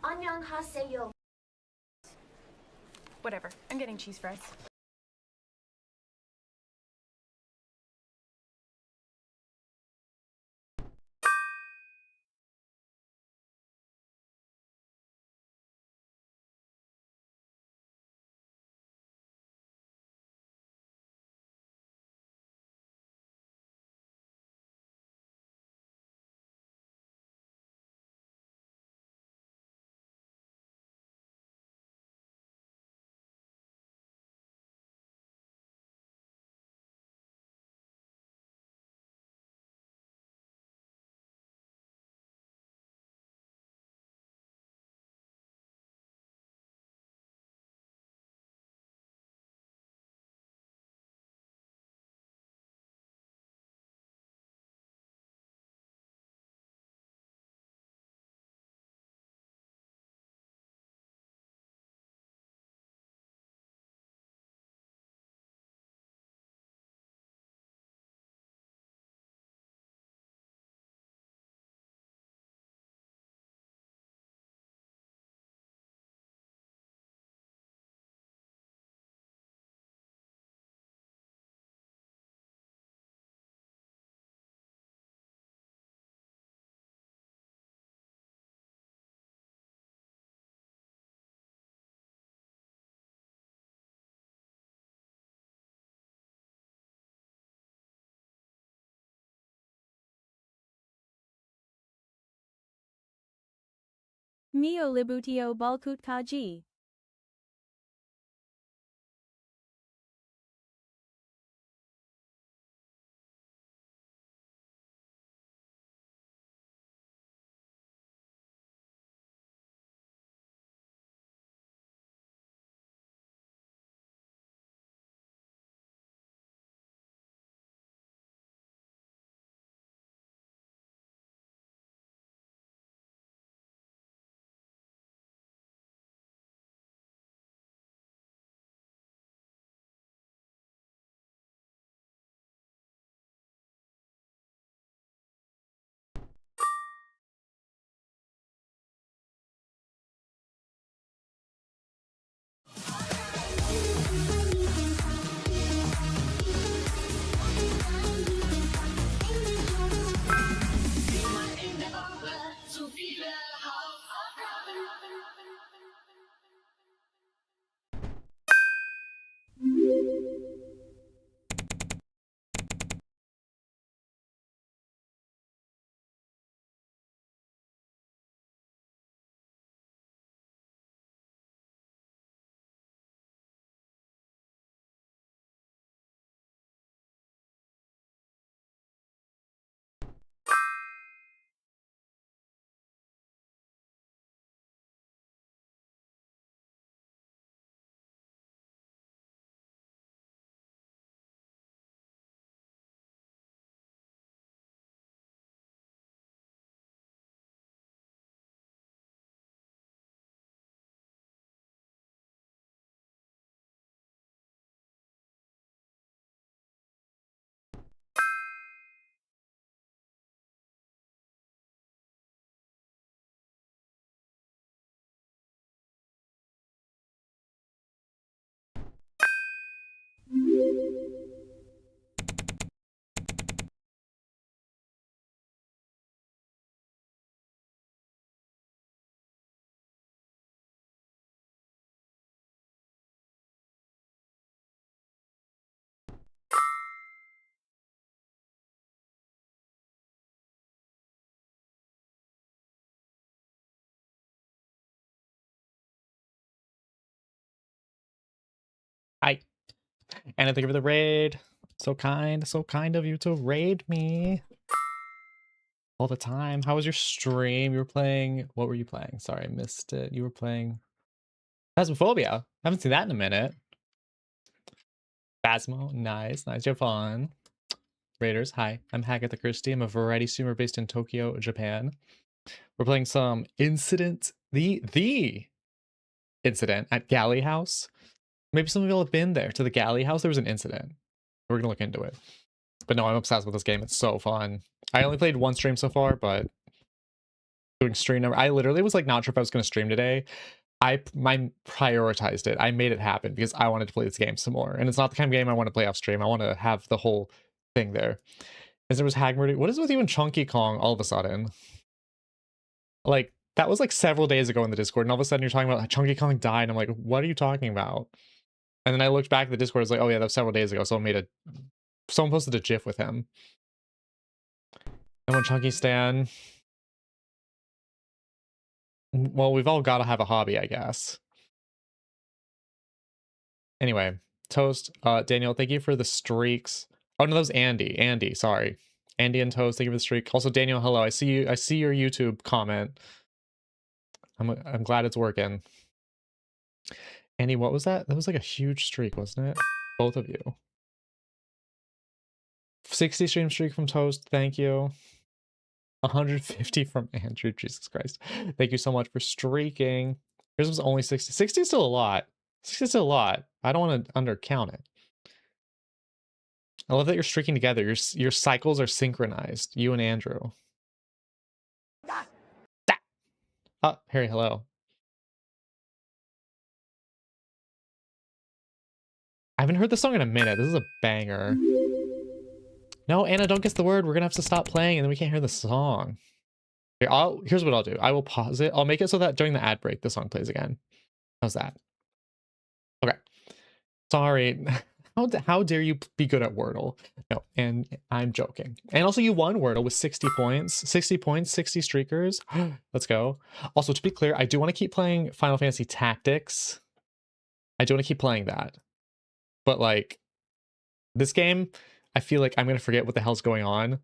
안녕하세요. Whatever. I'm getting cheese fries. Mio libutio balkut kaji. Hi, and thank you for the raid. So kind of you to raid me all the time. How was your stream? You were playing, what were you playing? Sorry, I missed it. You were playing Phasmophobia. Haven't seen that in a minute. Phasmo, nice. You have fun. Raiders, hi. I'm Hagatha Christie. I'm a variety streamer based in Tokyo, Japan. We're playing some Incident, the Incident at Galley House. Maybe some of you will have been there to the Galley House. There was an incident. We're gonna look into it. But no, I'm obsessed with this game. It's so fun. I only played one stream so far, but doing stream number. I literally was like not sure if I was going to stream today. I prioritized it. I made it happen because I wanted to play this game some more. And it's not the kind of game I want to play off stream. I want to have the whole thing there. As there was Hagmurdy. What is with you and Chunky Kong all of a sudden? Like, that was like several days ago in the Discord, and all of a sudden you're talking about Chunky Kong died, and I'm like, what are you talking about? And then I looked back at the Discord, I was like, oh yeah, that was several days ago. Someone posted a GIF with him. And when Chunky Stan. Well, we've all got to have a hobby, I guess. Anyway, Toast, Daniel, thank you for the streaks. Oh no, that was Andy. Andy, sorry. Andy and Toast, thank you for the streak. Also, Daniel, hello. I see you. I see your YouTube comment. I'm glad it's working. Andy, what was that? That was like a huge streak, wasn't it? Both of you. 60 stream streak from Toast, thank you. 150 from Andrew, Jesus Christ. Thank you so much for streaking. Yours was only 60. 60 is still a lot. 60 is still a lot. I don't want to undercount it. I love that you're streaking together. Your cycles are synchronized. You and Andrew. Oh, Harry, hello. I haven't heard this song in a minute. This is a banger. No, Anna, don't guess the word. We're gonna have to stop playing and then we can't hear the song. Here, here's what I'll do. I will pause it. I'll make it so that during the ad break, the song plays again. How's that? Okay. Sorry. How dare you be good at Wordle? No, and I'm joking. And also you won Wordle with 60 points. 60 points, 60 streakers. Let's go. Also, to be clear, I do want to keep playing Final Fantasy Tactics. I do want to keep playing that. But like, this game, I feel like I'm going to forget what the hell's going on.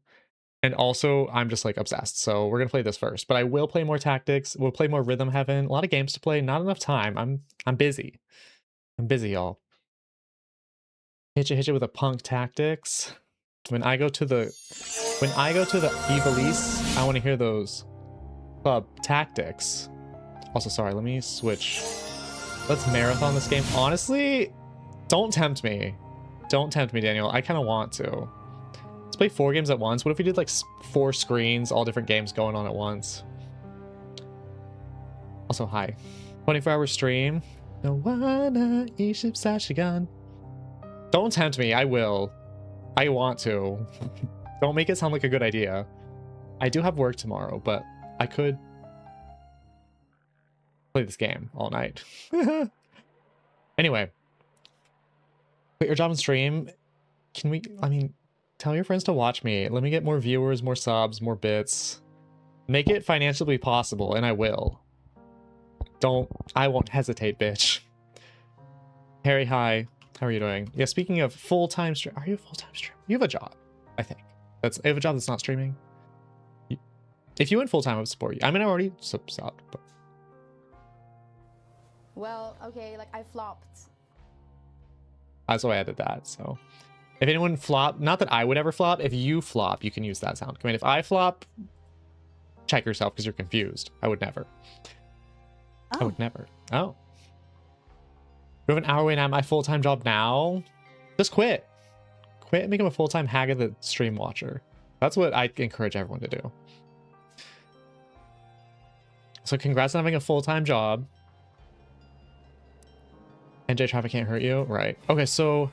And also, I'm just like obsessed. So we're going to play this first. But I will play more Tactics. We'll play more Rhythm Heaven. A lot of games to play. Not enough time. I'm busy. I'm busy, y'all. Hit you with a Punk Tactics. When I go to the Evilise, I want to hear those Club Tactics. Also, sorry, let me switch. Let's marathon this game. Honestly, don't tempt me. Don't tempt me, Daniel. I kind of want to. Let's play 4 games at once. What if we did like 4 screens, all different games going on at once? Also, hi. 24-hour stream. No one Iship Sashigan. Don't tempt me. I will. I want to. Don't make it sound like a good idea. I do have work tomorrow, but I could play this game all night. Anyway. Quit your job and stream. Can we, I mean, tell your friends to watch me. Let me get more viewers, more subs, more bits. Make it financially possible, and I will. I won't hesitate, bitch. Harry, hi. How are you doing? Yeah, speaking of full-time stream, are you a full-time streamer? You have a job, I think. You have a job that's not streaming. If you went full-time, I would support you. I mean, I already subbed, but. Well, okay, like I flopped. That's why I added that, so. If anyone flop, not that I would ever flop, if you flop, you can use that sound command. If I flop, check yourself because you're confused. I would never. Oh. I would never. Oh. You have an hour away now, my full-time job now? Just quit. Quit and become a full-time hag of the stream watcher. That's what I encourage everyone to do. So congrats on having a full-time job. NJ traffic can't hurt you? Right. Okay, so...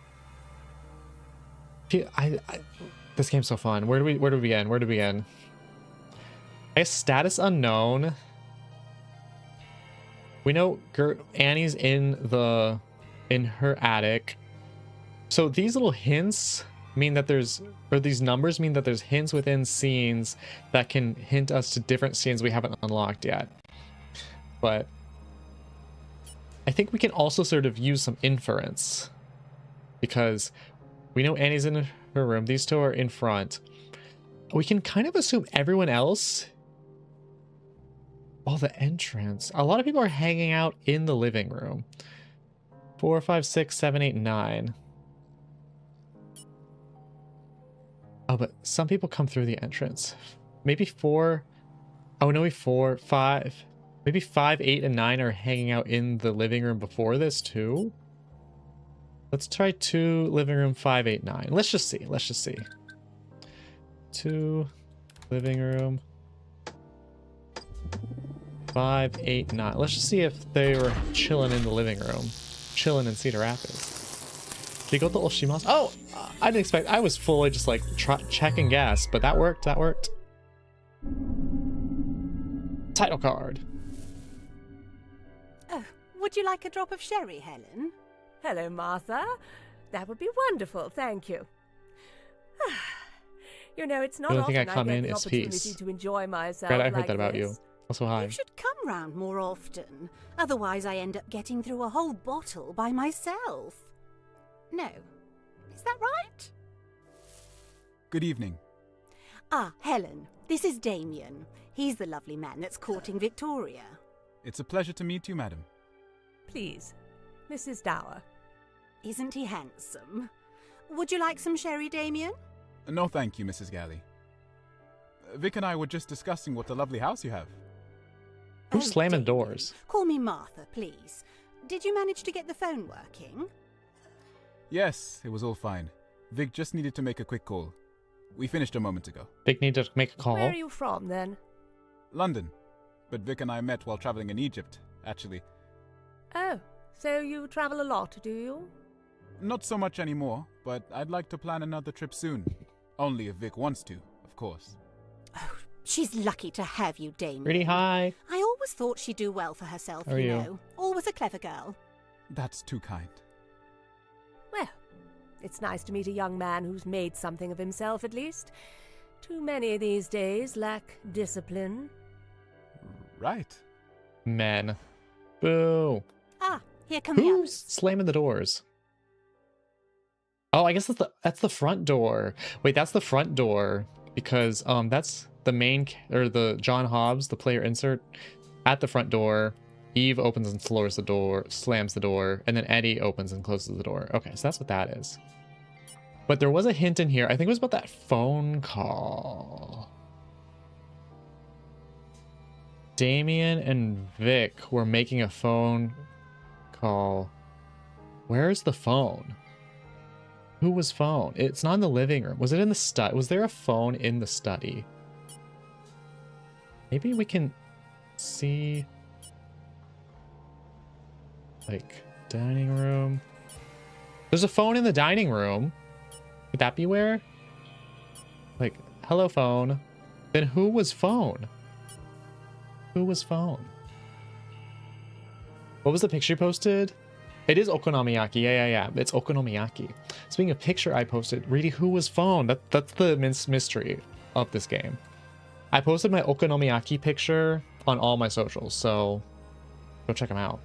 this game's so fun. Where do we begin? Where do we begin? I guess status unknown. We know Annie's in her attic. So these little hints mean that these numbers mean that there's hints within scenes that can hint us to different scenes we haven't unlocked yet. But I think we can also sort of use some inference because we know Annie's in her room. These two are in front. We can kind of assume everyone else. Oh, the entrance. A lot of people are hanging out in the living room. 4, 5, 6, 7, 8, 9. Oh, but some people come through the entrance. Maybe 4. Oh, no, 4, 5. Maybe 5, 8, and 9 are hanging out in the living room before this too. Let's try 2, living room, 5, 8, 9. Let's just see. Let's just see. 2, living room. 5, 8, 9. Let's just see if they were chilling in the living room. Chilling in Cedar Rapids. Shigoto oshimasu. Oh, I didn't expect. I was fully just like checking gas, but that worked. That worked. Title card. Oh, would you like a drop of sherry, Helen? Hello, Martha. That would be wonderful, thank you. You know, it's not The only often thing I come get in the is opportunity peace. to enjoy myself. Right, I heard like that about you. this. Also, hi. You should come round more often. Otherwise, I end up getting through a whole bottle by myself. No. Is that right? Good evening. Ah, Helen. This is Damien. He's the lovely man that's courting Victoria. It's a pleasure to meet you, madam. Please, Mrs. Dower. Isn't he handsome? Would you like some sherry, Damien? No, thank you, Mrs. Galley. Vic and I were just discussing what a lovely house you have. Who's slamming Damien. doors? Call me Martha, please. Did you manage to get the phone working? Yes, it was all fine. Vic just needed to make a quick call. We finished a moment ago. Big need to make a call. Where are you from, then? London. But Vic and I met while traveling in Egypt, actually. Oh, so you travel a lot, do you? Not so much anymore, but I'd like to plan another trip soon. Only if Vic wants to, of course. Oh, she's lucky to have you, Damien. Pretty high. I always thought she'd do well for herself, How are you? know. Always a clever girl. That's too kind. Well, it's nice to meet a young man who's made something of himself, at least. Too many these days lack discipline. Right. Men. Boo. Ah, here come the Who's others. slamming the doors? Oh, I guess that's the front door. Wait, that's the front door because that's the main or the John Hobbs, the player insert at the front door. Eve opens and slams the door, and then Eddie opens and closes the door. Okay, so that's what that is. But there was a hint in here. I think it was about that phone call. Damien and Vic were making a phone call. Where's the phone? Who was phone? It's not in the living room. Was it in the study? Was there a phone in the study? Maybe we can see... like, dining room. There's a phone in the dining room. Could that be where? Like, hello phone. Then who was phone? Who was phone? What was the picture you posted? It is okonomiyaki. Yeah. It's okonomiyaki. Speaking of picture I posted, really, who was phone? That's the mystery of this game. I posted my okonomiyaki picture on all my socials, so go check them out.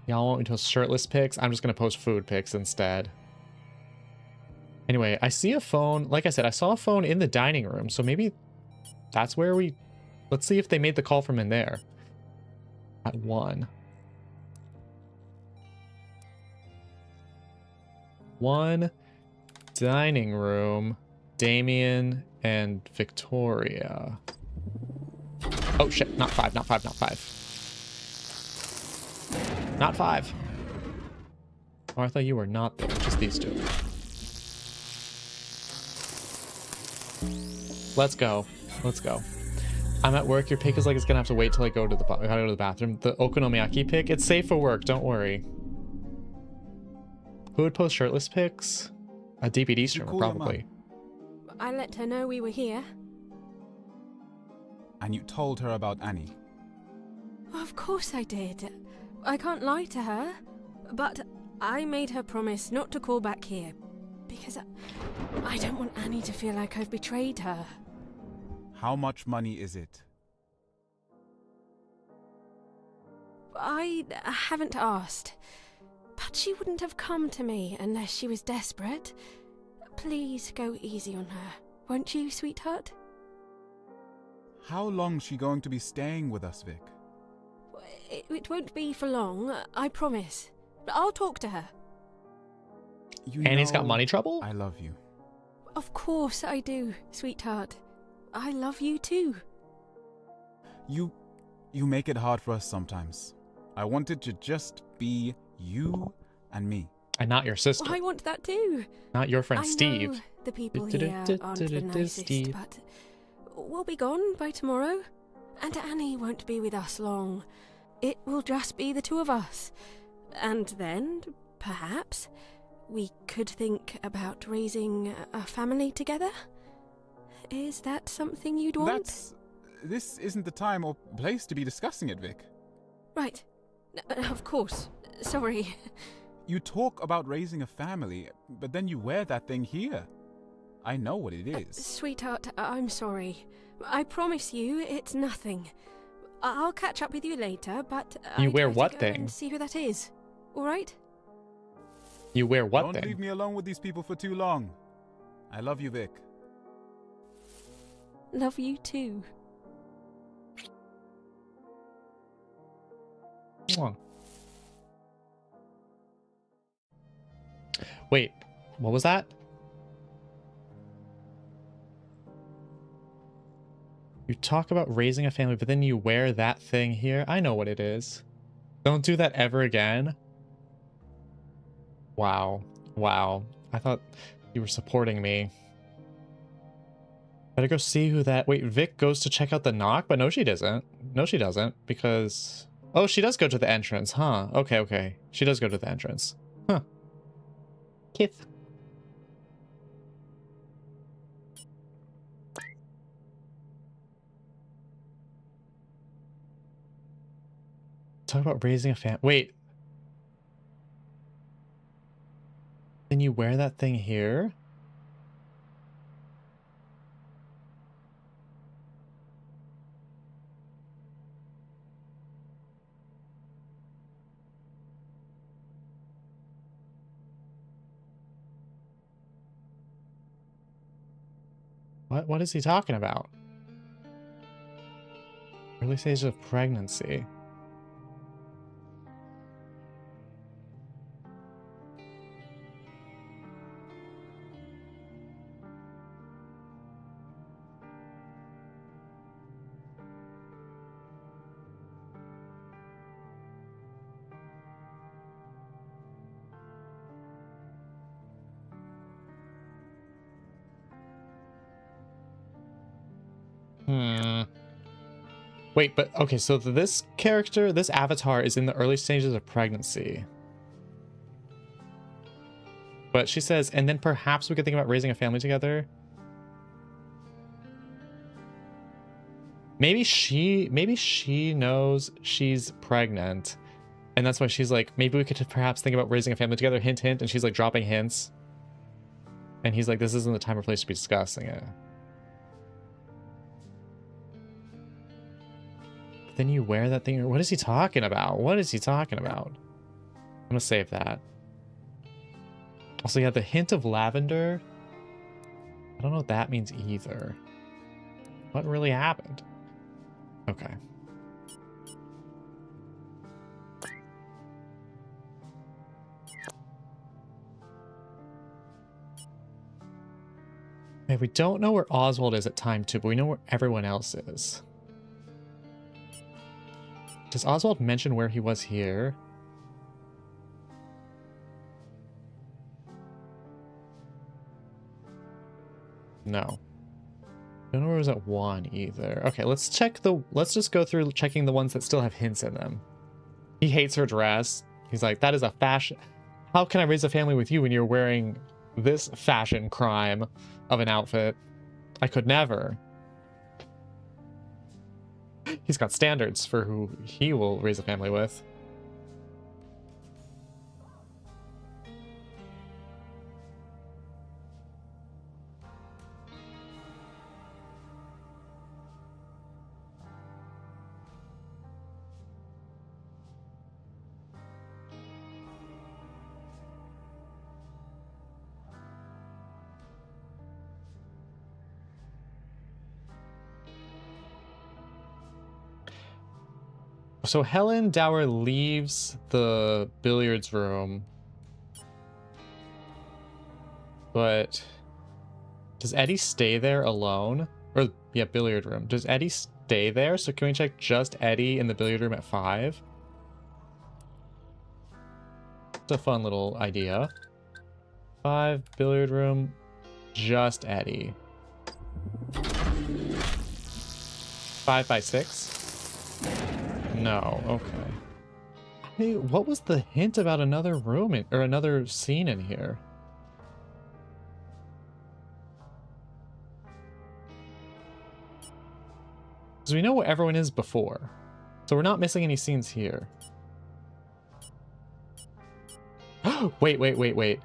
Y'all want me to post shirtless pics? I'm just going to post food pics instead. Anyway, I see a phone. Like I said, I saw a phone in the dining room. So maybe that's where we... Let's see if they made the call from in there. At 1. 1 dining room. Damien and Victoria. Oh shit, not 5, not 5, not 5. Not 5. Martha, you were not there. Just these two. Let's go. Let's go. I'm at work. Your pick is like it's gonna have to wait till I go to the bathroom. The okonomiyaki pick. It's safe for work. Don't worry. Who would post shirtless pics? A DPD streamer, call your probably. I let her know we were here. And you told her about Annie. Of course I did. I can't lie to her. But I made her promise not to call back here. Because I don't want Annie to feel like I've betrayed her. How much money is it? I haven't asked. But she wouldn't have come to me unless she was desperate. Please go easy on her. Won't you, sweetheart? How long's she going to be staying with us, Vic? It won't be for long, I promise. I'll talk to her. Annie's got money trouble? I love you. Of course I do, sweetheart. I love you too. You make it hard for us sometimes. I wanted to just be you and me. And not your sister. I want that too. Not your friend I Steve. know the people here aren't the nicest, but will be gone by tomorrow, and Annie won't be with us long. It will just be the two of us. And then, perhaps, we could think about raising a family together? Is that something you'd want? This isn't the time or place to be discussing it, Vic. Right. Of course. Sorry. You talk about raising a family, but then you wear that thing here. I know what it is. Sweetheart, I'm sorry. I promise you it's nothing. I'll catch up with you later, but You wear I'd like what to go thing? and see who that is. All right? You wear what Don't thing? leave me alone with these people for too long. I love you, Vic. Love you too. Mwah. Wait, what was that? You talk about raising a family, but then you wear that thing here? I know what it is. Don't do that ever again. Wow. Wow. I thought you were supporting me. Better go see who that... Wait, Vic goes to check out the knock? But no, she doesn't. No, she doesn't, because... Oh, she does go to the entrance, huh? Okay, okay. She does go to the entrance. Huh. Kith. Talk about raising a family. Wait. Then you wear that thing here? What is he talking about? Early stages of pregnancy. Wait, but okay, so this character, this avatar is in the early stages of pregnancy. But she says, and then perhaps we could think about raising a family together. Maybe she knows she's pregnant. And that's why she's like, maybe we could perhaps think about raising a family together. Hint, hint. And she's like dropping hints. And he's like, this isn't the time or place to be discussing it. Then you wear that thing. What is he talking about? What is he talking about? I'm gonna save that. Also, yeah, the hint of lavender. I don't know what that means either. What really happened? Okay. Okay, we don't know where Oswald is at time 2, but we know where everyone else is. Does Oswald mention where he was here? No. Don't know where it was at 1 either. Okay, let's just go through checking the ones that still have hints in them. He hates her dress. He's like, that is a fashion. How can I raise a family with you when you're wearing this fashion crime of an outfit? I could never. He's got standards for who he will raise a family with. So Helen Dower leaves the billiards room. But does Eddie stay there alone? Or, yeah, billiard room. Does Eddie stay there? So can we check just Eddie in the billiard room at 5? It's a fun little idea. 5, billiard room, just Eddie. 5 by 6? No, okay. Hey, what was the hint about another room or another scene in here? Because we know what everyone is before. So we're not missing any scenes here. Wait.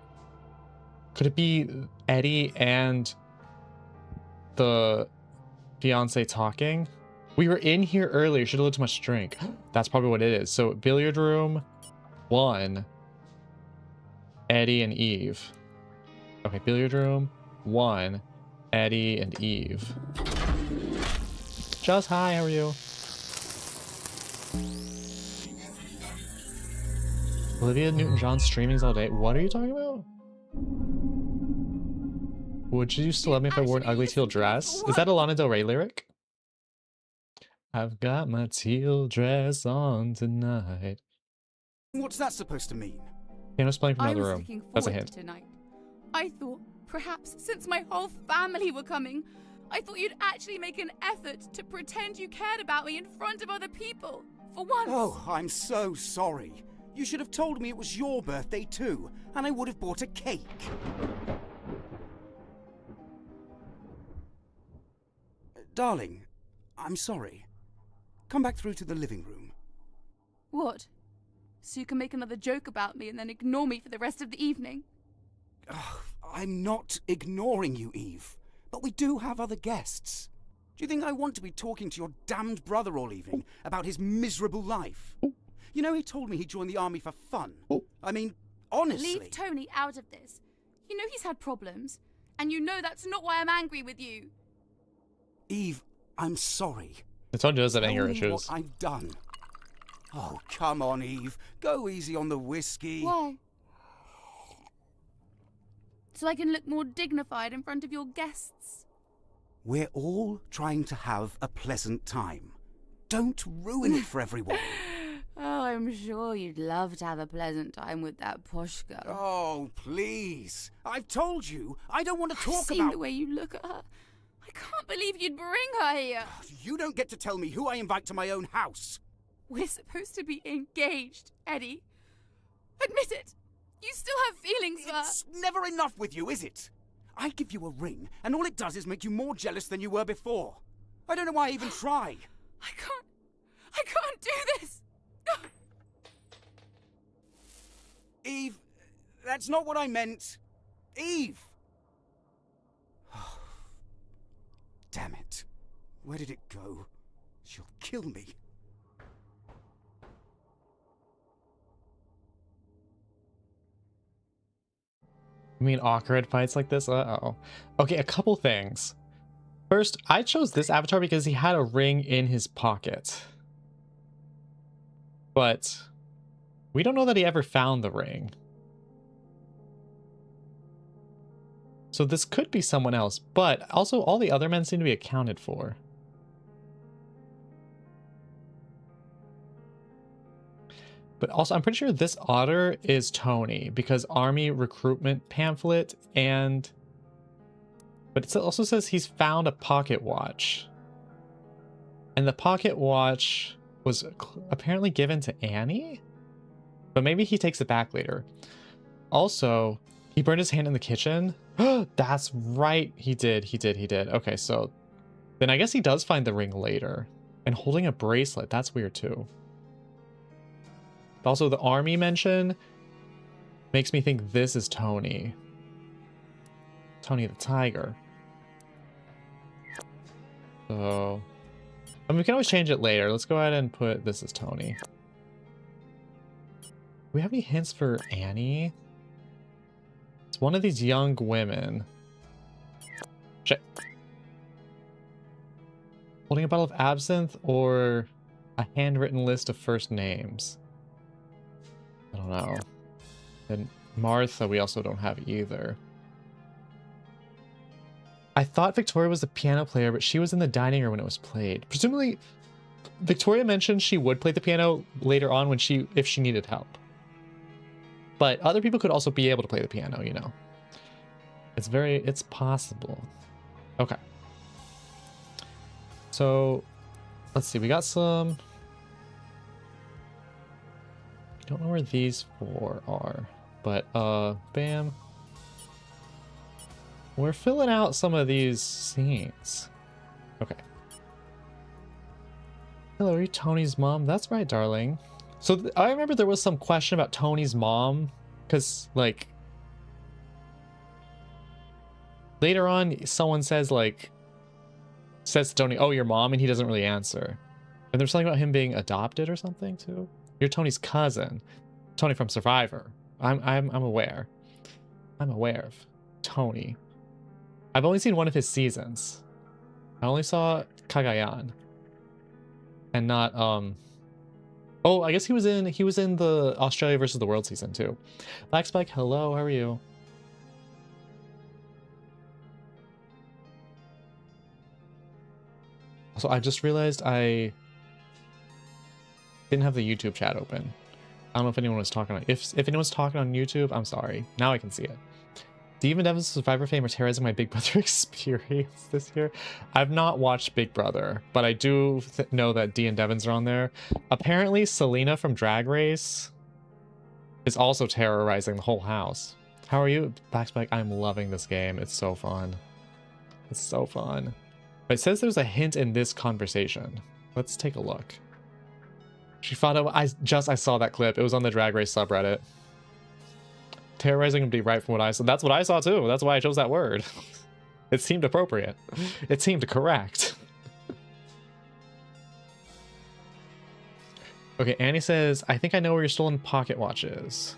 Could it be Eddie and the fiance talking? We were in here earlier. Should have looked too much drink. That's probably what it is. So billiard room 1, Eddie and Eve. Okay, billiard room 1, Eddie and Eve. Just hi, how are you? Olivia Newton-John streamings all day. What are you talking about? Would you still love me if I wore an ugly teal dress? Is that a Lana Del Rey lyric? I've got my teal dress on tonight. What's that supposed to mean? Piano's playing from I another was room. looking That's a forward hint. to tonight. I thought, perhaps, since my whole family were coming, I thought you'd actually make an effort to pretend you cared about me in front of other people. For once. Oh, I'm so sorry. You should have told me it was your birthday too, and I would have bought a cake. Darling, I'm sorry. Come back through to the living room. What? So you can make another joke about me and then ignore me for the rest of the evening? Ugh, I'm not ignoring you, Eve, but we do have other guests. Do you think I want to be talking to your damned brother all evening about his miserable life? You know, he told me he joined the army for fun. I mean, honestly. Leave Tony out of this. You know he's had problems, and you know that's not why I'm angry with you. Eve, I'm sorry. It's all does have anger Tell me issues. what I've done. Oh, come on, Eve. Go easy on the whiskey. Why? So I can look more dignified in front of your guests. We're all trying to have a pleasant time. Don't ruin it for everyone. Oh, I'm sure you'd love to have a pleasant time with that posh girl. Oh, please. I've told you, I don't want to I've talk seen about... the way you look at her. I can't believe you'd bring her here. You don't get to tell me who I invite to my own house. We're supposed to be engaged, Eddie. Admit it. You still have feelings for her. It's never enough with you, is it? I give you a ring, and all it does is make you more jealous than you were before. I don't know why I even try. I can't do this. Eve, that's not what I meant. Eve! Damn it. Where did it go? She'll kill me. I mean, awkward fights like this? Uh-oh. Okay, a couple things. First, I chose this avatar because he had a ring in his pocket. But we don't know that he ever found the ring. So this could be someone else, but also all the other men seem to be accounted for. But also, I'm pretty sure this otter is Tony because army recruitment pamphlet and... But it also says he's found a pocket watch. And the pocket watch was apparently given to Annie? But maybe he takes it back later. Also, he burned his hand in the kitchen. That's right. He did. Okay, so then I guess he does find the ring later. And holding a bracelet. That's weird too. Also, the army mention makes me think this is Tony. Tony the Tiger. So, I mean, we can always change it later. Let's go ahead and put this as Tony. Do we have any hints for Annie? It's one of these young women. Shit. Holding a bottle of absinthe or a handwritten list of first names. I don't know. And Martha, we also don't have either. I thought Victoria was the piano player, but she was in the dining room when it was played. Presumably, Victoria mentioned she would play the piano later on when if she needed help. But other people could also be able to play the piano, you know. It's possible. Okay. So, Let's see, we got some... Don't know where these 4 are, but bam. We're filling out some of these scenes. Okay. Hello, are you Tony's mom? That's right, darling. So I remember there was some question about Tony's mom, because like later on someone says to Tony, "Oh, your mom," and he doesn't really answer. And there's something about him being adopted or something too. You're Tony's cousin, Tony from Survivor. I'm aware. I'm aware of Tony. I've only seen one of his seasons. I only saw Cagayan. And not oh, I guess he was in the Australia versus the World season too. Black Spike, hello, how are you? So I just realized I didn't have the YouTube chat open. I don't know if anyone was talking on if anyone's talking on YouTube, I'm sorry. Now I can see it. Steven Devon's Survivor fame are terrorizing my Big Brother experience this year. I've not watched Big Brother, but I do know that Dee and Devons are on there. Apparently, Selena from Drag Race is also terrorizing the whole house. How are you, Black Spike? I'm loving this game. It's so fun. It's so fun. But it says there's a hint in this conversation. Let's take a look. She fought over. I saw that clip. It was on the Drag Race subreddit. Terrorizing would be right from what I saw. That's what I saw too. That's why I chose that word. It seemed appropriate. It seemed correct. Okay, Annie says, I think I know where your stolen pocket watch is.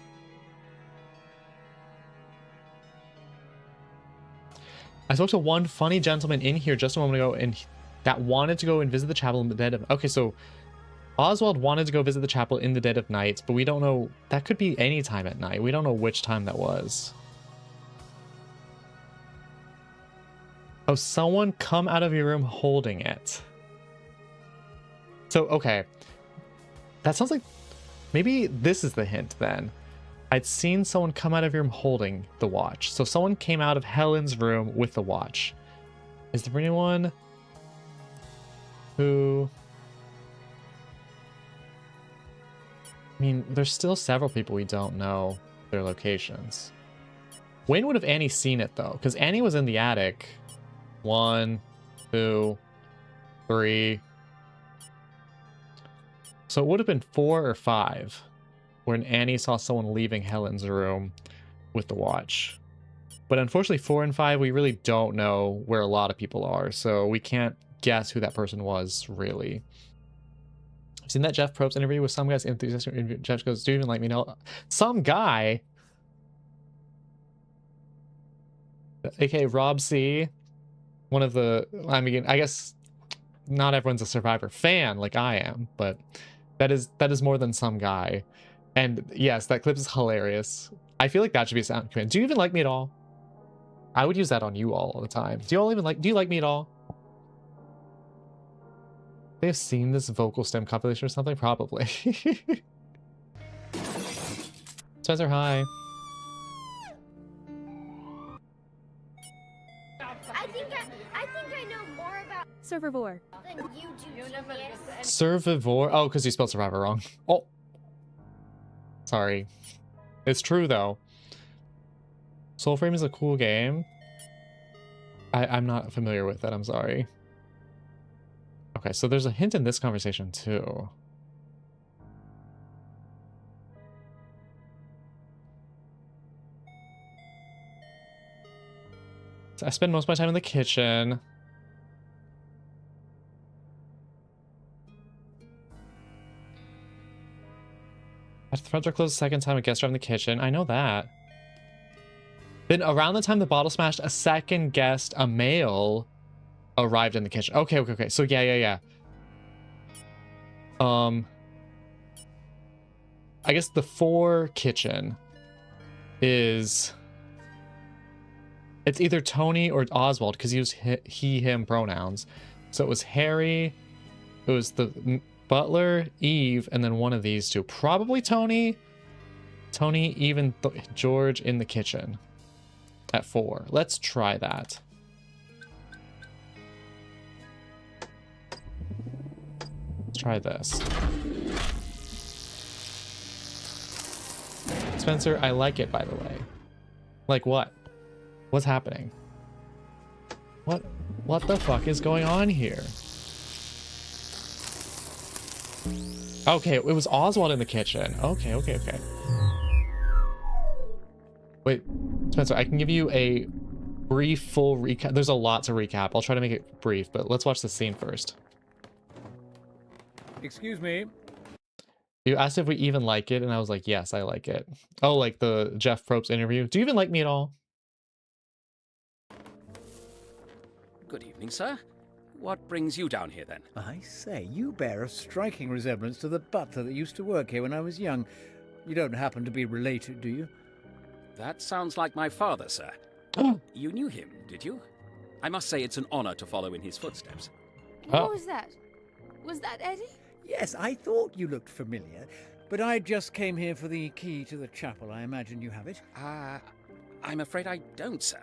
I spoke to one funny gentleman in here just a moment ago and that wanted to go and visit the chapel in the dead of... Okay, so Oswald wanted to go visit the chapel in the dead of night, but we don't know. That could be any time at night. We don't know which time that was. Oh, someone come out of your room holding it. So, okay. That sounds like... Maybe this is the hint then. I'd seen someone come out of your room holding the watch. So someone came out of Helen's room with the watch. Is there anyone who... I mean, there's still several people we don't know their locations. When would have Annie seen it, though? Because Annie was in the attic. 1, 2, 3. So it would have been 4 or 5 when Annie saw someone leaving Helen's room with the watch. But unfortunately, 4 and 5, we really don't know where a lot of people are. So we can't guess who that person was, really. I've seen that Jeff Probst interview with some guy's enthusiastic. Jeff goes, do you even like me? No, some guy, aka Rob C, one of the, I mean, I guess not everyone's a Survivor fan like I am, but that is more than some guy. And yes, that clip is hilarious. I feel like that should be a sound command. Do you even like me at all? I would use that on you all the time. Do you all even do you like me at all? They have seen this vocal stem compilation or something? Probably. Spencer, hi. I think I know more about Survivor. than you do. Survivor. Oh, because you spelled Survivor wrong. Oh. Sorry. It's true, though. Soulframe is a cool game. I'm not familiar with it. I'm sorry. Okay, so there's a hint in this conversation, too. So I spend most of my time in the kitchen. After the front door closed the second time, a guest arrived in the kitchen. I know that. Then around the time the bottle smashed, a second guest, a male, arrived in the kitchen. Okay. So yeah. I guess the 4 kitchen is... It's either Tony or Oswald, because he used he, him pronouns. So it was Harry, it was the butler, Eve, and then one of these two. Probably Tony, Eve, and George in the kitchen at 4. Let's try that. try this. Spencer, I like it, by the way. Like what? What's happening? What the fuck is going on here? Okay, it was Oswald in the kitchen. Okay. Wait, Spencer, I can give you a brief, full recap. There's a lot to recap. I'll try to make it brief, but let's watch the scene first. Excuse me. You asked if we even like it, and I was like, yes, I like it. Oh, like the Jeff Probst interview. Do you even like me at all? Good evening, sir. What brings you down here, then? I say, you bear a striking resemblance to the butler that used to work here when I was young. You don't happen to be related, do you? That sounds like my father, sir. You knew him, did you? I must say it's an honor to follow in his footsteps. What was that? Was that Eddie? Yes, I thought you looked familiar, but I just came here for the key to the chapel. I imagine you have it. I'm afraid I don't, sir.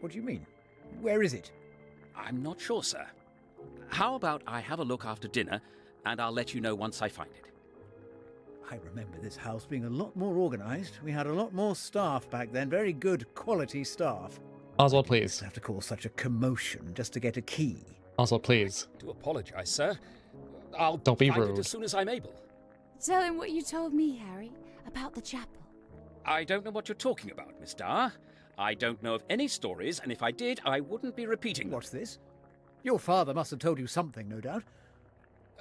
What do you mean? Where is it? I'm not sure, sir. How about I have a look after dinner, and I'll let you know once I find it. I remember this house being a lot more organized. We had a lot more staff back then, very good quality staff. Oswald, please. Have to cause such a commotion just to get a key. Oswald, please. Do apologize, sir. I'll Don't be find rude. it as soon as I'm able. Tell him what you told me, Harry, about the chapel. I don't know what you're talking about, Miss Starr. I don't know of any stories, and if I did, I wouldn't be repeating them. What's this? Your father must have told you something, no doubt.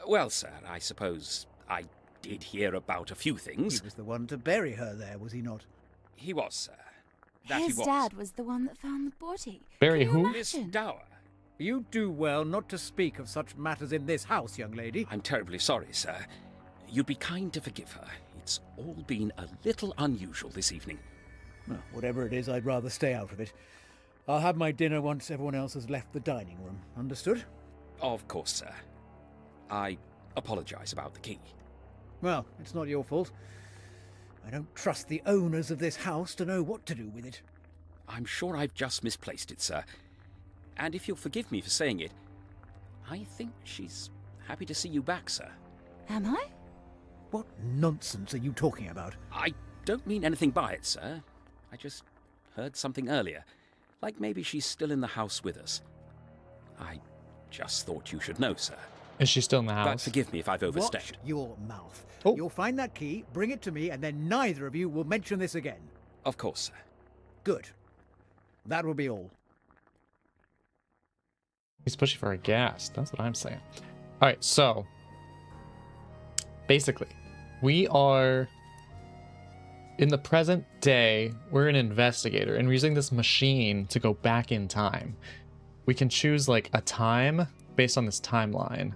Well, sir, I suppose I did hear about a few things. He was the one to bury her there, was he not? He was, sir. That His he was. dad was the one that found the body. Bury Can you who? Miss imagine? Dower. You do well not to speak of such matters in this house, young lady. I'm terribly sorry, sir. You'd be kind to forgive her. It's all been a little unusual this evening. Well, whatever it is, I'd rather stay out of it. I'll have my dinner once everyone else has left the dining room. Understood? Of course, sir. I apologize about the key. Well, it's not your fault. I don't trust the owners of this house to know what to do with it. I'm sure I've just misplaced it, sir. And if you'll forgive me for saying it, I think she's happy to see you back, sir. Am I? What nonsense are you talking about? I don't mean anything by it, sir. I just heard something earlier. Like maybe she's still in the house with us. I just thought you should know, sir. Is she still in the But house? forgive me if I've overstepped. Watch your mouth. Oh. You'll find that key, bring it to me, and then neither of you will mention this again. Of course, sir. Good. That will be all. He's pushing for a guest. That's what I'm saying. All right, so basically, we are in the present day. We're an investigator, and we're using this machine to go back in time. We can choose like a time based on this timeline,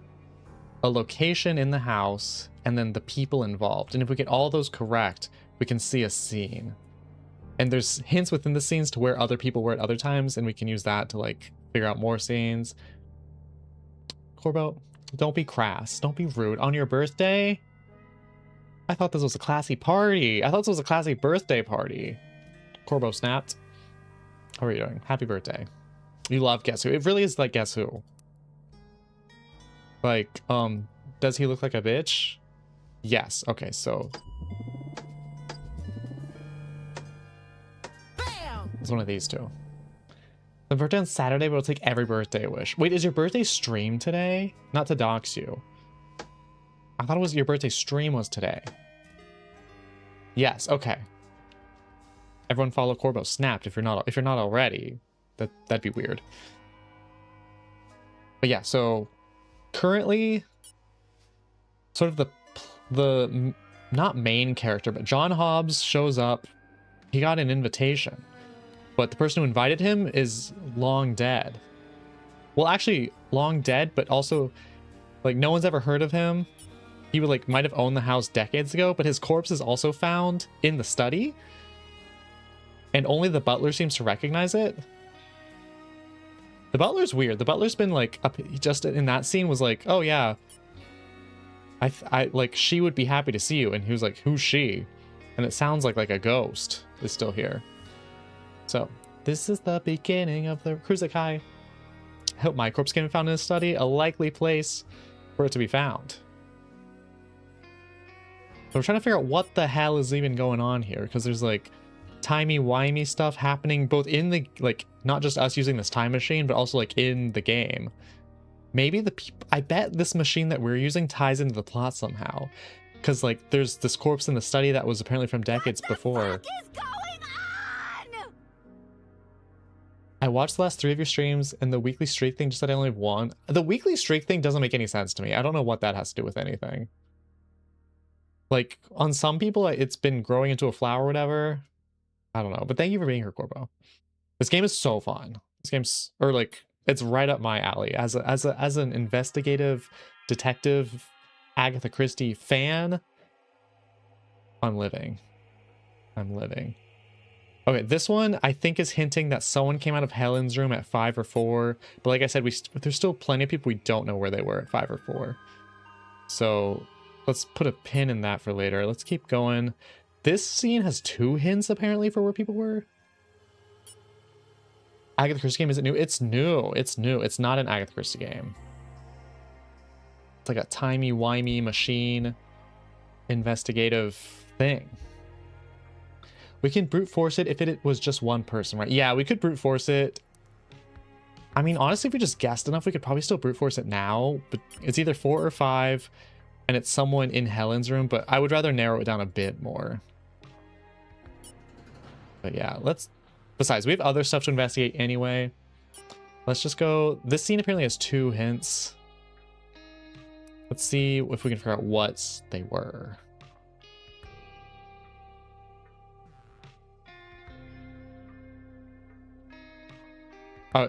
a location in the house, and then the people involved. And if we get all those correct, we can see a scene. And there's hints within the scenes to where other people were at other times, and we can use that to like figure out more scenes. Corbo, don't be crass. Don't be rude. On your birthday? I thought this was a classy party. I thought this was a classy birthday party. Corbo snapped. How are you doing? Happy birthday. You love Guess Who. It really is like Guess Who. Like, does he look like a bitch? Yes. Okay, so it's one of these two. The birthday on Saturday, but we'll take every birthday wish. Wait, is your birthday stream today? Not to dox you. I thought it was your birthday stream was today. Yes, okay. Everyone follow Corbo. Snapped if you're not already. That'd be weird. But yeah, so currently sort of the not main character, but John Hobbs shows up. He got an invitation. But the person who invited him is long dead. Well, actually, long dead, but also, like, no one's ever heard of him. He would, like, might have owned the house decades ago, but his corpse is also found in the study. And only the butler seems to recognize it. The butler's weird. The butler's been, like, up just in that scene was like, oh, yeah. I like, she would be happy to see you. And he was like, who's she? And it sounds like a ghost is still here. So, this is the beginning of the Cruzikai. I hope my corpse can be found in a study, a likely place. for it to be found. So we're trying to figure out what the hell is even going on here, because there's like timey-wimey stuff happening both in the, like, not just us using this time machine, but also like in the game. Maybe the people, I bet this machine that we're using ties into the plot somehow, because like there's this corpse in the study that was apparently from decades before. What is going on? I watched the last 3 of your streams, and the weekly streak thing just said I only have 1. The weekly streak thing doesn't make any sense to me. I don't know what that has to do with anything. Like, on some people, it's been growing into a flower or whatever. I don't know. But thank you for being here, Corbo. This game is so fun. This game's, or like, it's right up my alley. As an investigative detective Agatha Christie fan, I'm living. Okay, this one I think is hinting that someone came out of Helen's room at 5 or 4. But like I said, there's still plenty of people we don't know where they were at 5 or 4. So let's put a pin in that for later. Let's keep going. This scene has 2 hints apparently for where people were. Agatha Christie game, is it new? It's new. It's new. It's not an Agatha Christie game. It's like a timey-wimey machine investigative thing. We can brute force it if it was just one person, right? Yeah, we could brute force it. I mean, honestly, if we just guessed enough, we could probably still brute force it now. But it's either 4 or 5, and it's someone in Helen's room. But I would rather narrow it down a bit more. But yeah, let's... Besides, we have other stuff to investigate anyway. Let's just go... This scene apparently has 2 hints. Let's see if we can figure out what they were.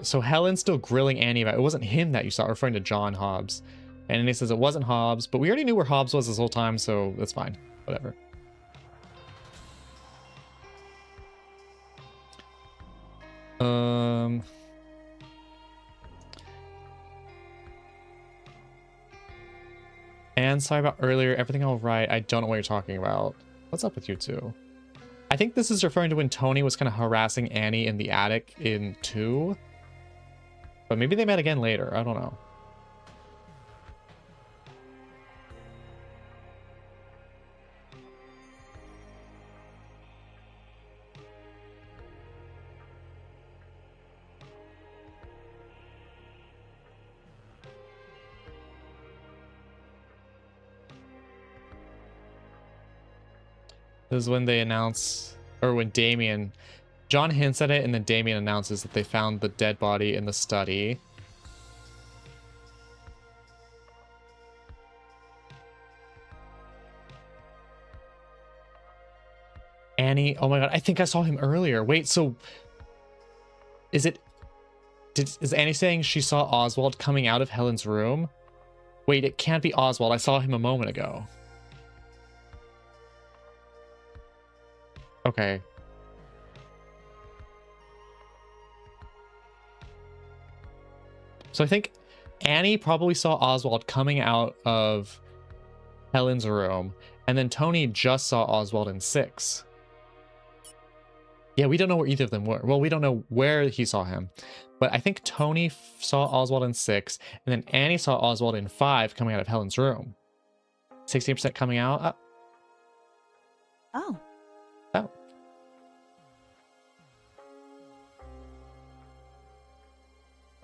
So Helen's still grilling Annie about it. It wasn't him that you saw, referring to John Hobbs. And Annie says it wasn't Hobbs, but we already knew where Hobbs was this whole time, so that's fine. Whatever. And sorry about earlier. Everything all right? I don't know what you're talking about. What's up with you two? I think this is referring to when Tony was kind of harassing Annie in the attic in 2. But maybe they met again later. I don't know. This is when they announce, or when Damien, John hints at it, and then Damien announces that they found the dead body in the study. Annie, oh my god, I think I saw him earlier. Wait, so is Annie saying she saw Oswald coming out of Helen's room? Wait, it can't be Oswald. I saw him a moment ago. Okay. So I think Annie probably saw Oswald coming out of Helen's room, and then Tony just saw Oswald in 6. Yeah, we don't know where either of them were. Well, we don't know where he saw him, but I think Tony saw Oswald in 6, and then Annie saw Oswald in 5 coming out of Helen's room. 16% coming out. Oh. Oh.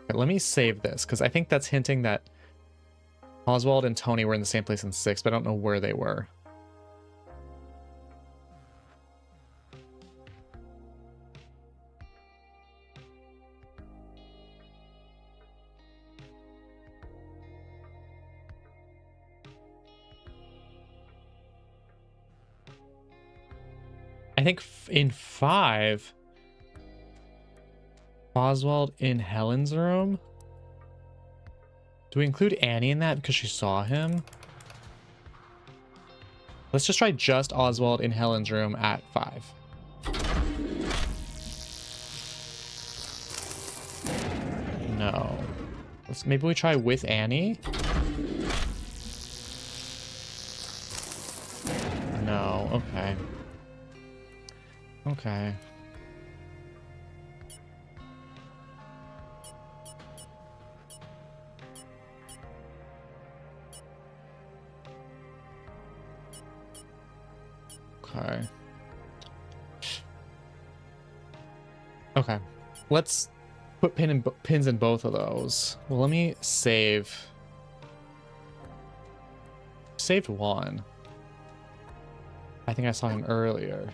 Okay, let me save this, because I think that's hinting that Oswald and Tony were in the same place in 6, but I don't know where they were. I think in 5, Oswald in Helen's room. Do we include Annie in that because she saw him? Let's just try just Oswald in Helen's room at 5. No. Maybe we try with Annie? No, okay. Okay. Okay. Okay. Let's put pins in both of those. Well, let me save. Saved one. I think I saw him earlier.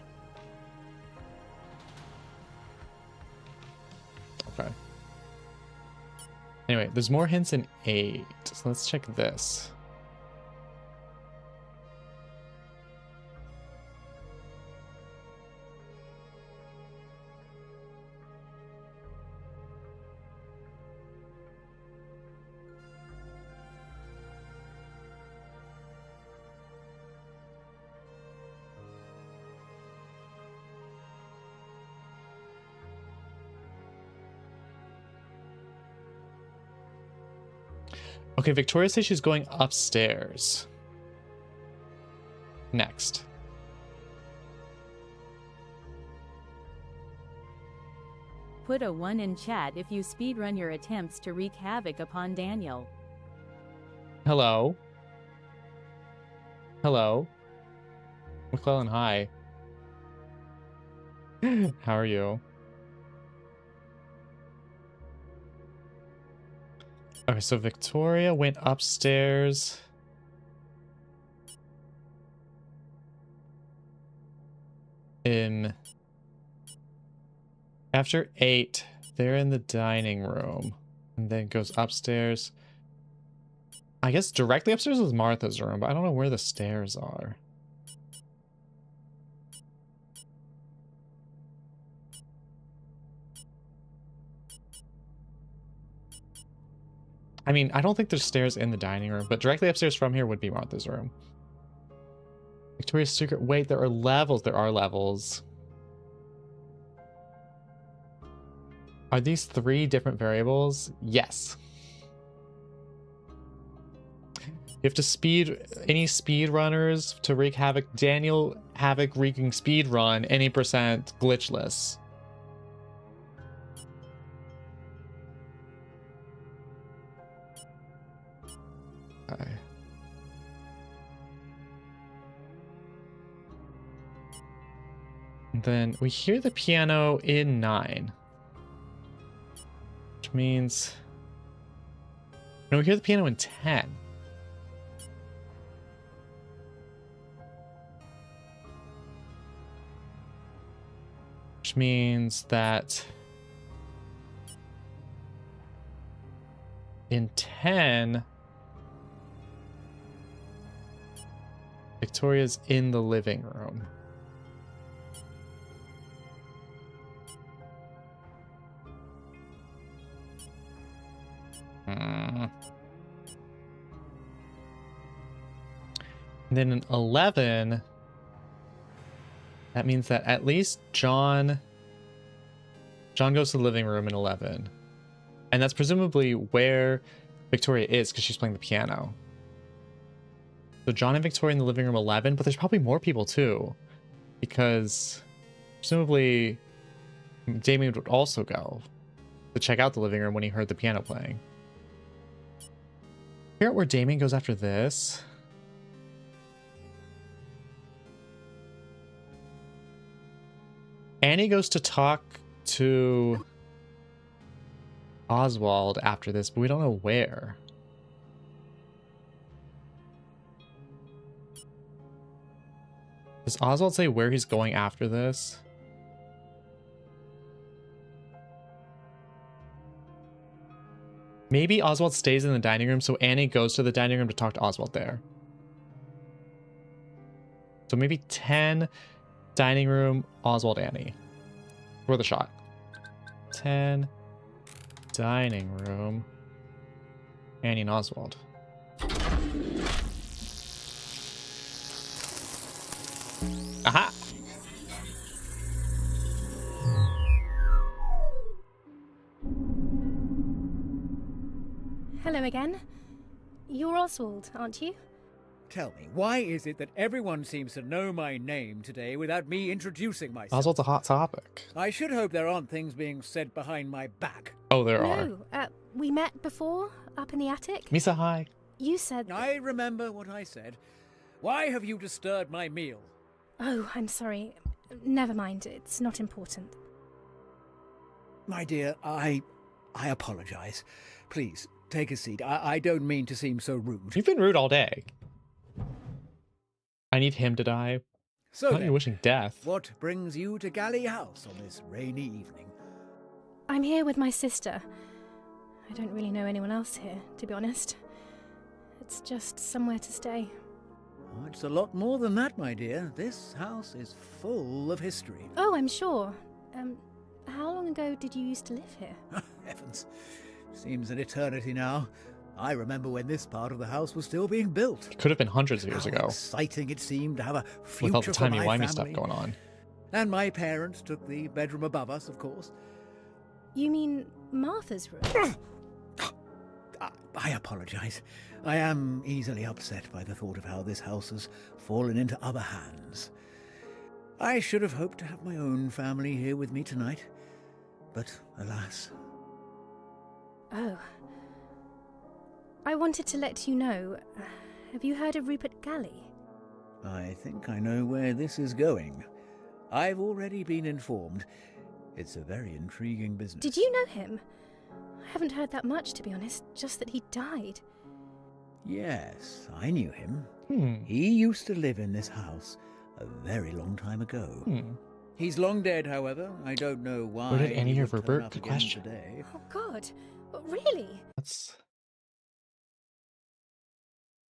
Okay. Anyway, there's more hints in 8. So let's check this. Okay, Victoria says she's going upstairs. Next. Put a 1 in chat if you speedrun your attempts to wreak havoc upon Daniel. Hello. Hello. McClellan, hi. How are you? Okay, so Victoria went upstairs. After 8, they're in the dining room. And then goes upstairs. I guess directly upstairs is Martha's room, but I don't know where the stairs are. I mean, I don't think there's stairs in the dining room, but directly upstairs from here would be Martha's room. Victoria's Secret. Wait, there are levels. There are levels. Are these 3 different variables? Yes. You have to speed any speed runners to wreak havoc. Daniel Havoc wreaking speed run any % glitchless. Okay. And then we hear the piano in 9. Which means... No, we hear the piano in 10. Which means that... in 10... Victoria's in the living room. And then in 11, that means that at least John goes to the living room in 11. And that's presumably where Victoria is, because she's playing the piano. So John and Victoria in the living room 11, but there's probably more people too, because presumably Damien would also go to check out the living room when he heard the piano playing. Figure out where Damien goes after this. Annie goes to talk to Oswald after this, but we don't know where. Does Oswald say where he's going after this? Maybe Oswald stays in the dining room, so Annie goes to the dining room to talk to Oswald there. So maybe 10, dining room, Oswald, Annie. For the shot. 10, dining room, Annie and Oswald. Aha! Hello again. You're Oswald, aren't you? Tell me, why is it that everyone seems to know my name today without me introducing myself? Oswald's a hot topic. I should hope there aren't things being said behind my back. Oh, there are. No, we met before, up in the attic. Misa, hi. You said... I remember what I said. Why have you disturbed my meal? Oh, I'm sorry. Never mind, it's not important. My dear, I apologize. Please, take a seat. I don't mean to seem so rude. You've been rude all day. I need him to die. So Not then, you wishing death. what brings you to Galley House on this rainy evening? I'm here with my sister. I don't really know anyone else here, to be honest. It's just somewhere to stay. Oh, it's a lot more than that, my dear. This house is full of history. Oh, I'm sure. How long ago did you used to live here? Heavens. Seems an eternity now. I remember when this part of the house was still being built. It could have been hundreds of years How ago. exciting it seemed to have a future With all the for my timey-wimey family. stuff going on. And my parents took the bedroom above us, of course. You mean Martha's room? I apologize. I am easily upset by the thought of how this house has fallen into other hands. I should have hoped to have my own family here with me tonight. But alas. Oh. I wanted to let you know. Have you heard of Rupert Galley? I think I know where this is going. I've already been informed. It's a very intriguing business. Did you know him? I haven't heard that much, to be honest, just that he died. Yes, I knew him. Hmm. He used to live in this house a very long time ago. Hmm. He's long dead, however. I don't know why. Where did Annie he hear would turn Rupert? up Good again question. Today. Oh, God. Really?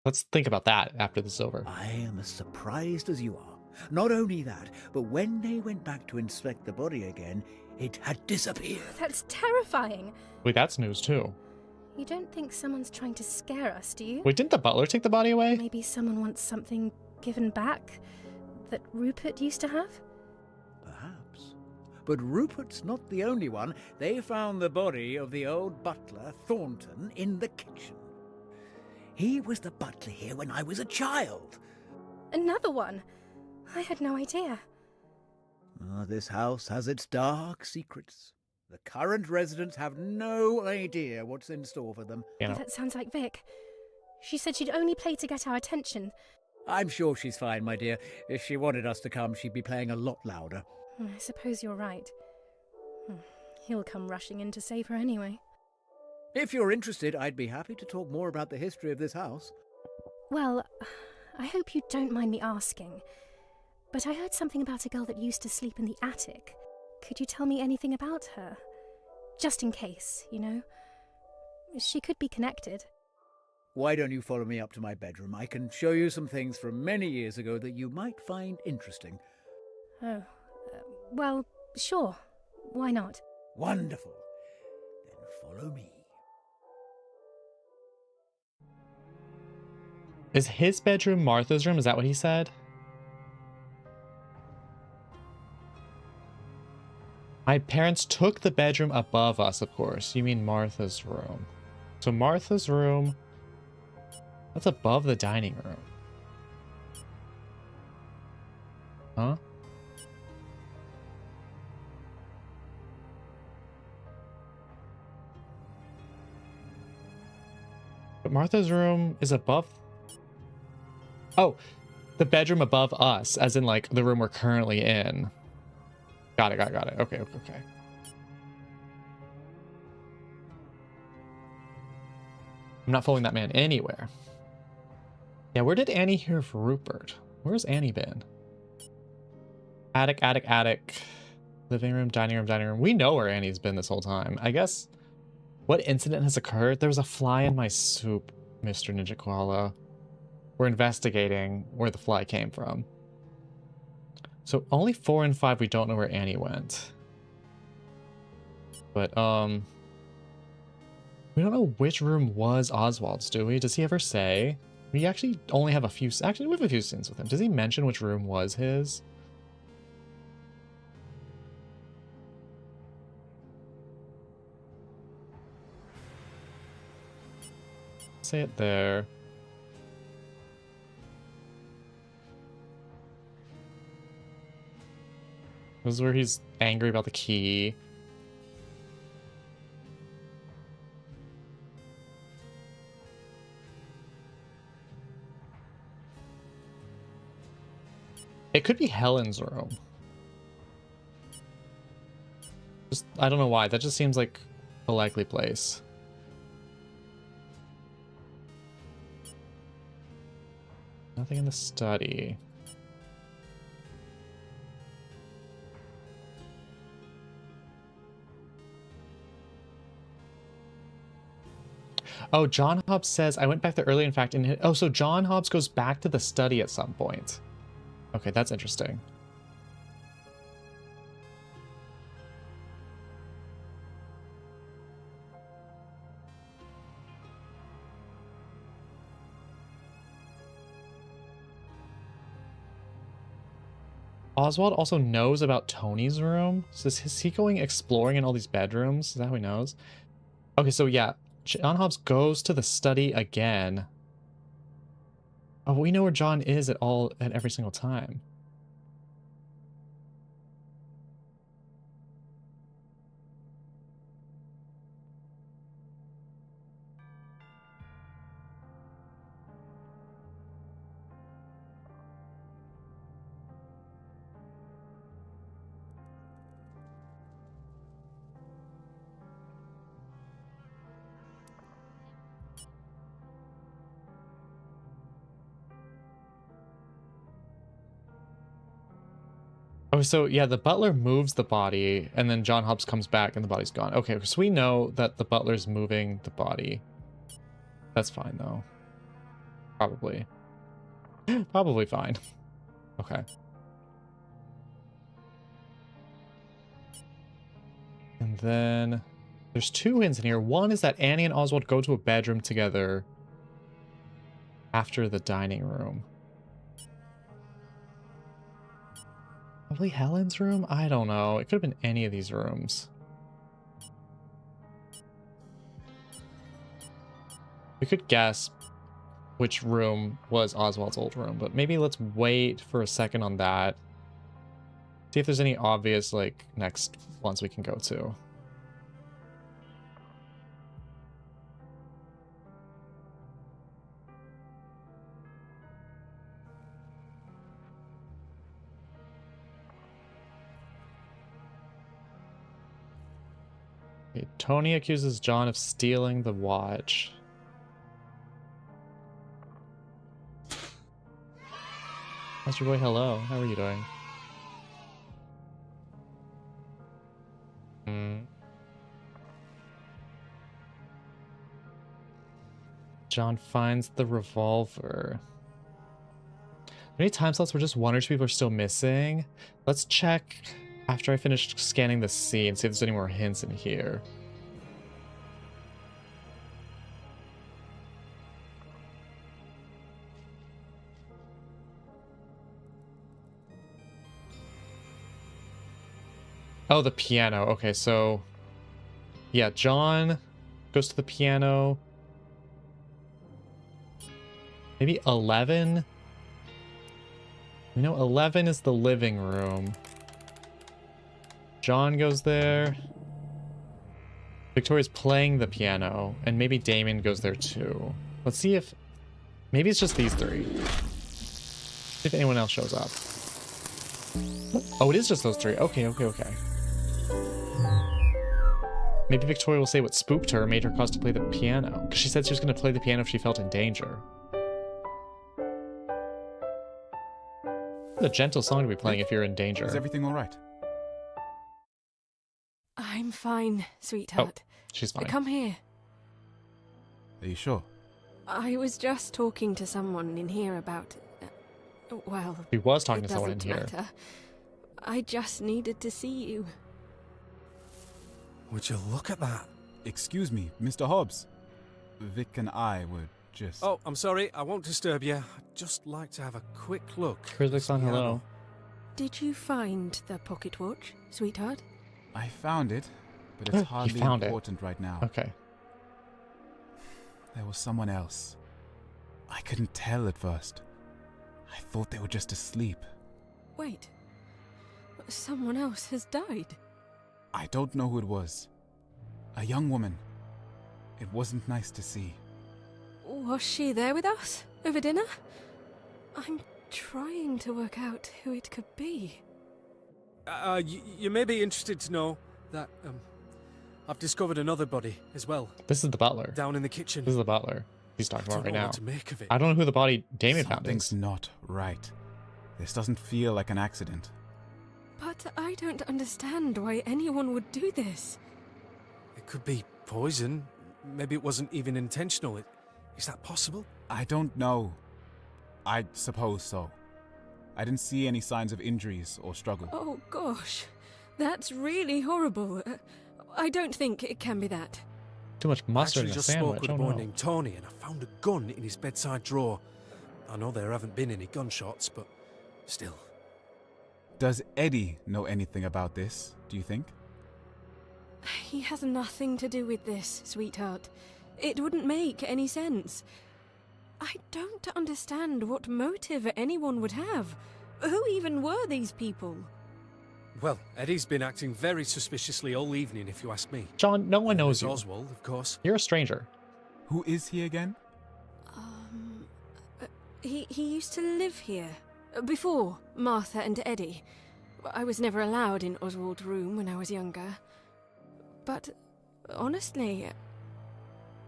Let's think about that after this is over. I am as surprised as you are. Not only that, but when they went back to inspect the body again, it had disappeared. That's terrifying. Wait, that's news too. You don't think someone's trying to scare us, do you? Wait, didn't the butler take the body away? Maybe someone wants something given back that Rupert used to have? Perhaps. But Rupert's not the only one. They found the body of the old butler, Thornton, in the kitchen. He was the butler here when I was a child. Another one? I had no idea. This house has its dark secrets. The current residents have no idea what's in store for them. You know. That sounds like Vic. She said she'd only play to get our attention. I'm sure she's fine, my dear. If she wanted us to come, she'd be playing a lot louder. I suppose you're right. He'll come rushing in to save her anyway. If you're interested, I'd be happy to talk more about the history of this house. Well, I hope you don't mind me asking, but I heard something about a girl that used to sleep in the attic. Could you tell me anything about her? Just in case, you know? She could be connected. Why don't you follow me up to my bedroom? I can show you some things from many years ago that you might find interesting. Oh, well, sure. Why not? Wonderful. Then follow me. Is his bedroom Martha's room? Is that what he said? My parents took the bedroom above us, of course. You mean Martha's room. So Martha's room, that's above the dining room. Huh? But Martha's room is above. Oh, the bedroom above us, as in like the room we're currently in. Got it. Okay. I'm not following that man anywhere. Yeah, where did Annie hear of Rupert? Where's Annie been? Attic. Living room, dining room. We know where Annie's been this whole time. I guess, what incident has occurred? There was a fly in my soup, Mr. Ninja Koala. We're investigating where the fly came from. So only 4 and 5 we don't know where Annie went. But, we don't know which room was Oswald's, do we? Does he ever say? We actually only have a few... Actually, we have a few scenes with him. Does he mention which room was his? Say it there. This is where he's angry about the key. It could be Helen's room. Just, I don't know why. That just seems like a likely place. Nothing in the study. Oh, John Hobbs says, I went back there early, in fact, and oh, so John Hobbs goes back to the study at some point. Okay, that's interesting. Oswald also knows about Tony's room. So is he going exploring in all these bedrooms? Is that how he knows? Okay, so yeah, John Hobbs goes to the study again. Oh, we know where John is at every single time. Oh, so yeah, the butler moves the body, and then John Hobbs comes back, and the body's gone. Okay, so we know that the butler's moving the body. That's fine, though. Probably. Probably fine. Okay. And then there's two hints in here. One is that Annie and Oswald go to a bedroom together after the dining room. Probably Helen's room? I don't know. It could have been any of these rooms. We could guess which room was Oswald's old room, but maybe let's wait for a second on that. See if there's any obvious, like, next ones we can go to. Okay, Tony accuses John of stealing the watch. Master Boy, hello. How are you doing? John finds the revolver. Many time slots where just one or two people are still missing. Let's check after I finish scanning the scene, see if there's any more hints in here. Oh, the piano. Okay, so yeah, John goes to the piano. Maybe 11? You know, 11 is the living room. John goes there. Victoria's playing the piano, and maybe Damien goes there too. Let's see if... Maybe it's just these three. See if anyone else shows up. Oh, it is just those three. Okay, okay, okay. Maybe Victoria will say what spooked her made her cause to play the piano. Because she said she was going to play the piano if she felt in danger. What a gentle song to be playing if you're in danger. Is everything all right? I'm fine, sweetheart. Oh, she's fine. Come here. Are you sure? I was just talking to someone in here about... well... He was talking to someone in here. Matter. I just needed to see you. Would you look at that? Excuse me, Mr. Hobbs. Vic and I were just... Oh, I'm sorry. I won't disturb you. I'd just like to have a quick look. Here's Vic's on hello. Did you find the pocket watch, sweetheart? I found it, but it's hardly important right now. Okay. There was someone else. I couldn't tell at first. I thought they were just asleep. Wait. Someone else has died. I don't know who it was. A young woman. It wasn't nice to see. Was she there with us? Over dinner? I'm trying to work out who it could be. You may be interested to know that I've discovered another body as well. This is the butler. Down in the kitchen. This is the butler he's talking about right now. What to make of it. I don't know who the body Damien found is. Something's not right. This doesn't feel like an accident. But I don't understand why anyone would do this. It could be poison. Maybe it wasn't even intentional. Is that possible? I don't know. I suppose so. I didn't see any signs of injuries or struggle. Oh gosh, that's really horrible. I don't think it can be that. Too much mustard in I a just sandwich. spoke with a boy named Tony, and I found a gun in his bedside drawer. I know there haven't been any gunshots, but still. Does Eddie know anything about this, do you think? He has nothing to do with this, sweetheart. It wouldn't make any sense. I don't understand what motive anyone would have. Who even were these people? Well, Eddie's been acting very suspiciously all evening, if you ask me. John, no one knows you. Oswald, of course. You're a stranger. Who is he again? He used to live here. Before Martha and Eddie. I was never allowed in Oswald's room when I was younger. But, honestly,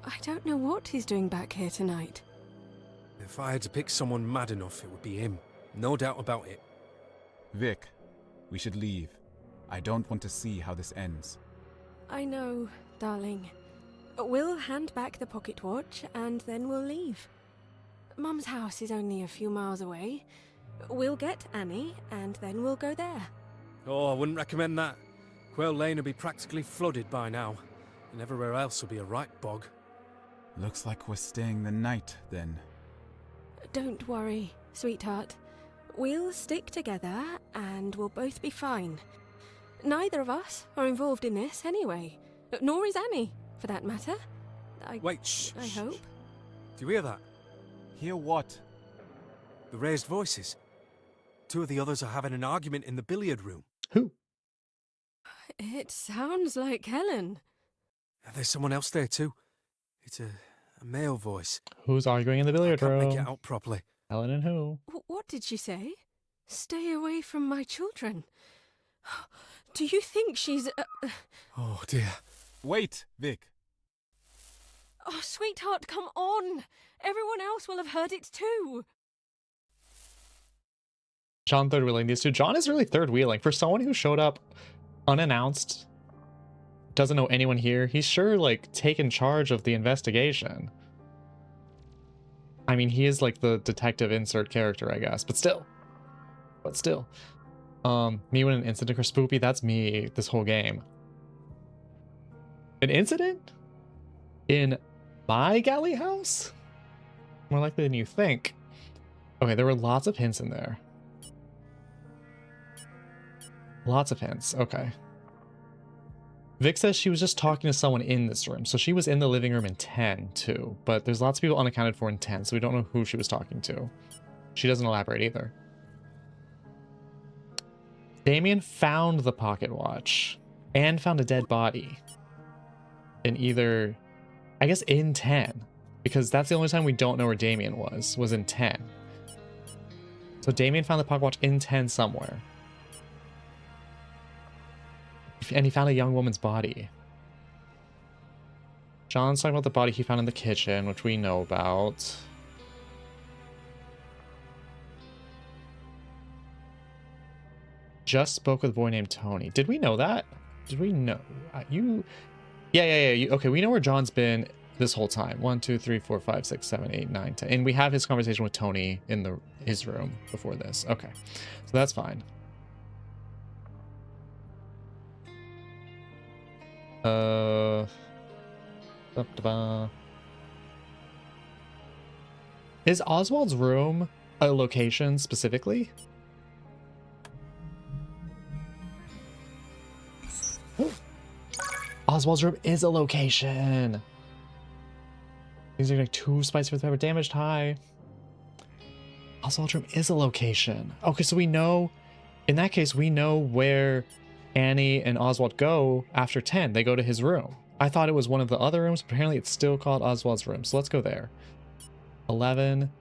I don't know what he's doing back here tonight. If I had to pick someone mad enough, it would be him. No doubt about it. Vic, we should leave. I don't want to see how this ends. I know, darling. We'll hand back the pocket watch and then we'll leave. Mum's house is only a few miles away. We'll get Annie and then we'll go there. Oh, I wouldn't recommend that. Quail Lane will be practically flooded by now, and everywhere else will be a right bog. Looks like we're staying the night, then. Don't worry, sweetheart. We'll stick together and we'll both be fine. Neither of us are involved in this anyway. Nor is Annie, for that matter. Wait, shh. I hope. Do you hear that? Hear what? The raised voices. Two of the others are having an argument in the billiard room. Who? It sounds like Helen. There's someone else there too. It's a male voice. Who's arguing in the billiard room? I can't make it out properly. Helen and who? What did she say? Stay away from my children. Do you think she's... Oh dear. Wait, Vic. Oh, sweetheart, come on. Everyone else will have heard it too. John third wheeling these two. John is really third wheeling. For someone who showed up unannounced, doesn't know anyone here, he's sure like taken charge of the investigation. I mean, he is like the detective insert character, I guess, but still. Me when an incident occurs, Spoopy, that's me this whole game. An incident? In my Galley House? More likely than you think. Okay, there were lots of hints in there. Lots of hints, okay. Vic says she was just talking to someone in this room, so she was in the living room in 10 too, but there's lots of people unaccounted for in 10, so we don't know who she was talking to. She doesn't elaborate either. Damien found the pocket watch and found a dead body in either, I guess in 10, because that's the only time we don't know where Damien was in 10. So Damien found the pocket watch in 10 somewhere. And he found a young woman's body. John's talking about the body he found in the kitchen, which we know about. Just spoke with a boy named Tony. Did we know that? Did we know? Yeah. Okay, we know where John's been this whole time. 1, 2, 3, 4, 5, 6, 7, 8, 9, 10. And we have his conversation with Tony in his room before this. Okay, so that's fine. Is Oswald's room a location specifically? Ooh. Oswald's room is a location. These are like 2 spicy with pepper damaged high. Oswald's room is a location. Okay, so we know, in that case, we know where Annie and Oswald go after 10. They go to his room. I thought it was one of the other rooms, but apparently it's still called Oswald's room. So let's go there. 11.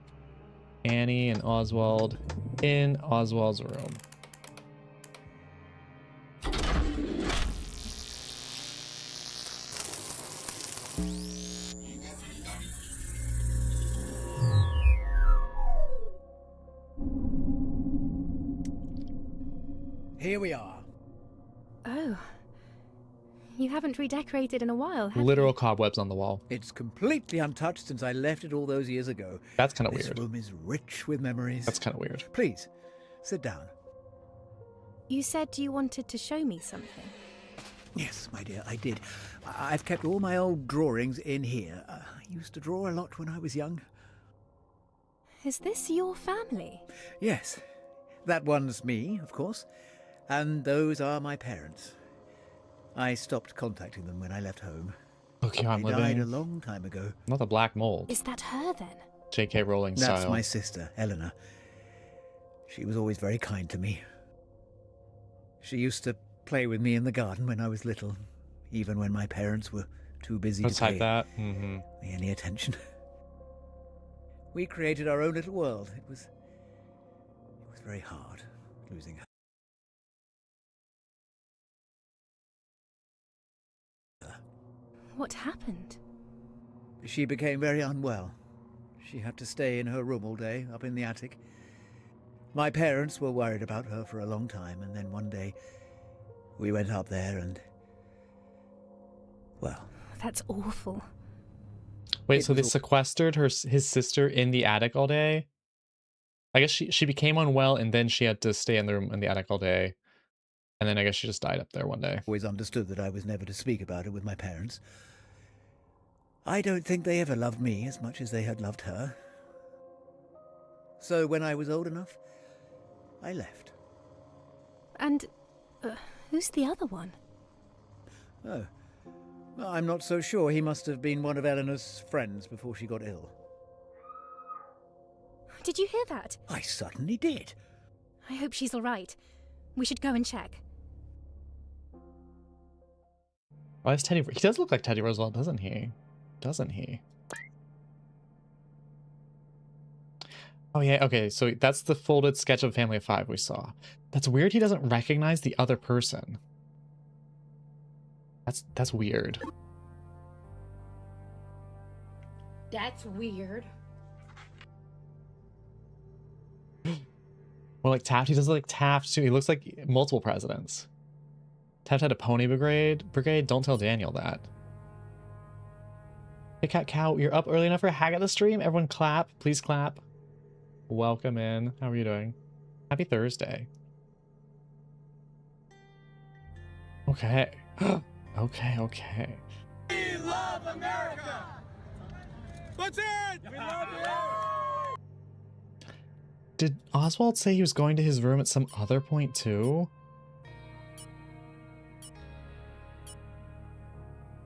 Annie and Oswald in Oswald's room. Here we are. Oh. You haven't redecorated in a while, have Literal cobwebs on the wall. It's completely untouched since I left it all those years ago. That's kind of This weird. room is rich with memories. That's kind of weird. Please, sit down. you? Said you wanted to show me something. Yes, my dear, I did. I've kept all my old drawings in here. I used to draw a lot when I was young. Is this your family? Yes, that one's me, of course. And those are my parents. I stopped contacting them when I left home. Okay, I'm They died living. a long time ago. Not the black mold. Is that her then? J.K. Rowling That's style. my sister, Eleanor. She was always very kind to me. She used to play with me in the garden when I was little, even when my parents were too busy Let's to hide pay that. me any attention. We created our own little world. It was very hard losing her. What happened? She became very unwell. She had to stay in her room all day, up in the attic. My parents were worried about her for a long time, and then one day we went up there and... well... That's awful. Wait, so they sequestered his sister in the attic all day? I guess she became unwell and then she had to stay in the room in the attic all day. And then I guess she just died up there one day. Always understood that I was never to speak about it with my parents. I don't think they ever loved me as much as they had loved her. So when I was old enough, I left. And who's the other one? Oh, I'm not so sure. He must have been one of Eleanor's friends before she got ill. Did you hear that? I certainly did. I hope she's all right. We should go and check. Why is Teddy... He does look like Teddy Roosevelt, doesn't he? Doesn't he? Oh yeah, okay, so that's the folded sketch of a family of 5 we saw. That's weird he doesn't recognize the other person. That's weird. That's weird. Well, like Taft, he does like Taft too. He looks like multiple presidents. Taft had a pony brigade. Don't tell Daniel that. Hey, Cat Cow, you're up early enough for a hack at the stream? Everyone clap. Please clap. Welcome in. How are you doing? Happy Thursday. Okay. Okay. We love America! What's it? We love you! Did Oswald say he was going to his room at some other point too?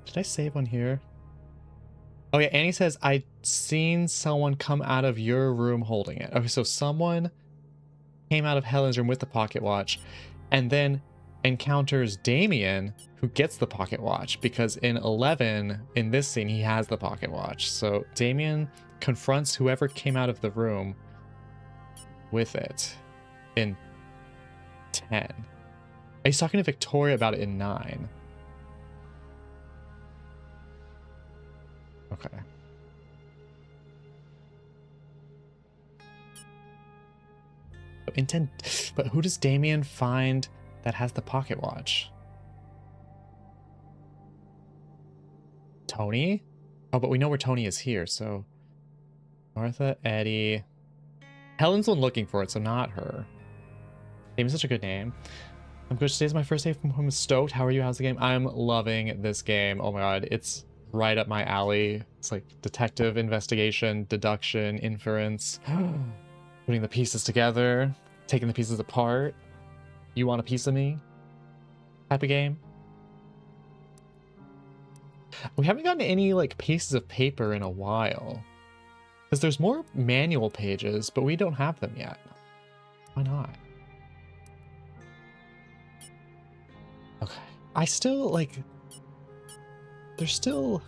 Did I save one here? Oh yeah, Annie says, I'd seen someone come out of your room holding it. Okay, so someone came out of Helen's room with the pocket watch and then encounters Damien, who gets the pocket watch, because in 11, in this scene, he has the pocket watch. So Damien confronts whoever came out of the room with it in 10. He's talking to Victoria about it in 9. Okay. In 10, but who does Damien find that has the pocket watch? Tony? Oh, but we know where Tony is here, so... Martha, Eddie... Helen's the one looking for it, so not her. Damien's such a good name. I'm good. Today's my first day from home. Stoked. How are you? How's the game? I'm loving this game. Oh my god, it's right up my alley. It's like detective, investigation, deduction, inference. Putting the pieces together, taking the pieces apart. You want a piece of me? Type of game. We haven't gotten any like pieces of paper in a while. Because there's more manual pages, but we don't have them yet. Why not? Okay. I still like... There's still...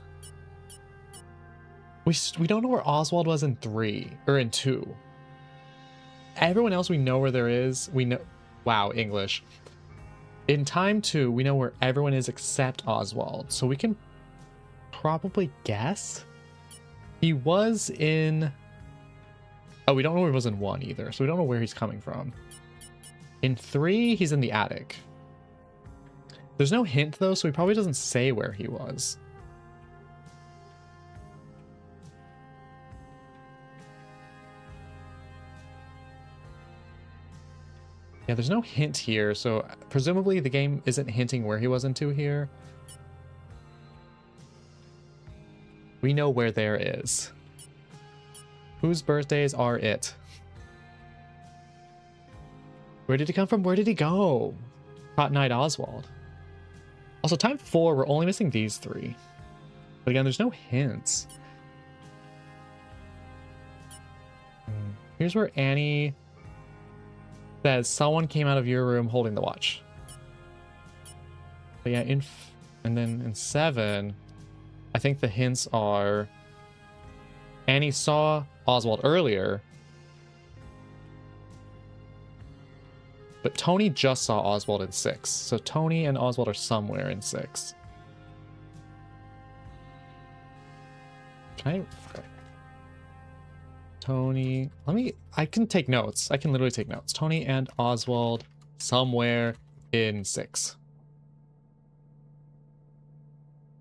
We don't know where Oswald was in 3, or in 2. everyone else we know where there is. We know. Wow, English. In time 2, we know where everyone is except Oswald. So we can probably guess. He was in... Oh, we don't know where he was in 1 either. So we don't know where he's coming from. In 3, he's in the attic. There's no hint though, so he probably doesn't say where he was. Yeah, there's no hint here, so presumably the game isn't hinting where he was in 2 here. We know where there is. Whose birthdays are it? Where did he come from? Where did he go? Cotton Eyed Oswald. Also, time 4, we're only missing these 3. But again, there's no hints. Here's where Annie says someone came out of your room holding the watch. But yeah, and then in 7, I think the hints are Annie saw Oswald earlier, but Tony just saw Oswald in 6. So Tony and Oswald are somewhere in 6. Can I... Okay. Tony... I can take notes. I can literally take notes. Tony and Oswald somewhere in 6.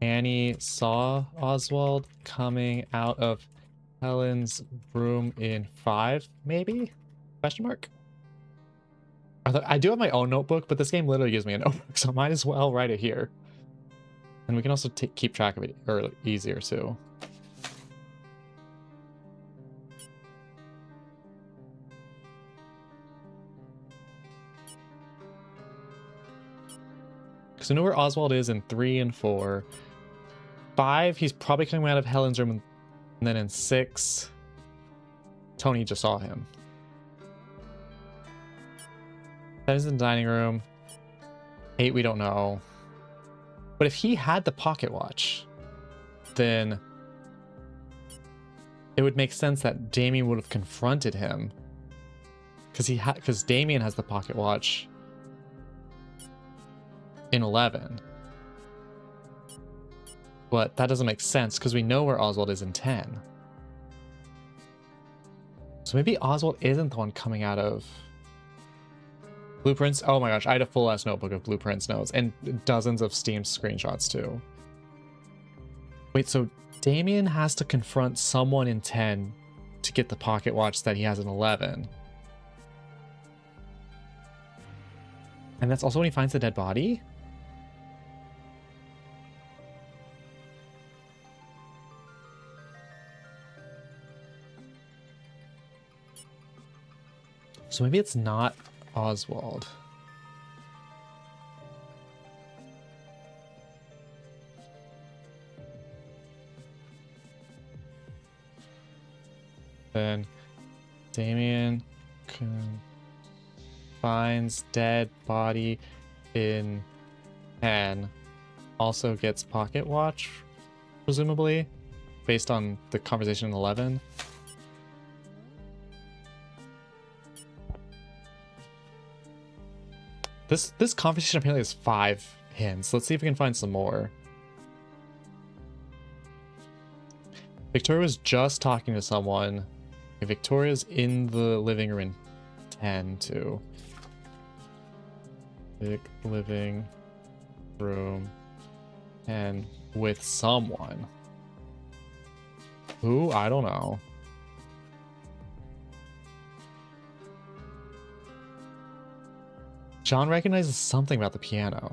Annie saw Oswald coming out of Helen's room in 5, maybe? Question mark? I do have my own notebook, but this game literally gives me a notebook, so I might as well write it here. And we can also keep track of it easier too. Because I know where Oswald is in 3 and 4. 5, he's probably coming out of Helen's room, and then in 6, Tony just saw him. 7's in the dining room. 8, we don't know. But if he had the pocket watch, then it would make sense that Damien would have confronted him. Because Damien has the pocket watch in 11. But that doesn't make sense because we know where Oswald is in 10. So maybe Oswald isn't the one coming out of blueprints. Oh my gosh, I had a full ass notebook of blueprints notes and dozens of Steam screenshots too. Wait, so Damien has to confront someone in 10 to get the pocket watch that he has in 11. And that's also when he finds the dead body? So maybe it's not Oswald. Then Damien finds dead body in 10. Also gets pocket watch, presumably, based on the conversation in 11. This conversation apparently has 5 hints. Let's see if we can find some more. Victoria was just talking to someone. Okay, Victoria's in the living room in 10 too. Big living room and with someone. Who? I don't know. John recognizes something about the piano.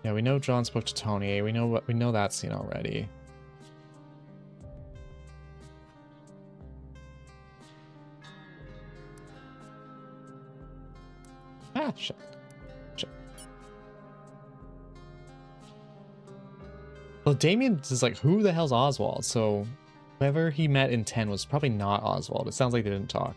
Yeah, we know John spoke to Tony. We know that scene already. Ah, shit. Well, Damien is like, who the hell's Oswald? So whoever he met in 10 was probably not Oswald. It sounds like they didn't talk.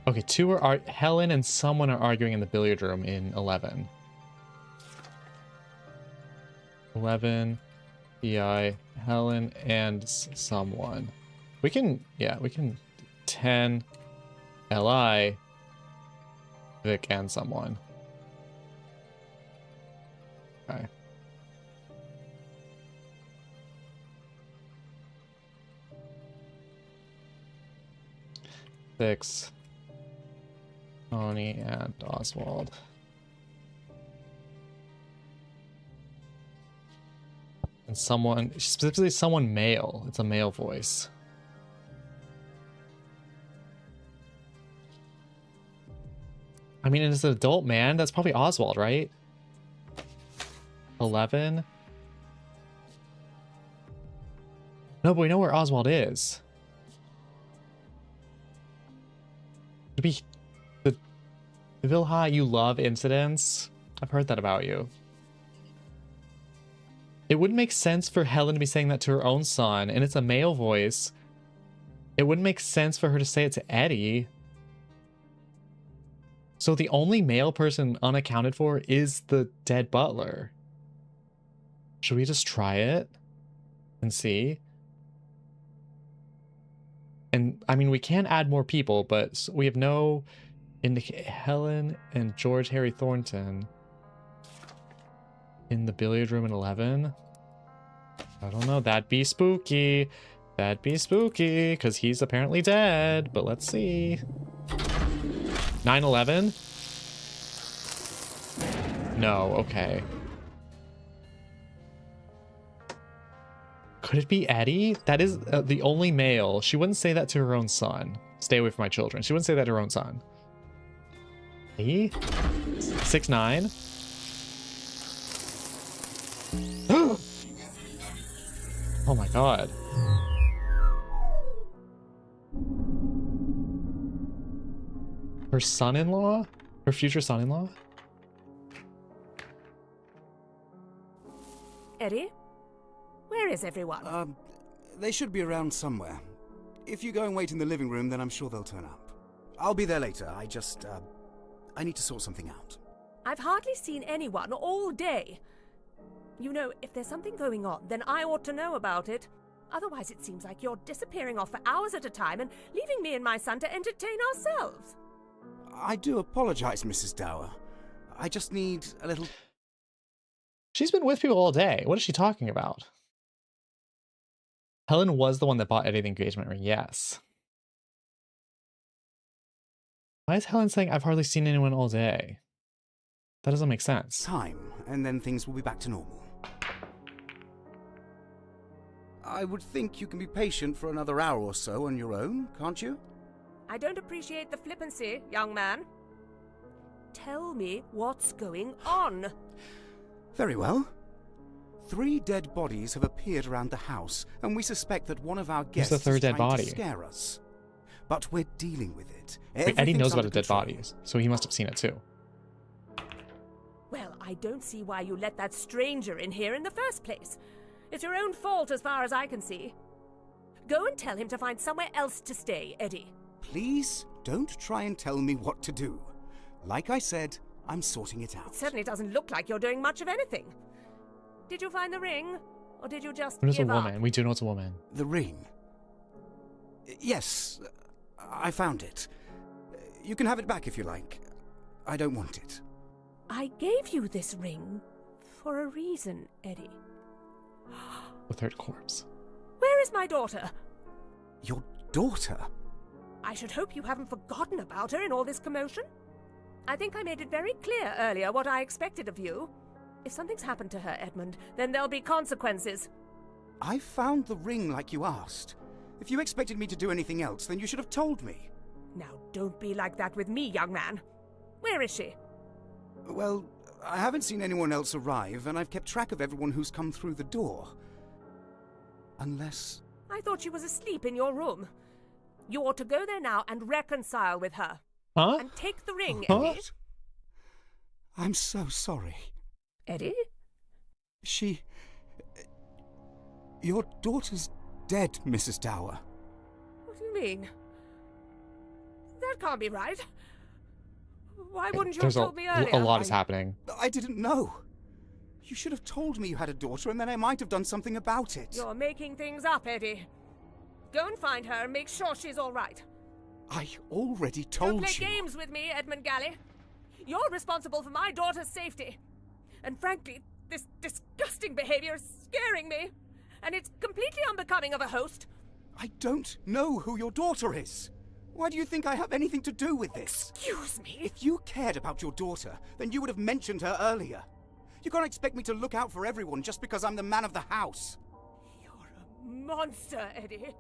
Okay, Helen and someone are arguing in the billiard room in 11. 11, BI, Helen, and someone. We can 10, LI, Vic, and someone. Okay. Six, Tony, and Oswald. And someone, specifically someone male. It's a male voice. I mean, it's an adult man. That's probably Oswald, right? 11. No, but we know where Oswald is. Could be the Vilha, you love incidents. I've heard that about you. It wouldn't make sense for Helen to be saying that to her own son, and it's a male voice. It wouldn't make sense for her to say it to Eddie. So the only male person unaccounted for is the dead butler. Should we just try it and see? And I mean, we can add more people, but we have no Helen and George Harry Thornton in the billiard room at 11. I don't know. That'd be spooky. That'd be spooky because he's apparently dead. But let's see. 9/11? No. Okay. Could it be Eddie? That is the only male. She wouldn't say that to her own son. Stay away from my children. She wouldn't say that to her own son. Eddie? 6'9"? Oh my god. Her son-in-law? Her future son-in-law? Eddie? Where is everyone? They should be around somewhere. If you go and wait in the living room, then I'm sure they'll turn up. I'll be there later. I need to sort something out. I've hardly seen anyone all day. You know, if there's something going on, then I ought to know about it. Otherwise, it seems like you're disappearing off for hours at a time and leaving me and my son to entertain ourselves. I do apologize, Mrs. Dower. I just need a little... She's been with people all day. What is she talking about? Helen was the one that bought Eddie the engagement ring, yes. Why is Helen saying, I've hardly seen anyone all day? That doesn't make sense. Time, and then things will be back to normal. I would think you can be patient for another hour or so on your own, can't you? I don't appreciate the flippancy, young man. Tell me what's going on. Very well. 3 dead bodies have appeared around the house, and we suspect that one of our guests the third is dead trying body? to scare us. But we're dealing with it. Wait, Eddie knows about under the dead control. bodies, so he must have seen it too. Well, I don't see why you let that stranger in here in the first place. It's your own fault as far as I can see. Go and tell him to find somewhere else to stay, Eddie. Please don't try and tell me what to do. Like I said, I'm sorting it out. It certainly doesn't look like you're doing much of anything. Did you find the ring? Or did you just It was a give woman. up? We do know it's a woman. The ring? Yes, I found it. You can have it back if you like. I don't want it. I gave you this ring for a reason, Eddie. The third corpse. Where is my daughter? Your daughter? I should hope you haven't forgotten about her in all this commotion. I think I made it very clear earlier what I expected of you. If something's happened to her, Edmund, then there'll be consequences. I found the ring like you asked. If you expected me to do anything else, then you should have told me. Now, don't be like that with me, young man. Where is she? Well, I haven't seen anyone else arrive, and I've kept track of everyone who's come through the door. Unless... I thought she was asleep in your room. You ought to go there now and reconcile with her. Huh? And take the ring, Huh? Eddie. I'm so sorry. Eddie? Your daughter's dead, Mrs. Dower. What do you mean? That can't be right. Why wouldn't you There's have told me earlier? a lot is happening. I didn't know. You should have told me you had a daughter, and then I might have done something about it. You're making things up, Eddie. Go and find her and make sure she's all right. I already told you. Don't play games with me, Edmund Galley. You're responsible for my daughter's safety. And frankly, this disgusting behavior is scaring me. And it's completely unbecoming of a host. I don't know who your daughter is. Why do you think I have anything to do with this? Excuse me? If you cared about your daughter, then you would have mentioned her earlier. You can't expect me to look out for everyone just because I'm the man of the house. You're a monster, Eddie.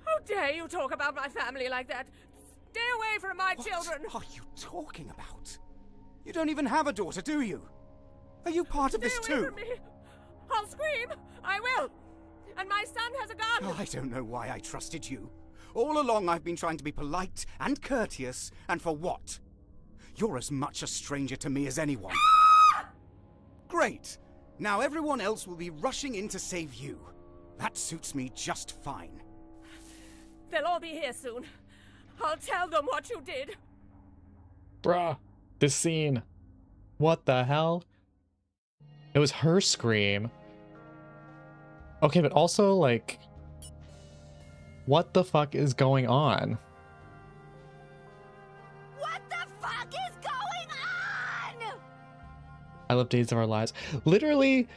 How dare you talk about my family like that? Stay away from my children! What are you talking about? You don't even have a daughter, do you? Are you part of this Stay away too? from me. I'll scream! I will! And my son has a gun! Oh, I don't know why I trusted you. All along I've been trying to be polite and courteous, and for what? You're as much a stranger to me as anyone. Great! Now everyone else will be rushing in to save you. That suits me just fine. They'll all be here soon. I'll tell them what you did. Bruh, this scene. What the hell? It was her scream. Okay, but also, like, what the fuck is going on? What the fuck is going on? I love Days of Our Lives. Literally,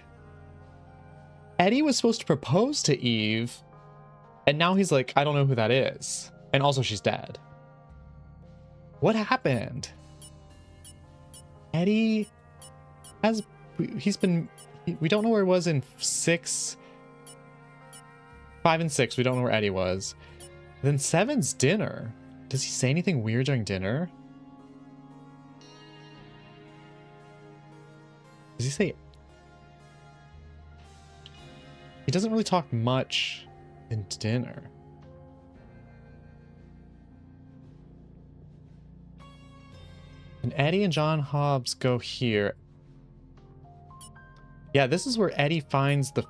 Eddie was supposed to propose to Eve, and now he's like, I don't know who that is. And also, she's dead. What happened? Eddie has... we don't know where he was in 5 and 6. We don't know where Eddie was. Then 7's dinner. Does he say anything weird during dinner? Does he say... He doesn't really talk much in dinner. And Eddie and John Hobbs go here. Yeah, this is where Eddie finds the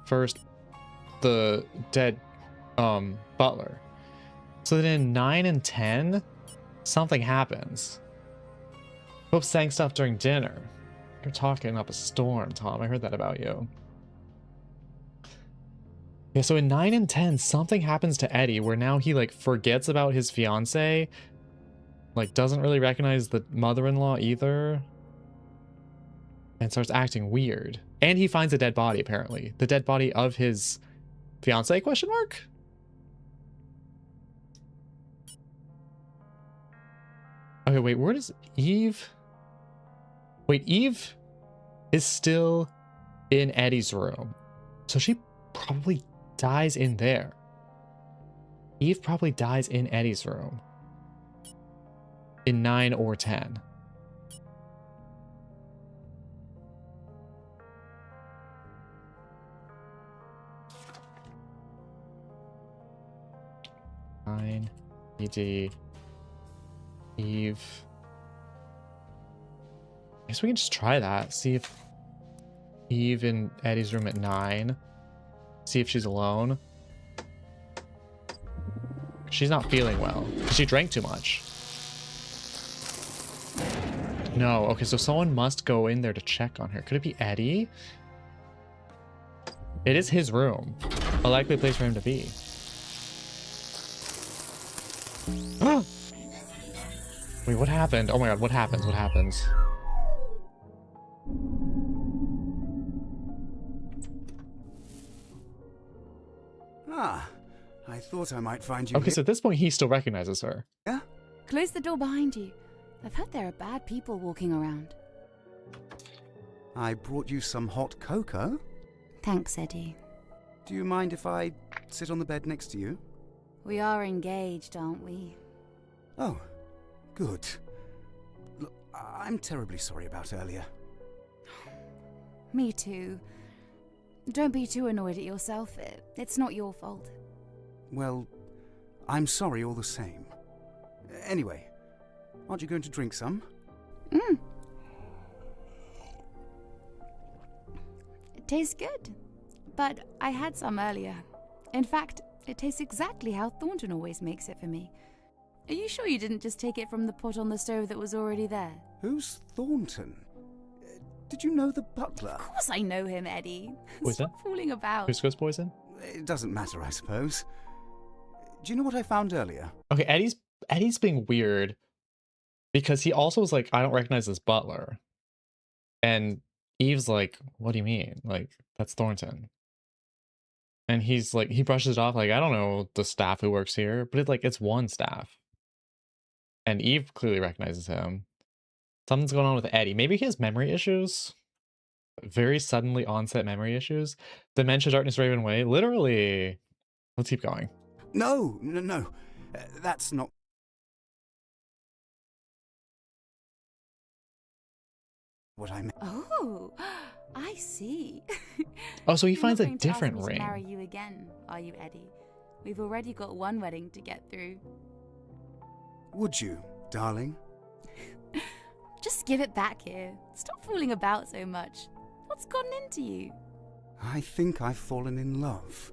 dead butler. So then in 9 and 10, something happens. Both saying stuff during dinner. You're talking up a storm, Tom. I heard that about you. Yeah, so in 9 and 10, something happens to Eddie where now he like forgets about his fiance. Like doesn't really recognize the mother-in-law either. And starts acting weird. And he finds a dead body, apparently. The dead body of his fiance, question mark? Okay, wait, where does Eve... Wait, Eve is still in Eddie's room. So she probably dies in there. Eve probably dies in Eddie's room. In 9 or 10. ED, Eve. I guess we can just try that. See if Eve in Eddie's room at 9. See if she's alone. She's not feeling well. She drank too much. No. Okay, so someone must go in there to check on her. Could it be Eddie? It is his room. A likely place for him to be. Wait, what happened? Oh my god, what happens? What happens? Ah, I thought I might find you Okay, here. so at this point, he still recognizes her. Yeah? Close the door behind you. I've heard there are bad people walking around. I brought you some hot cocoa. Thanks, Eddie. Do you mind if I sit on the bed next to you? We are engaged, aren't we? Oh, good. Look, I'm terribly sorry about earlier. Me too. Don't be too annoyed at yourself. It's not your fault. Well, I'm sorry all the same. Anyway, aren't you going to drink some? It tastes good. But I had some earlier. In fact, it tastes exactly how Thornton always makes it for me. Are you sure you didn't just take it from the pot on the stove that was already there? Who's Thornton? Did you know the butler? Of course I know him, Eddie. Poison? Stop fooling about. Who's poison? It doesn't matter, I suppose. Do you know what I found earlier? Okay, Eddie's being weird because he also was like, I don't recognize this butler. And Eve's like, what do you mean? Like, that's Thornton. And he's like, he brushes it off like, I don't know the staff who works here, but it's one staff. And Eve clearly recognizes him. Something's going on with Eddie. Maybe he has memory issues. Very suddenly onset memory issues. Dementia, darkness, Raven Way. Literally. Let's keep going. No. That's not... what I meant. Oh, I see. Oh, so he You're finds not a going to ask different me to ring. marry you again, are you, Eddie? We've already got one wedding to get through. Would you, darling? Just give it back here. Stop fooling about so much. What's gotten into you? I think I've fallen in love.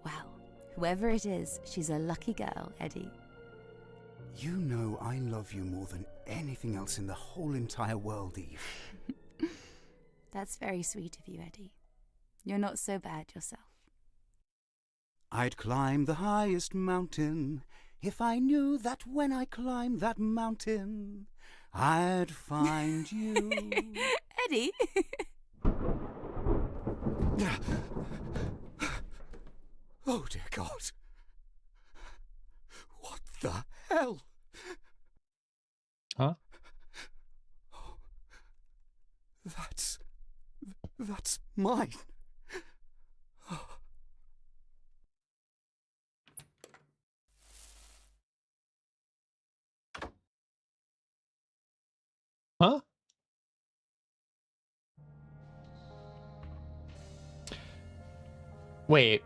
Well, whoever it is, she's a lucky girl, Eddie. You know I love you more than anything else in the whole entire world, Eve. That's very sweet of you, Eddie. You're not so bad yourself. I'd climb the highest mountain if I knew that when I climbed that mountain, I'd find you. Eddie? Oh, dear God. What the hell? Huh? That's mine. Huh? Wait.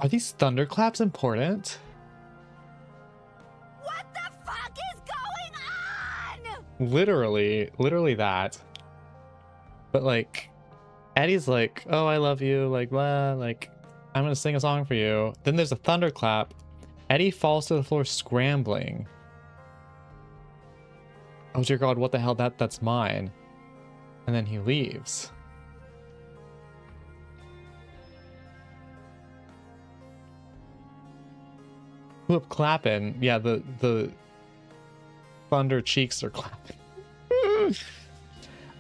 Are these thunderclaps important? What the fuck is going on? Literally that. But like, Eddie's like, oh, I love you, like, blah, like, I'm gonna sing a song for you. Then there's a thunderclap. Eddie falls to the floor scrambling. Oh dear God, what the hell? That's mine. And then he leaves. Whoop, clapping. Yeah, the thunder cheeks are clapping.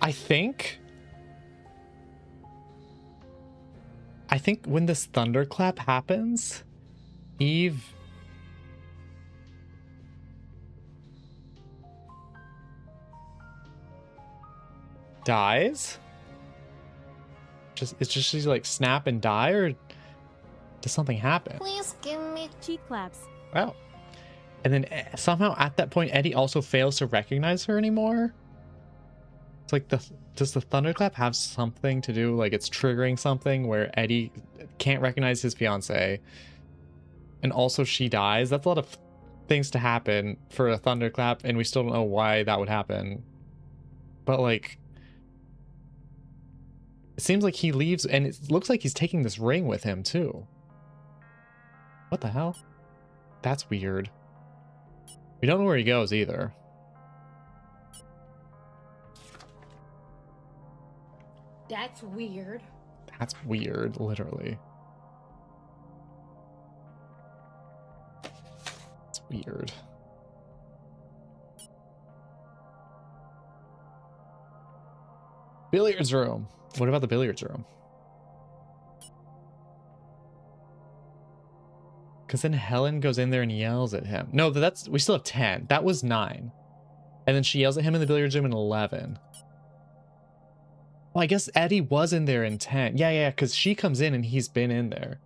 I think when this thunderclap happens, Eve dies. It's just she's like snap and die, or does something happen? Please give me cheek claps. Wow. And then somehow at that point, Eddie also fails to recognize her anymore. It's like does the thunderclap have something to do, like it's triggering something where Eddie can't recognize his fiance, and also she dies? That's a lot of things to happen for a thunderclap, and we still don't know why that would happen. But like, it seems like he leaves, and it looks like he's taking this ring with him too. What the hell? That's weird. We don't know where he goes either. That's weird. That's weird, literally. It's weird. Billiards room. What about the billiards room? Because then Helen goes in there and yells at him. No, we still have 10. That was 9. And then she yells at him in the billiards room in 11. Well, I guess Eddie was in there in 10. Yeah, because she comes in and he's been in there.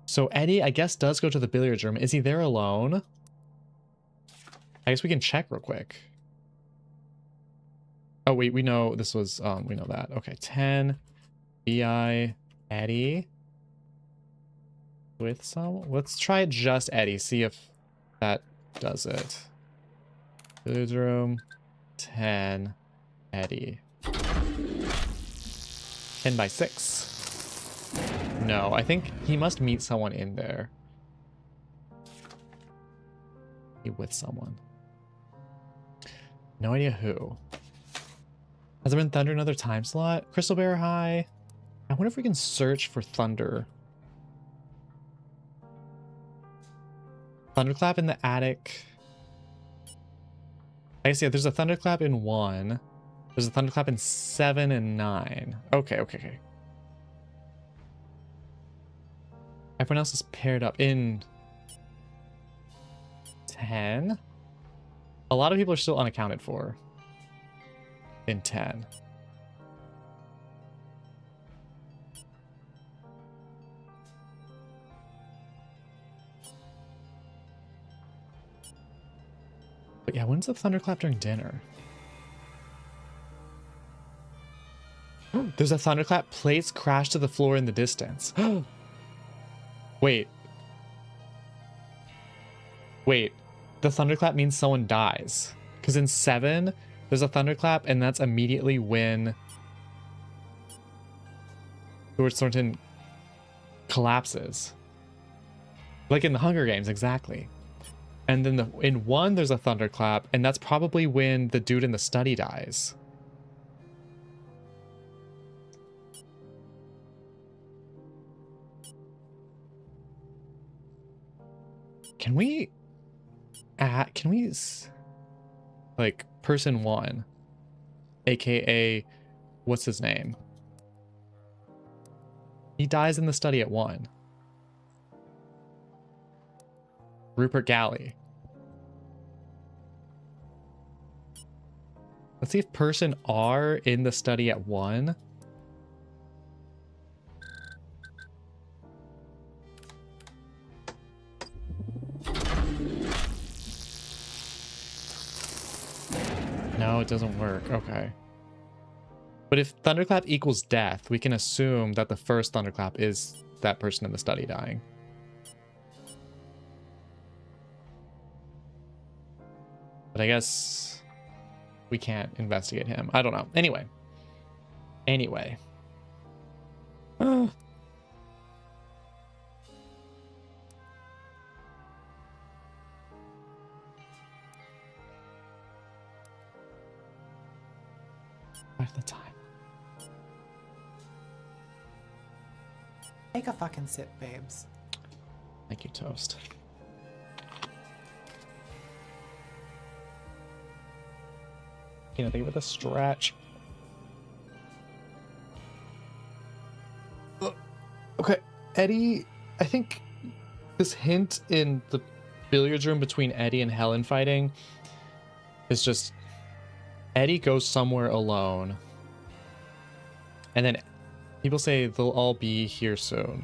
So Eddie, I guess, does go to the billiards room. Is he there alone? I guess we can check real quick. Oh, wait, we know this was, we know that. Okay, 10, BI, Eddie. With some, let's try just Eddie, see if that does it. Billiards room, 10, Eddie. 10 by 6. No, I think he must meet someone in there. Be with someone. No idea who. Has there been Thunder another time slot? Crystal Bear High. I wonder if we can search for Thunder. Thunderclap in the attic. I see. There's a Thunderclap in 1. There's a Thunderclap in 7 and 9. Okay. Everyone else is paired up in 10. A lot of people are still unaccounted for in 10. But yeah, when's the thunderclap during dinner? There's a thunderclap. Plates crash to the floor in the distance. Wait. The thunderclap means someone dies. Because in 7, there's a thunderclap, and that's immediately when George Thornton collapses. Like in the Hunger Games, exactly. And then in 1, there's a thunderclap, and that's probably when the dude in the study dies. Can we like person 1, aka what's his name? He dies in the study at 1. Rupert Galley. Let's see if person R in the study at 1. No, it doesn't work. Okay. But if thunderclap equals death, we can assume that the first thunderclap is that person in the study dying. But I guess we can't investigate him. I don't know. Anyway. At the time. Take a fucking sip, babes. Thank you, Toast. Can't think of a stretch. Okay, Eddie, I think this hint in the billiards room between Eddie and Helen fighting is just Eddie goes somewhere alone, and then people say they'll all be here soon.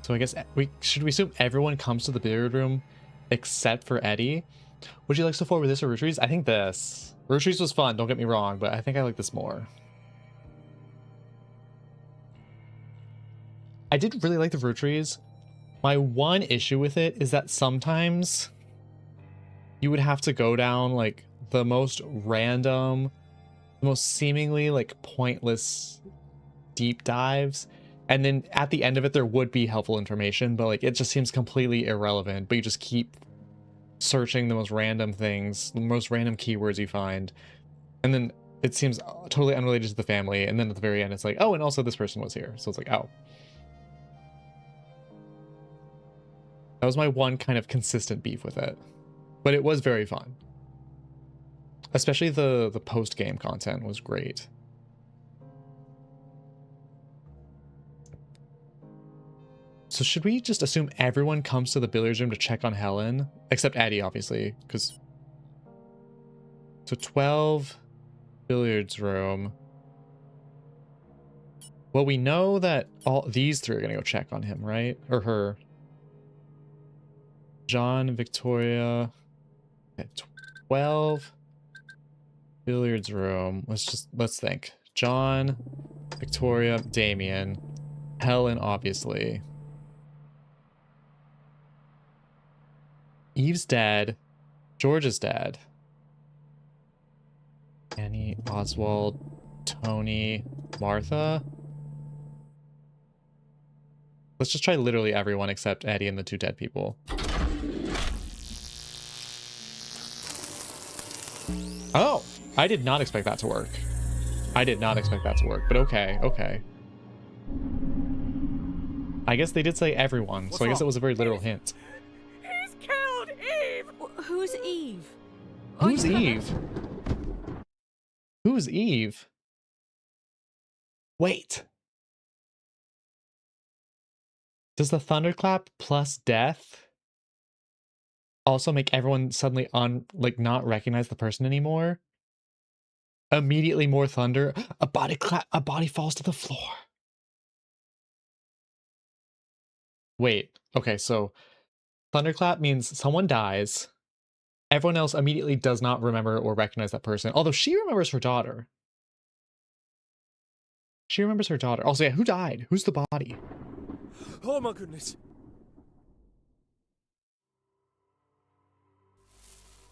So I guess should we assume everyone comes to the billiard room except for Eddie? Would you like stuff over this or Rotries? I think this. Rotries was fun, don't get me wrong, but I think I like this more. I did really like the Rotries. My one issue with it is that sometimes you would have to go down like the most random, the most seemingly like pointless deep dives, and then at the end of it there would be helpful information, but like it just seems completely irrelevant, but you just keep searching the most random things, the most random keywords you find, and then it seems totally unrelated to the family, and then at the very end it's like, oh, and also this person was here, so it's like, oh. That was my one kind of consistent beef with it, but it was very fun. Especially the post-game content was great. So should we just assume everyone comes to the billiards room to check on Helen? Except Eddie, obviously, because... So 12 billiards room. Well, we know that all these 3 are going to go check on him, right? Or her. John, Victoria. Okay, 12... billiards room. Let's think. John, Victoria, Damien, Helen, obviously. Eve's dead. George is dead. Annie, Oswald, Tony, Martha. Let's just try literally everyone except Eddie and the 2 dead people. I did not expect that to work. I did not expect that to work, but okay, okay. I guess they did say everyone, so I guess it was a very literal hint. He's killed Eve! Who's Eve? Who's Eve? Who's Eve? Wait. Does the thunderclap plus death also make everyone suddenly not recognize the person anymore? Immediately more thunder, a body falls to the floor. Wait, okay, so thunderclap means someone dies. Everyone else immediately does not remember or recognize that person, although she remembers her daughter. She remembers her daughter. Also, yeah, who died? Who's the body? Oh my goodness.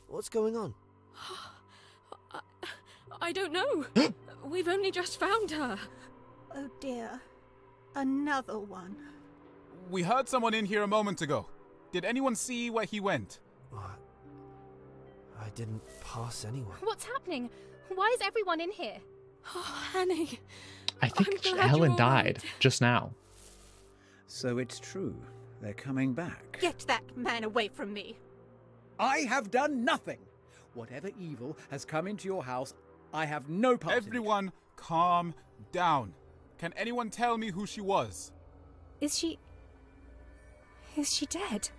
What's going on? I don't know. We've only just found her. Oh dear. Another one. We heard someone in here a moment ago. Did anyone see where he went? I didn't pass anyone. What's happening? Why is everyone in here? Oh, Annie. I think Helen died just now. So it's true. They're coming back. Get that man away from me. I have done nothing. Whatever evil has come into your house, I have no part in it. Everyone, calm down. Can anyone tell me who she was? Is she dead?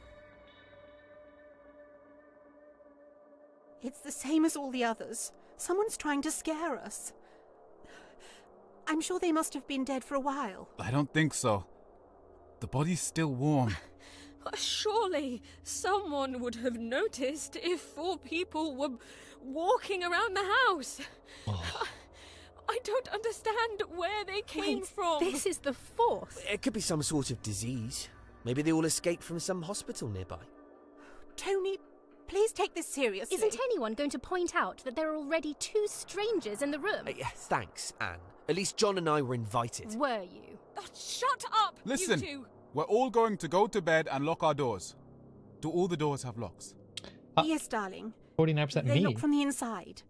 It's the same as all the others. Someone's trying to scare us. I'm sure they must have been dead for a while. I don't think so. The body's still warm. Surely someone would have noticed if 4 people were walking around the house. I don't understand where they came from. This is the 4th. It could be some sort of disease. Maybe they all escaped from some hospital nearby. Tony, please take this seriously. Isn't anyone going to point out that there are already 2 strangers in the room? Thanks, Anne. At least John and I were invited. Were you? Oh, shut up, Listen, you two. We're all going to go to bed and lock our doors. Do all the doors have locks? Yes, darling. 49% They me. look from the inside.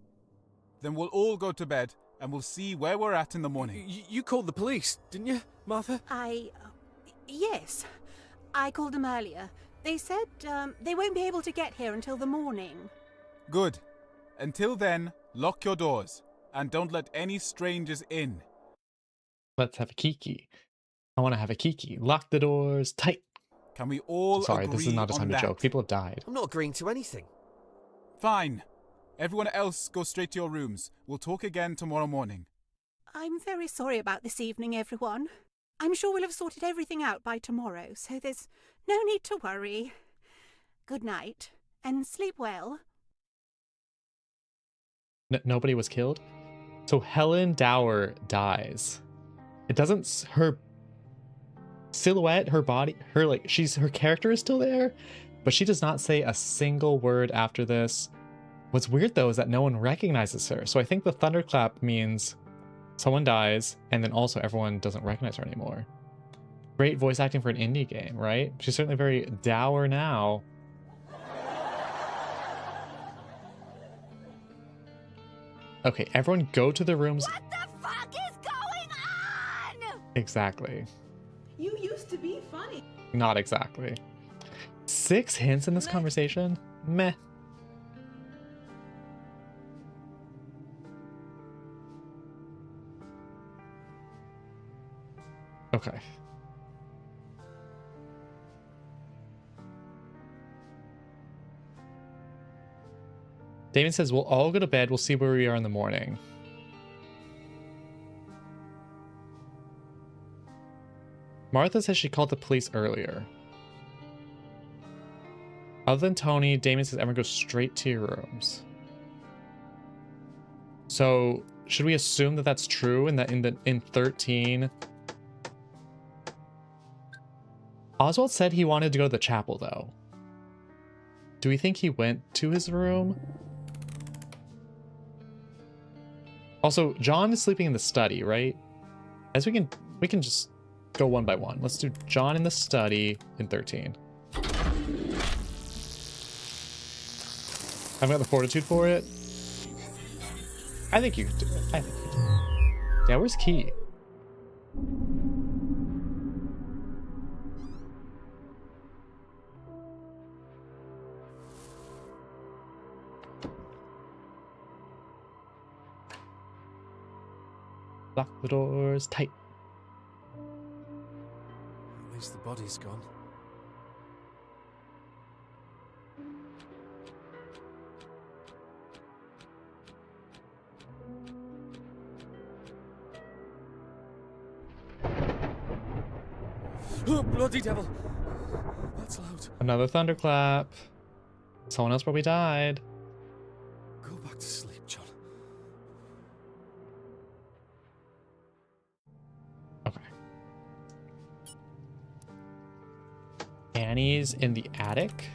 Then we'll all go to bed and we'll see where we're at in the morning. You called the police, didn't you, Martha? Yes. I called them earlier. They said they won't be able to get here until the morning. Good. Until then, lock your doors and don't let any strangers in. Let's have a kiki. I want to have a kiki. Lock the doors tight. Can we all Sorry, agree this is not a time on to that? joke. People have died. I'm not agreeing to anything. Fine. Everyone else go straight to your rooms. We'll talk again tomorrow morning. I'm very sorry about this evening, everyone. I'm sure we'll have sorted everything out by tomorrow, so there's no need to worry. Good night, and sleep well. Nobody was killed? So Helen Dower dies. It doesn't... Her silhouette, her body, her character is still there, but she does not say a single word after this. What's weird though is that no one recognizes her. So I think the thunderclap means someone dies, and then also everyone doesn't recognize her anymore. Great voice acting for an indie game, right? She's certainly very dour now. Okay, everyone go to the rooms. What the fuck is going on? Exactly. You used to be funny. Not exactly. 6 hints in this conversation? Meh. Okay. Damon says, we'll all go to bed. We'll see where we are in the morning. Martha says she called the police earlier. Other than Tony, Damon says everyone goes straight to your rooms. So should we assume that that's true and that in 13... Oswald said he wanted to go to the chapel though. Do we think he went to his room? Also, John is sleeping in the study, right? As we can just go one by one. Let's do John in the study in 13. I've got the fortitude for it. I think you could do it. I think you could do it. Yeah, where's Key? Lock the doors tight. At least the body's gone. Oh, bloody devil! That's loud. Another thunderclap. Someone else probably died. Go back to sleep, John. Okay. Annie's in the attic.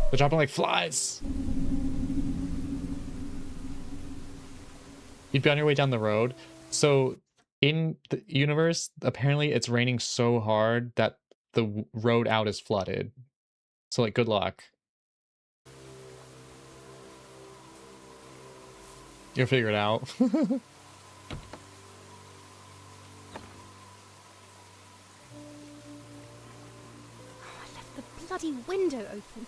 They're dropping like flies. You'd be on your way down the road. So in the universe, apparently it's raining so hard that the road out is flooded. So like, good luck. You'll figure it out. Oh, I left the bloody window open.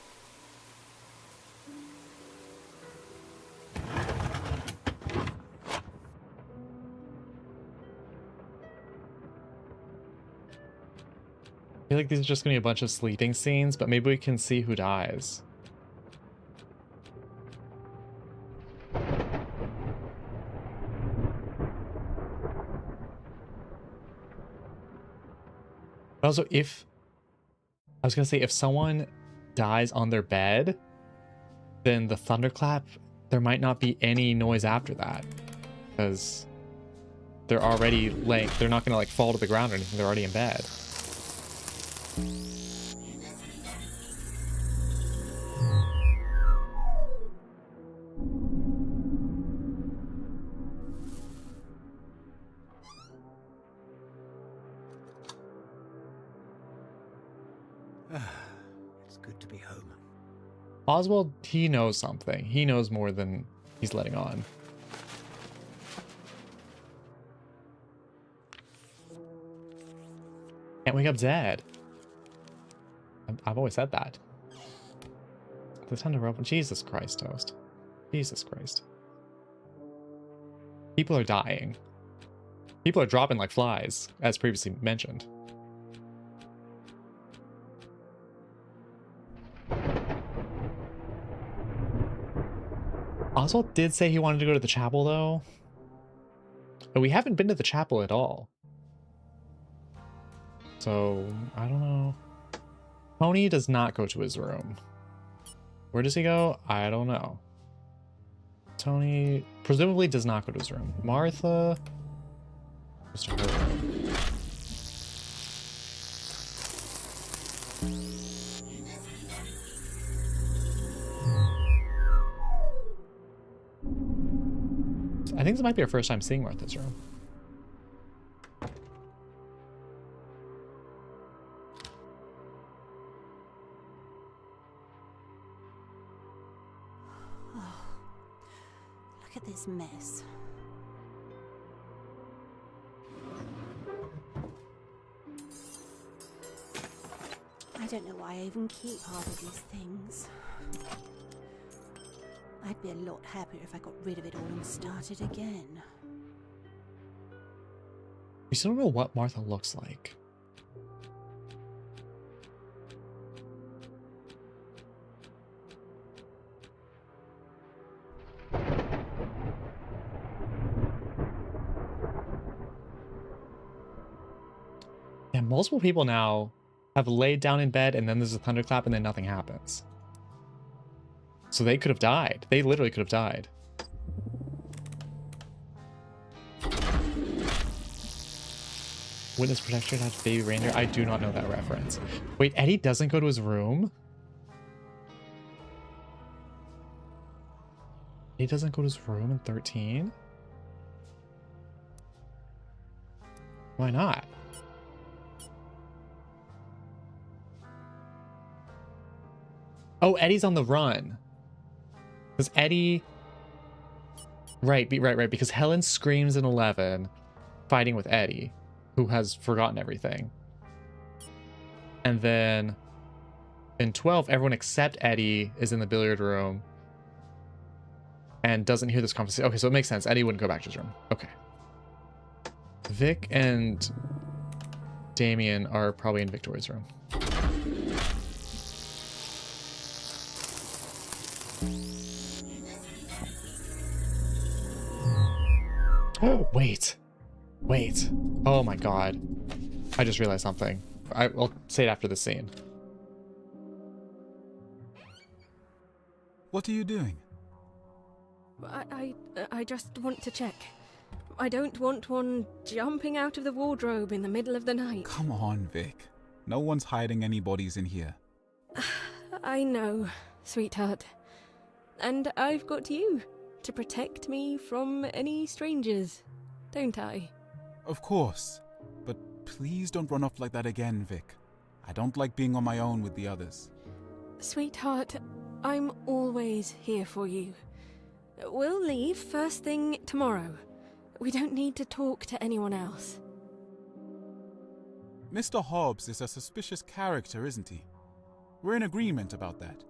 I feel like these are just gonna be a bunch of sleeping scenes, but maybe we can see who dies. Also, I was gonna say, if someone dies on their bed, then the thunderclap, there might not be any noise after that, because they're already they're not gonna like fall to the ground or anything, they're already in bed. It's good to be home. Oswald, he knows something. He knows more than he's letting on. Can't wake up dead. I've always said that. The thunder open. Jesus Christ, Toast. Jesus Christ. People are dying. People are dropping like flies, as previously mentioned. Oswald did say he wanted to go to the chapel, though. But we haven't been to the chapel at all. So, I don't know. Tony does not go to his room. Where does he go? I don't know. Tony presumably does not go to his room. Martha goes to her room. I think this might be our first time seeing Martha's room. Look at this mess. I don't know why I even keep half of these things. I'd be a lot happier if I got rid of it all and started again. We still don't know what Martha looks like. Yeah, multiple people now have laid down in bed and then there's a thunderclap and then nothing happens. So they could have died. They literally could have died. Witness protection has baby reindeer. I do not know that reference. Wait, Eddie doesn't go to his room? He doesn't go to his room in 13? Why not? Oh, Eddie's on the run. Because Eddie... Right, because Helen screams in 11, fighting with Eddie, who has forgotten everything. And then in 12, everyone except Eddie is in the billiard room and doesn't hear this conversation. Okay, so it makes sense. Eddie wouldn't go back to his room. Okay. Vic and Damien are probably in Victoria's room. Wait. Oh my god. I just realized something. I'll say it after the scene. What are you doing? I just want to check. I don't want one jumping out of the wardrobe in the middle of the night. Come on, Vic. No one's hiding any bodies in here. I know, sweetheart. And I've got you to protect me from any strangers, don't I? Of course. But please don't run off like that again, Vic. I don't like being on my own with the others. Sweetheart, I'm always here for you. We'll leave first thing tomorrow. We don't need to talk to anyone else. Mr. Hobbs is a suspicious character, isn't he? We're in agreement about that.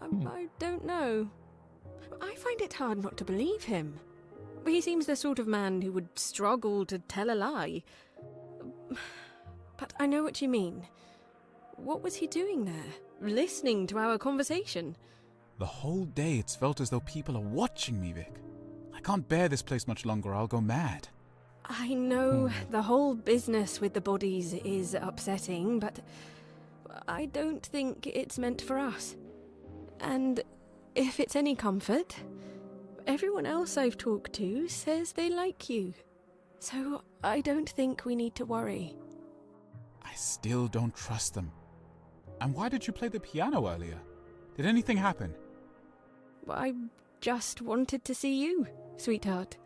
I don't know. I find it hard not to believe him. He seems the sort of man who would struggle to tell a lie. But I know what you mean. What was he doing there? Listening to our conversation? The whole day it's felt as though people are watching me, Vic. I can't bear this place much longer, I'll go mad. I know the whole business with the bodies is upsetting, but I don't think it's meant for us. And if it's any comfort, everyone else I've talked to says they like you. So I don't think we need to worry. I still don't trust them. And why did you play the piano earlier? Did anything happen? I just wanted to see you, sweetheart.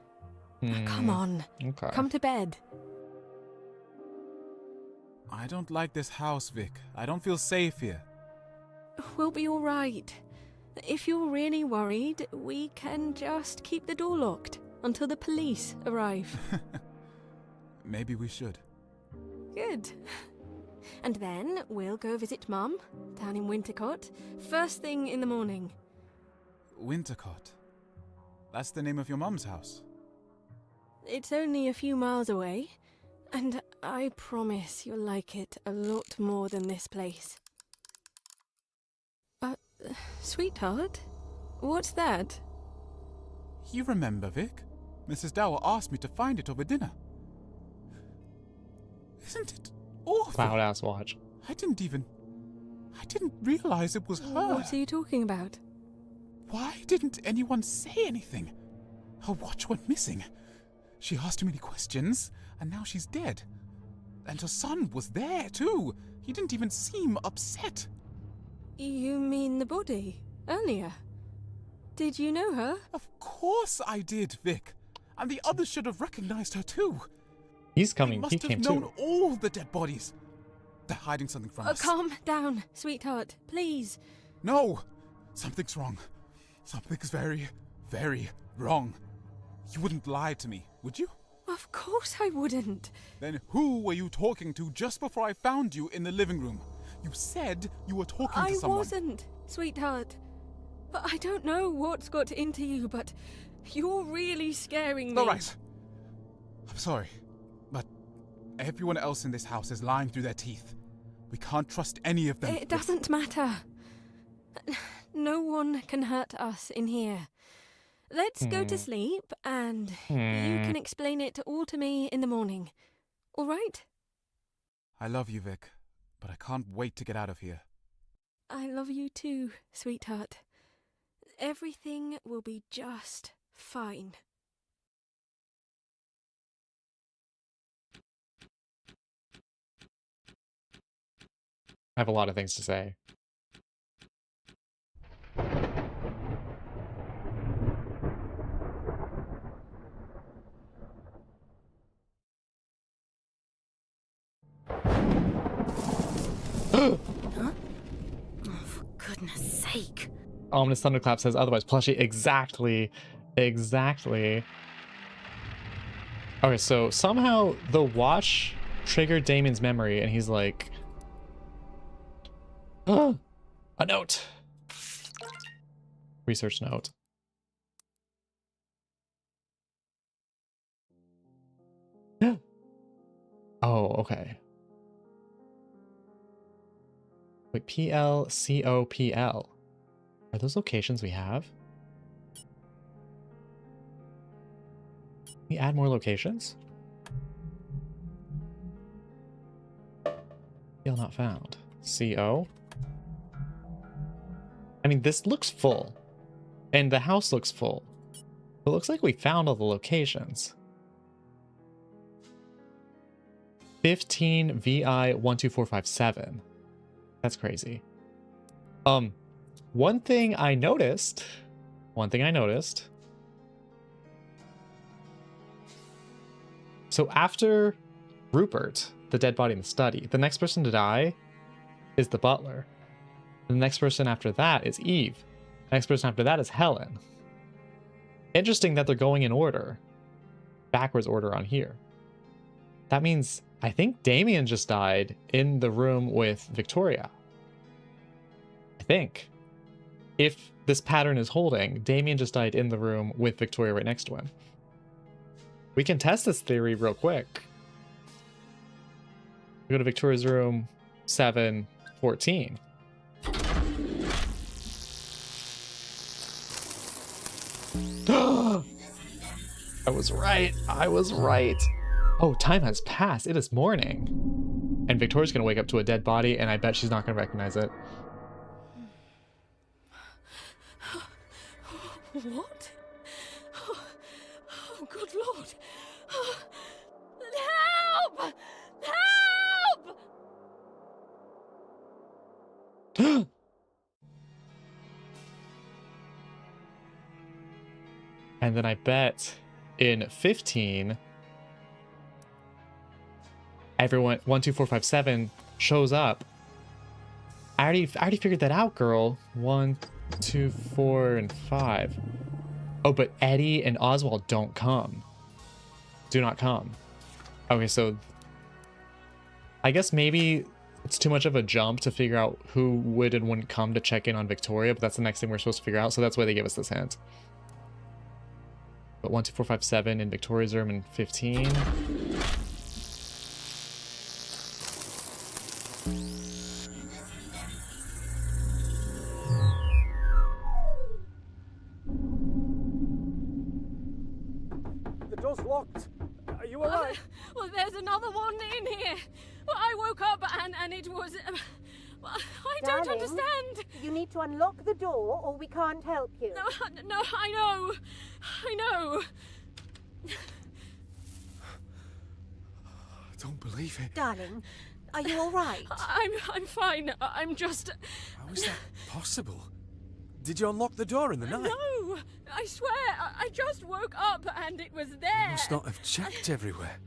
Come on. Okay. Come to bed. I don't like this house, Vic. I don't feel safe here. We'll be all right. If you're really worried, we can just keep the door locked until the police arrive. Maybe we should. Good. And then we'll go visit Mum down in Wintercott first thing in the morning. Wintercott? That's the name of your mum's house? It's only a few miles away, and I promise you'll like it a lot more than this place. Sweetheart? What's that? You remember, Vic? Mrs. Dower asked me to find it over dinner. Isn't it awful? Loud-ass watch. I didn't realize it was her. What are you talking about? Why didn't anyone say anything? Her watch went missing. She asked too many questions, and now she's dead. And her son was there, too. He didn't even seem upset. You mean the body? Earlier? Did you know her? Of course I did, Vic. And the others should have recognized her, too. He's coming. They must have known all the dead bodies. They're hiding something from us. Calm down, sweetheart, please. No! Something's wrong. Something's very, very wrong. You wouldn't lie to me, would you? Of course I wouldn't. Then who were you talking to just before I found you in the living room? You said you were talking to someone. I wasn't, sweetheart. I don't know what's got into you, but you're really scaring me. All right. I'm sorry, but everyone else in this house is lying through their teeth. We can't trust any of them. It doesn't matter. No one can hurt us in here. Let's go to sleep, and you can explain it all to me in the morning. All right? I love you, Vic, but I can't wait to get out of here. I love you too, sweetheart. Everything will be just fine. I have a lot of things to say. Huh? Oh, for goodness Ominous thunderclap says otherwise. Plushie, exactly. Exactly. Okay, so somehow the watch triggered Damien's memory, and he's like, a note. Research note. Oh, okay. Wait, PLCOPL. Are those locations we have? Can we add more locations? PL not found. CO? I mean, this looks full. And the house looks full. It looks like we found all the locations. 15 VI 12457. That's crazy. One thing I noticed. So after Rupert, the dead body in the study, the next person to die is the butler. The next person after that is Eve. The next person after that is Helen. Interesting that they're going in order. Backwards order on here. That means I think Damien just died in the room with Victoria. I think. If this pattern is holding, Damien just died in the room with Victoria right next to him. We can test this theory real quick. We go to Victoria's room 714. I was right. I was right. Oh, time has passed. It is morning. And Victoria's gonna wake up to a dead body, and I bet she's not gonna recognize it. What? Oh, good Lord. Help! Help! And then I bet in 15, everyone 12457 shows up. I already figured that out, girl. 1, 2, 4, and 5. Oh, but Eddie and Oswald don't come. Do not come. Okay, so I guess maybe it's too much of a jump to figure out who would and wouldn't come to check in on Victoria, but that's the next thing we're supposed to figure out, so that's why they give us this hint. But 12457 in Victoria's room in 15. The door's locked. Are you alright? Well, there's another one in here. Well, I woke up and it was... I don't Darling, understand. You need to unlock the door or we can't help you. No, I know. I know. I don't believe it. Darling, are you all right? I'm fine. I'm just... How is that possible? Did you unlock the door in the night? No, I swear, I just woke up and it was there. You must not have checked everywhere.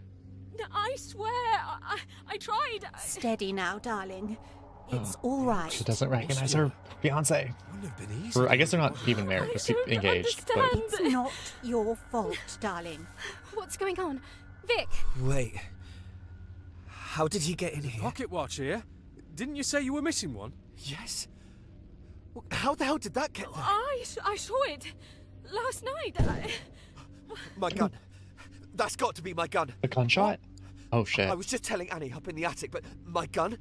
I swear, I tried. Steady now, darling. It's all right. She doesn't recognize her fiance. Wouldn't have been easy. Or I guess they're not even married, just engaged. But It's not your fault, darling. What's going on? Vic! Wait. How did he get in here? Pocket watch here? Didn't you say you were missing one? Yes. How the hell did that get there? I saw it last night. My gun. That's got to be my gun. a gunshot? Oh shit. I was just telling Annie up in the attic, but my gun,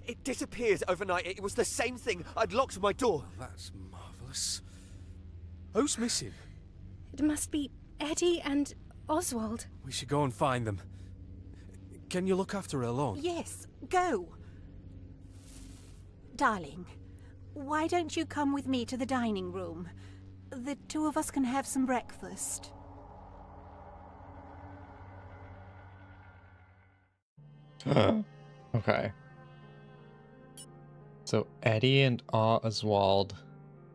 it disappeared overnight. It was the same thing. I'd locked my door. That's marvellous. Who's missing? It must be Eddie and Oswald. We should go and find them. Can you look after her alone? Yes, go. Darling, why don't you come with me to the dining room? The two of us can have some breakfast. Okay. So Eddie and Oswald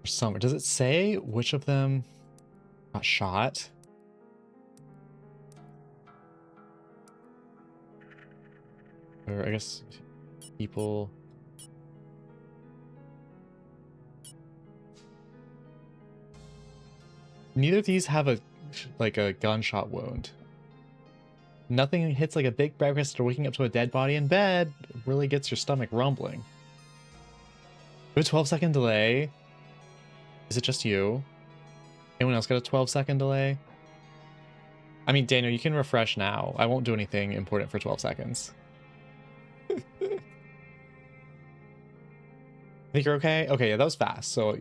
are somewhere. Does it say which of them got shot? Or I guess people... neither of these have a gunshot wound. Nothing hits like a big breakfast or waking up to a dead body in bed. It really gets your stomach rumbling. We have a 12-second delay. Is it just you? Anyone else got a 12-second delay? I mean, Daniel, you can refresh now. I won't do anything important for 12 seconds. Think you're okay? Okay, yeah, that was fast. So I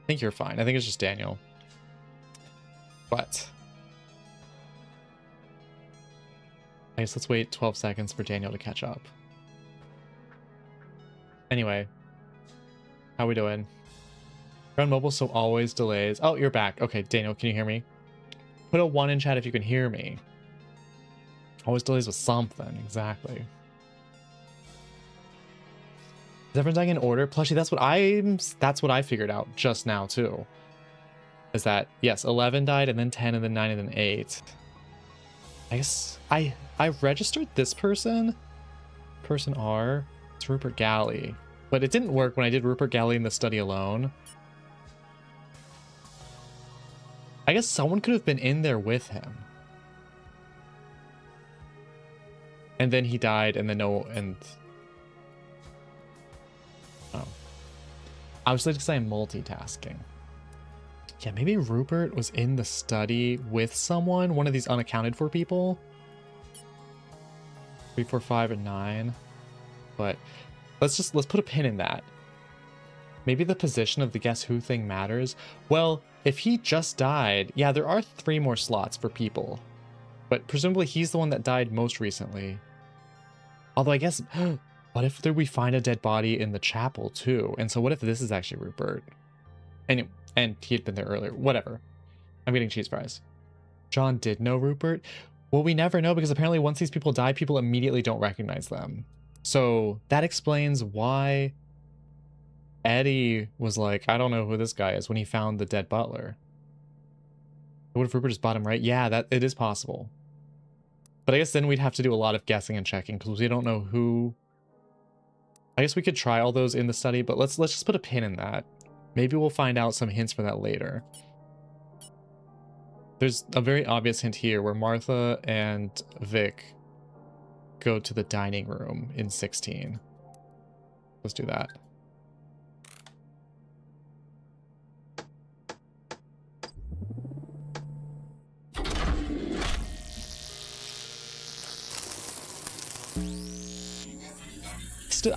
think you're fine. I think it's just Daniel. But I guess let's wait 12 seconds for Daniel to catch up. Anyway, how we doing? You're on mobile, so always delays. Oh, you're back. Okay, Daniel, can you hear me? Put a 1 in chat if you can hear me. Always delays with something, exactly. Is everyone dying in order? Plushie, that's what I figured out just now too. Is that yes, 11 died and then 10 and then 9 and then 8. I guess I registered this person. Person R. It's Rupert Galley. But it didn't work when I did Rupert Galley in the study alone. I guess someone could have been in there with him. And then he died and then oh. Obviously because I'm multitasking. Yeah, maybe Rupert was in the study with someone, one of these unaccounted for people. 3, 4, 5, and 9. But let's put a pin in that. Maybe the position of the guess who thing matters. Well, if he just died, yeah, there are 3 more slots for people. But presumably he's the one that died most recently. Although I guess, what if we find a dead body in the chapel too? And so what if this is actually Rupert? And he had been there earlier. Whatever. I'm getting cheese fries. John did know Rupert. Well, we never know because apparently once these people die, people immediately don't recognize them. So that explains why Eddie was like, I don't know who this guy is when he found the dead butler. What if Rupert just bought him, right? Yeah, that it is possible. But I guess then we'd have to do a lot of guessing and checking because we don't know who. I guess we could try all those in the study, but let's just put a pin in that. Maybe we'll find out some hints for that later. There's a very obvious hint here where Martha and Vic go to the dining room in 16. Let's do that.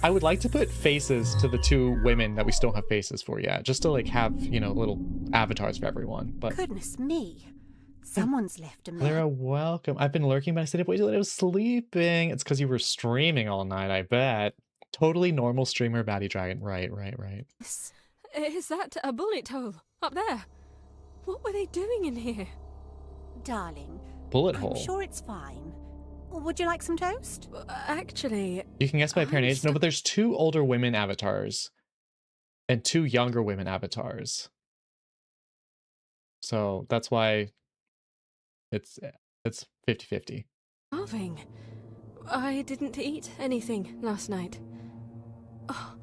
I would like to put faces to the 2 women that we still have faces for yet, just to like have, you know, little avatars for everyone. But goodness me, someone's left a Clara, welcome. I've been lurking, but I stayed up way too late. I was sleeping. It's because you were streaming all night, I bet. Totally normal streamer, Batty Dragon. Right. Is that a bullet hole up there? What were they doing in here? Darling, bullet I'm hole. sure it's fine. Would you like some toast? Actually, you can guess by parent age. No, but there's 2 older women avatars and 2 younger women avatars. So that's why it's 50-50. Starving. I didn't eat anything last night. Oh,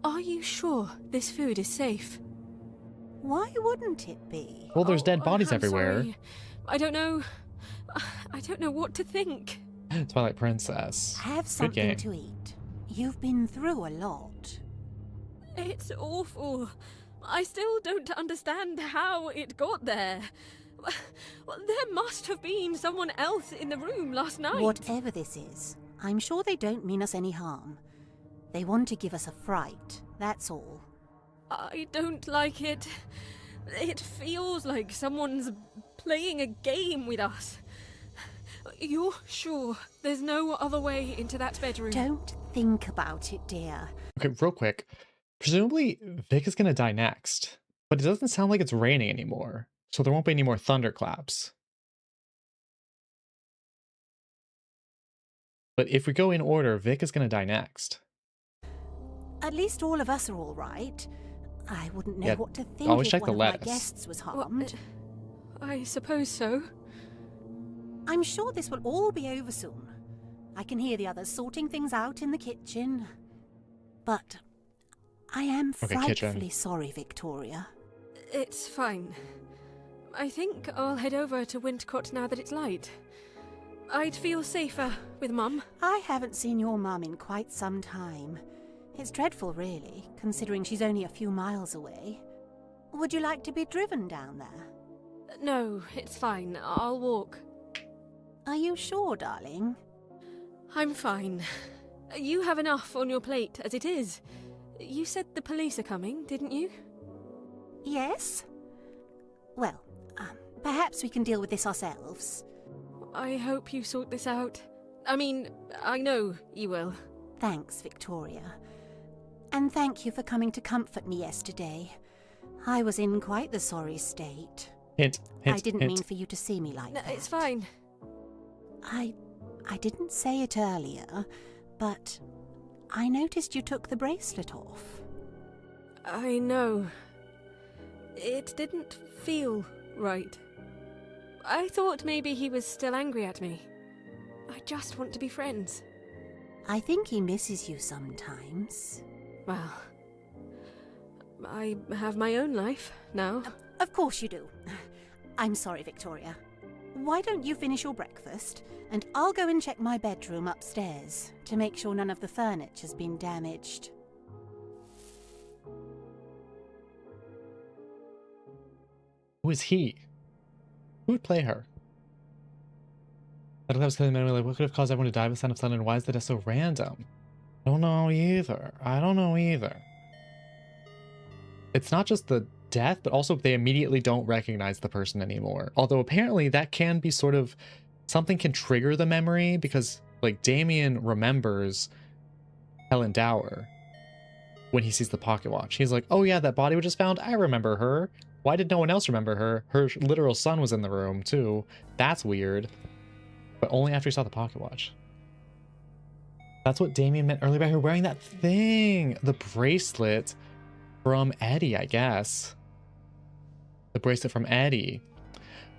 are you sure this food is safe? Why wouldn't it be? Well, there's dead bodies I'm everywhere. Sorry. I don't know what to think. Twilight Princess. Have something to eat. You've been through a lot. It's awful. I still don't understand how it got there. Well, there must have been someone else in the room last night. Whatever this is, I'm sure they don't mean us any harm. They want to give us a fright, that's all. I don't like it. It feels like someone's playing a game with us. You're sure there's no other way into that bedroom? Don't think about it, dear. Okay, real quick. Presumably, Vic is going to die next. But it doesn't sound like it's raining anymore. So there won't be any more thunderclaps. But if we go in order, Vic is going to die next. At least all of us are all right. I wouldn't know what to think always if check one the of my lettuce. guests was harmed. I suppose so. I'm sure this will all be over soon. I can hear the others sorting things out in the kitchen. But I am frightfully sorry, Victoria. It's fine. I think I'll head over to Wintcott now that it's light. I'd feel safer with Mum. I haven't seen your mum in quite some time. It's dreadful, really, considering she's only a few miles away. Would you like to be driven down there? No, it's fine. I'll walk. Are you sure, darling? I'm fine. You have enough on your plate as it is. You said the police are coming, didn't you? Yes. Well, perhaps we can deal with this ourselves. I hope you sort this out. I mean, I know you will. Thanks, Victoria. And thank you for coming to comfort me yesterday. I was in quite the sorry state. Hint, I didn't mean for you to see me like No, that. it's fine. I didn't say it earlier, but I noticed you took the bracelet off. I know. It didn't feel right. I thought maybe he was still angry at me. I just want to be friends. I think he misses you sometimes. Well, I have my own life now. Of course you do. I'm sorry, Victoria. Why don't you finish your breakfast, and I'll go and check my bedroom upstairs to make sure none of the furniture's been damaged. Who is he? Who would play her? I was telling like, what could have caused everyone to die with the sound of thunder, and why is the death so random? I don't know either. It's not just the death, but also they immediately don't recognize the person anymore. Although apparently that can be sort of something can trigger the memory, because like Damien remembers Helen Dower when he sees the pocket watch. He's like, oh yeah, that body we just found, I remember her. Why did no one else remember her? Her literal son was in the room too. That's weird. But only after he saw the pocket watch. That's what Damien meant earlier by her wearing that thing. The bracelet from Eddie, I guess. The bracelet from Eddie.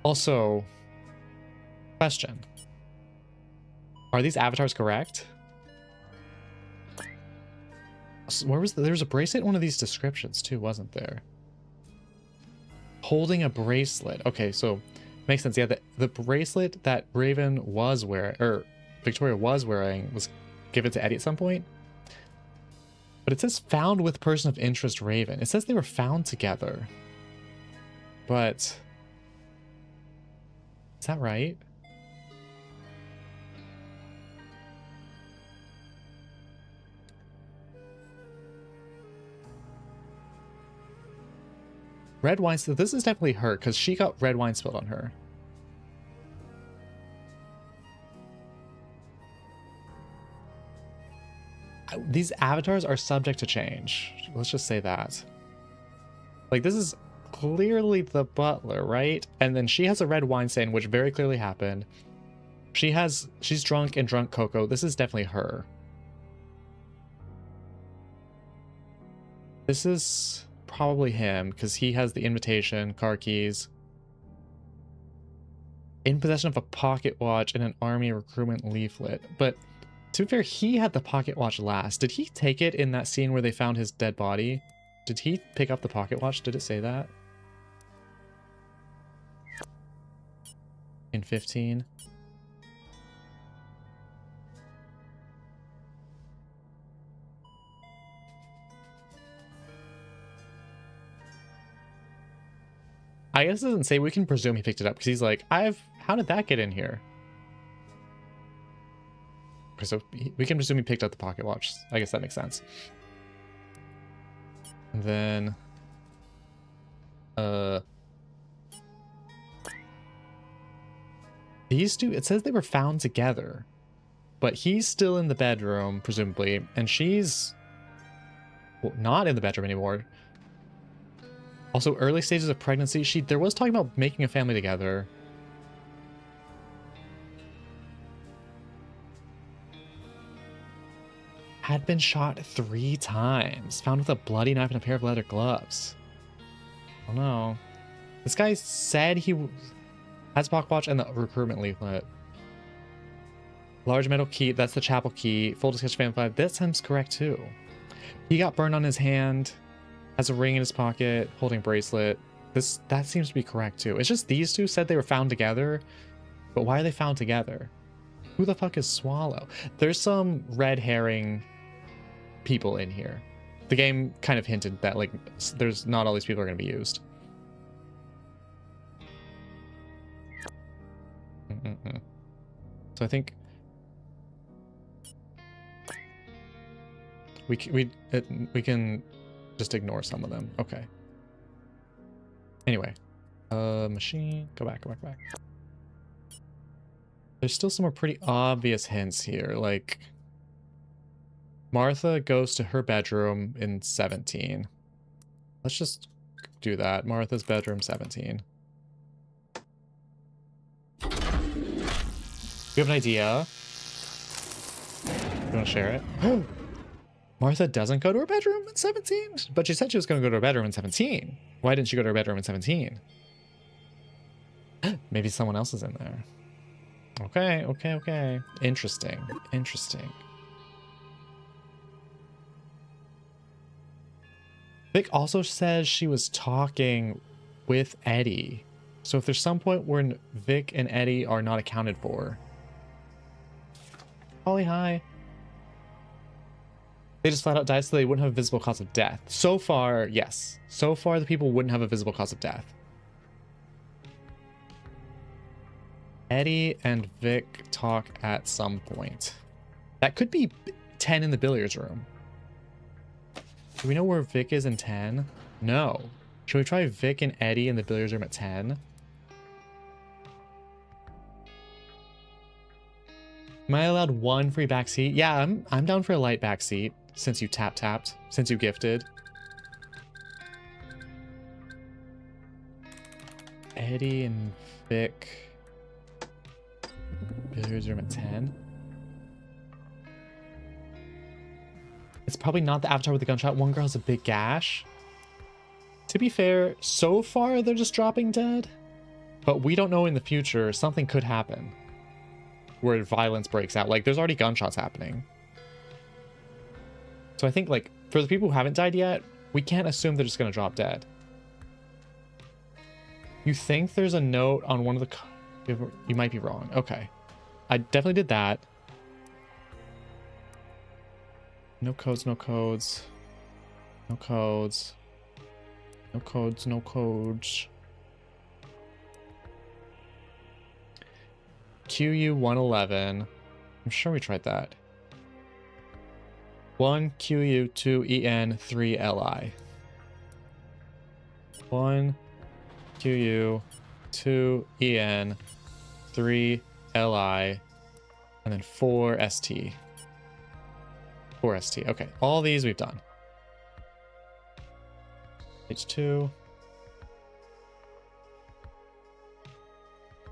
Also, question. Are these avatars correct? Where was there was a bracelet in one of these descriptions too, wasn't there? Holding a bracelet. Okay, so makes sense. Yeah, the bracelet that Raven was wearing, or Victoria was wearing, was given to Eddie at some point. But it says found with person of interest Raven. It says they were found together. But is that right? Red wine. So this is definitely her, because she got red wine spilled on her. These avatars are subject to change. Let's just say that. Like, this is clearly the butler, right? And then she has a red wine stain, which very clearly happened. She's drunk and drunk Coco. This is definitely her. This is probably him, because he has the invitation, car keys. In possession of a pocket watch and an army recruitment leaflet. But to be fair, he had the pocket watch last. Did he take it in that scene where they found his dead body? Did he pick up the pocket watch? Did it say that? In 15? I guess it doesn't say. We can presume he picked it up because he's like, how did that get in here? Okay, so we can presume he picked up the pocket watch. I guess that makes sense. And then, these two, it says they were found together, but he's still in the bedroom, presumably, and she's not in the bedroom anymore. Also, early stages of pregnancy, there was talking about making a family together. Had been shot 3 times. Found with a bloody knife and a pair of leather gloves. Oh no. This guy said he has a pocket watch and the recruitment leaflet. Large metal key, that's the chapel key. Full discussion fan 5. That sounds correct too. He got burned on his hand. Has a ring in his pocket, holding a bracelet. That seems to be correct too. It's just these two said they were found together, but why are they found together? Who the fuck is Swallow? There's some red herring people in here. The game kind of hinted that like there's not all these people are going to be used. So I think we can just ignore some of them. Okay. Anyway, machine. Go back. There's still some more pretty obvious hints here. Like Martha goes to her bedroom in 17. Let's just do that. Martha's bedroom 17. You have an idea? You want to share it? Martha doesn't go to her bedroom in 17? But she said she was going to go to her bedroom in 17. Why didn't she go to her bedroom in 17? Maybe someone else is in there. Okay. Interesting. Vic also says she was talking with Eddie. So if there's some point where Vic and Eddie are not accounted for. Holly, hi. They just flat out died so they wouldn't have a visible cause of death. So far, yes. So far, the people wouldn't have a visible cause of death. Eddie and Vic talk at some point. That could be 10 in the billiards room. Do we know where Vic is in 10? No. Should we try Vic and Eddie in the billiards room at 10? Am I allowed one free backseat? Yeah, I'm down for a light backseat since you tapped, since you gifted. Eddie and Vic. Billiards room at 10. It's probably not the avatar with the gunshot. One girl has a big gash. To be fair, so far they're just dropping dead. But we don't know in the future. Something could happen where violence breaks out. Like, there's already gunshots happening. So I think, like, for the people who haven't died yet, we can't assume they're just going to drop dead. You think there's a note on one of the... You might be wrong. Okay. I definitely did that. No codes. QU111. I'm sure we tried that. 1 QU 2 EN 3 LI. 1 QU 2 EN 3 LI, and then 4 ST. 4 ST. Okay, all these we've done. H2.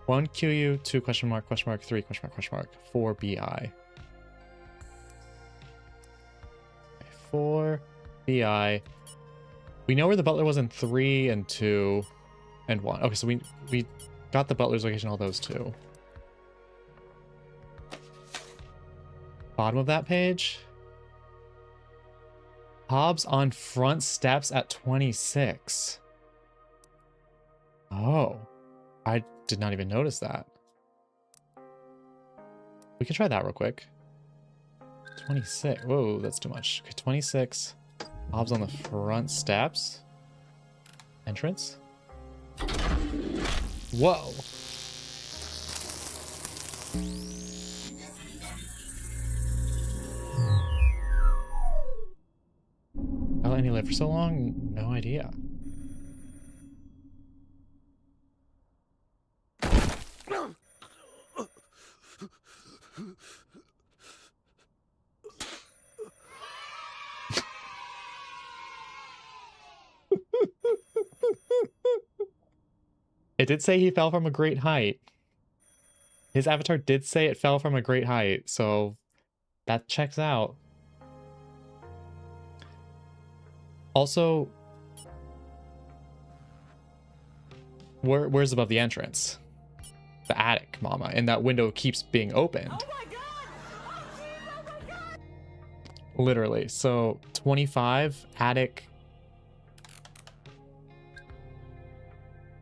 1 QU 2 question mark 3 question mark 4 BI. 4 BI. We know where the butler was in 3 and 2 and 1. Okay, so we got the butler's location, all those two. Bottom of that page. Hobbs on front steps at 26. Oh, I did not even notice that. We can try that real quick. 26. Whoa, that's too much. Okay, 26. Hobbs on the front steps. Entrance. Whoa. How long did he live for so long? No idea. It did say he fell from a great height. His avatar did say it fell from a great height, so that checks out. Also, where's above the entrance? The attic, mama, and that window keeps being opened. Oh my God! Oh my God! Literally, so 25, attic.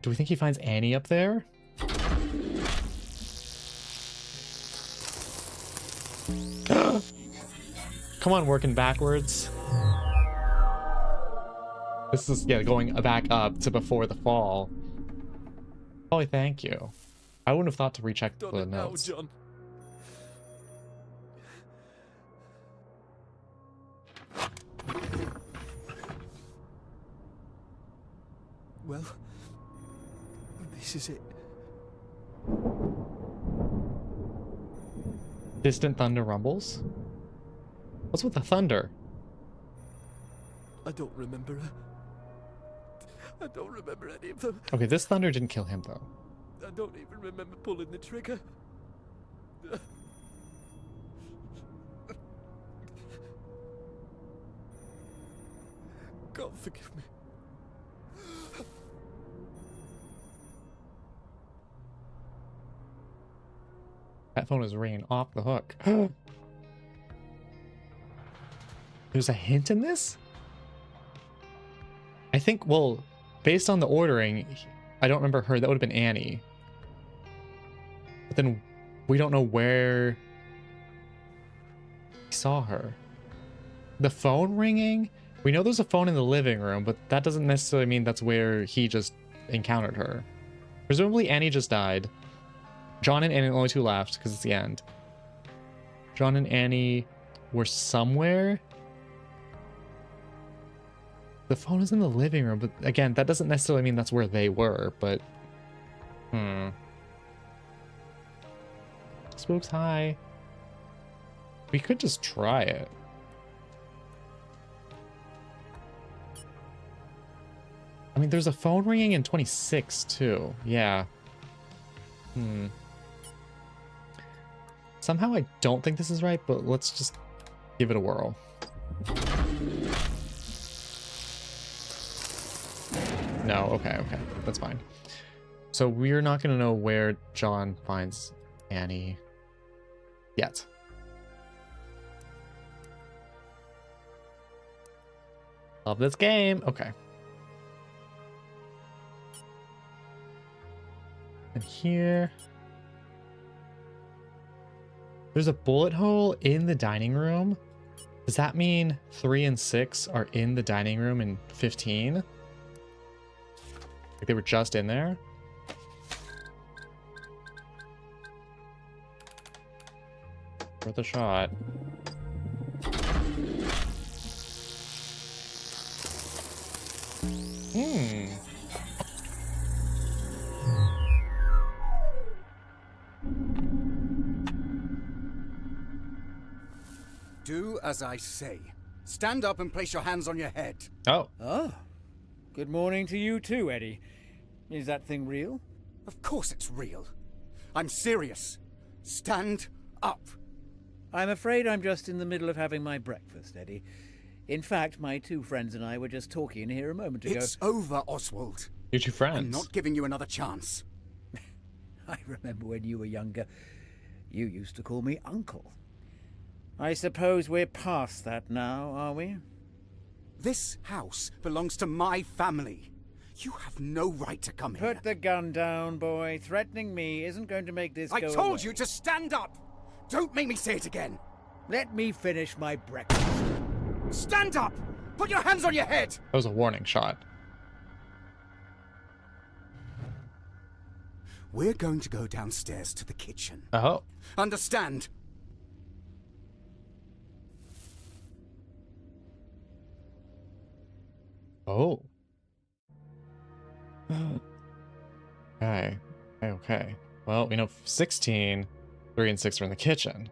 Do we think he finds Annie up there? Come on, working backwards. This is, yeah, going back up to before the fall. Oh, thank you. I wouldn't have thought to recheck the notes. John. Well, this is it. Distant thunder rumbles? What's with the thunder? I don't remember her. I don't remember any of them. Okay, this thunder didn't kill him, though. I don't even remember pulling the trigger. God forgive me. That phone is ringing off the hook. There's a hint in this? I think, well, based on the ordering, I don't remember her. That would have been Annie. But then we don't know where we saw her. The phone ringing? We know there's a phone in the living room, but that doesn't necessarily mean that's where he just encountered her. Presumably Annie just died. John and Annie are the only two left because it's the end. John and Annie were somewhere. The phone is in the living room, but again, that doesn't necessarily mean that's where they were, but... Spooks, hi. We could just try it. I mean, there's a phone ringing in 26, too. Yeah. Somehow I don't think this is right, but let's just give it a whirl. No, okay, that's fine. So we're not going to know where John finds Annie yet. Love this game. Okay. And here... There's a bullet hole in the dining room. Does that mean 3 and 6 are in the dining room in 15? Like they were just in there? Worth a shot. Do as I say. Stand up and place your hands on your head. Oh. Oh. Good morning to you too, Eddie. Is that thing real? Of course it's real. I'm serious. Stand up. I'm afraid I'm just in the middle of having my breakfast, Eddie. In fact, my two friends and I were just talking here a moment ago. It's over, Oswald. Your two friends? I'm not giving you another chance. I remember when you were younger, you used to call me Uncle. I suppose we're past that now, are we? This house belongs to my family. You have no right to come here. Put the gun down, boy. Threatening me isn't going to make this go I told away. you to stand up! Don't make me say it again! Let me finish my breakfast. Stand up! Put your hands on your head! That was a warning shot. We're going to go downstairs to the kitchen. Oh. Understand? Oh. Okay. Okay. Well, we know 16, 3 and 6 are in the kitchen.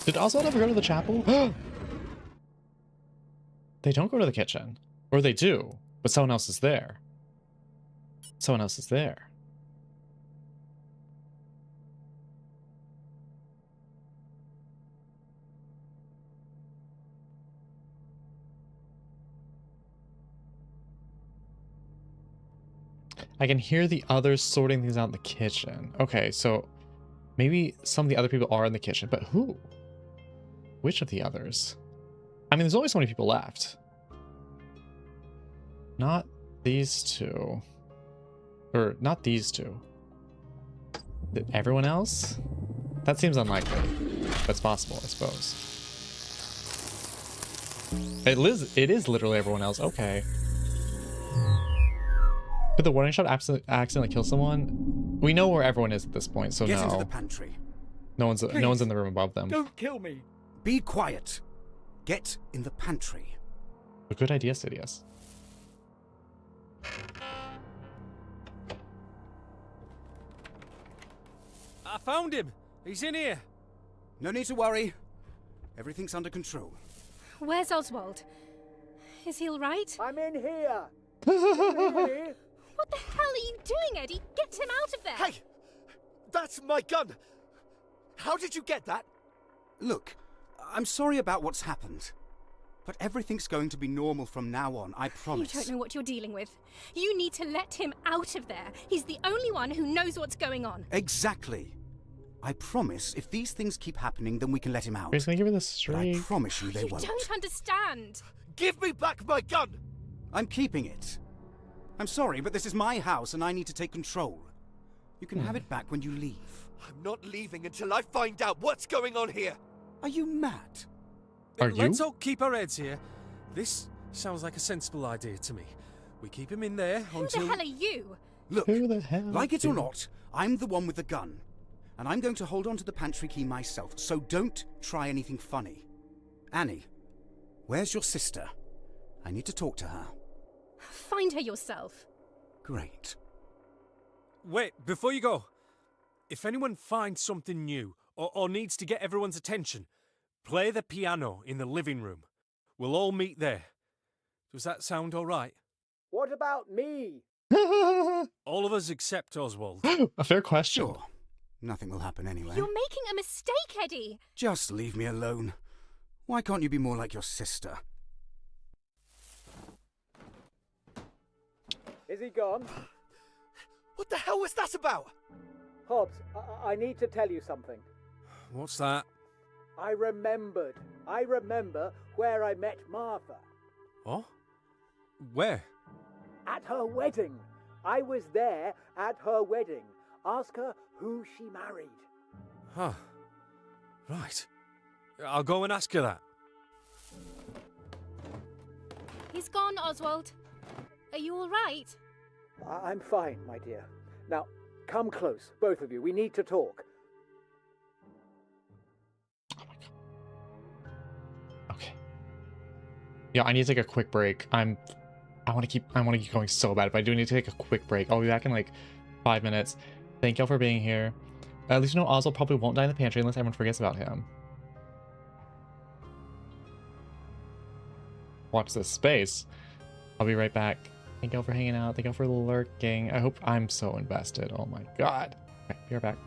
Did Oswald ever go to the chapel? They don't go to the kitchen. Or they do, but someone else is there. Someone else is there. I can hear the others sorting things out in the kitchen. Okay, so maybe some of the other people are in the kitchen, but who? Which of the others? I mean, there's only so many people left. Not these two. Or not these two. Everyone else? That seems unlikely. But it's possible, I suppose. It is literally everyone else. Okay. Could the warning shot accidentally kill someone? We know where everyone is at this point, so Get no. into the pantry. No one's in the room above them. Don't kill me. Be quiet. Get in the pantry. A good idea, Sidious. I found him. He's in here. No need to worry. Everything's under control. Where's Oswald? Is he all right? I'm in here. What the hell are you doing, Eddie? Get him out of there! Hey! That's my gun! How did you get that? Look, I'm sorry about what's happened. But everything's going to be normal from now on, I promise. You don't know what you're dealing with. You need to let him out of there. He's the only one who knows what's going on. Exactly. I promise if these things keep happening, then we can let him out. He's gonna give her the straight. I promise you they You won't. don't understand. Give me back my gun! I'm keeping it. I'm sorry, but this is my house and I need to take control. You can have it back when you leave. I'm not leaving until I find out what's going on here. Are you mad? Let's all keep our heads here. This sounds like a sensible idea to me. We keep him in there until... Who the hell are you? Look, Who the hell like it or not, I'm the one with the gun. And I'm going to hold on to the pantry key myself, so don't try anything funny. Annie, where's your sister? I need to talk to her. Find her yourself. Great. Wait, before you go. If anyone finds something new, or needs to get everyone's attention, play the piano in the living room. We'll all meet there. Does that sound all right? What about me? All of us except Oswald. A fair question. Sure. Nothing will happen anyway. You're making a mistake, Eddie. Just leave me alone. Why can't you be more like your sister? Is he gone? What the hell was that about? Hobbs, I need to tell you something. What's that? I remembered. I remember where I met Martha. Oh? Where? At her wedding. I was there at her wedding. Ask her who she married. Huh. Right. I'll go and ask her that. He's gone, Oswald. Are you all right? I'm fine, my dear. Now, come close, both of you. We need to talk. Yeah, I need to take a quick break. I want to keep going so bad, but I do need to take a quick break. I'll be back in like 5 minutes. Thank y'all for being here. At least you know Oswald probably won't die in the pantry unless everyone forgets about him. Watch this space. I'll be right back. Thank y'all for hanging out. Thank y'all for lurking. I hope I'm so invested. Oh my god. Okay, be right back.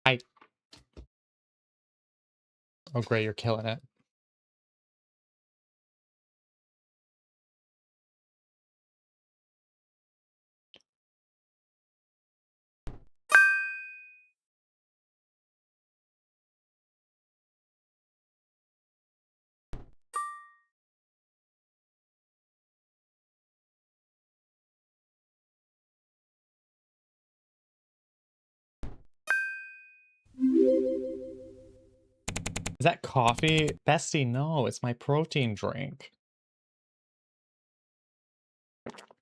I. Oh, great, you're killing it. Is that coffee? Bestie, no, it's my protein drink.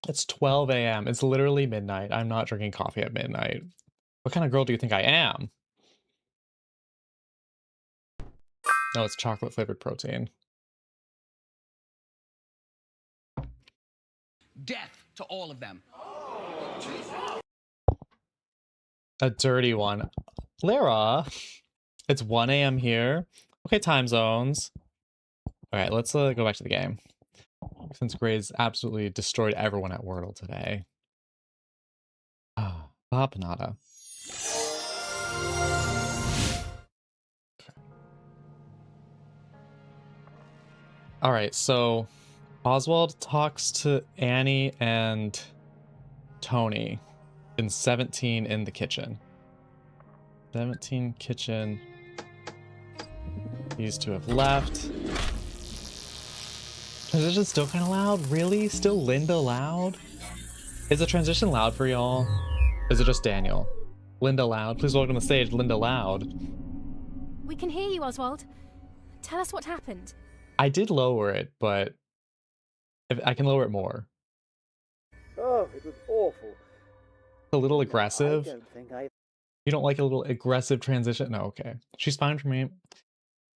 It's 12 a.m. It's literally midnight. I'm not drinking coffee at midnight. What kind of girl do you think I am? No, it's chocolate flavored protein. Death to all of them. A dirty one. Lara, it's 1 a.m. here. Okay, time zones. All right, let's go back to the game. Since Gray's absolutely destroyed everyone at Wordle today. Ah, Papanada. All right, so Oswald talks to Annie and Tony in 17 in the kitchen. 17 kitchen. These two have left. Transition still kind of loud? Really? Still Linda loud? Is the transition loud for y'all? Is it just Daniel? Linda loud? Please welcome to the stage, Linda loud. We can hear you, Oswald. Tell us what happened. I did lower it, but if I can lower it more. Oh, it was awful. A little aggressive. I don't think I... You don't like a little aggressive transition? No, okay. She's fine for me.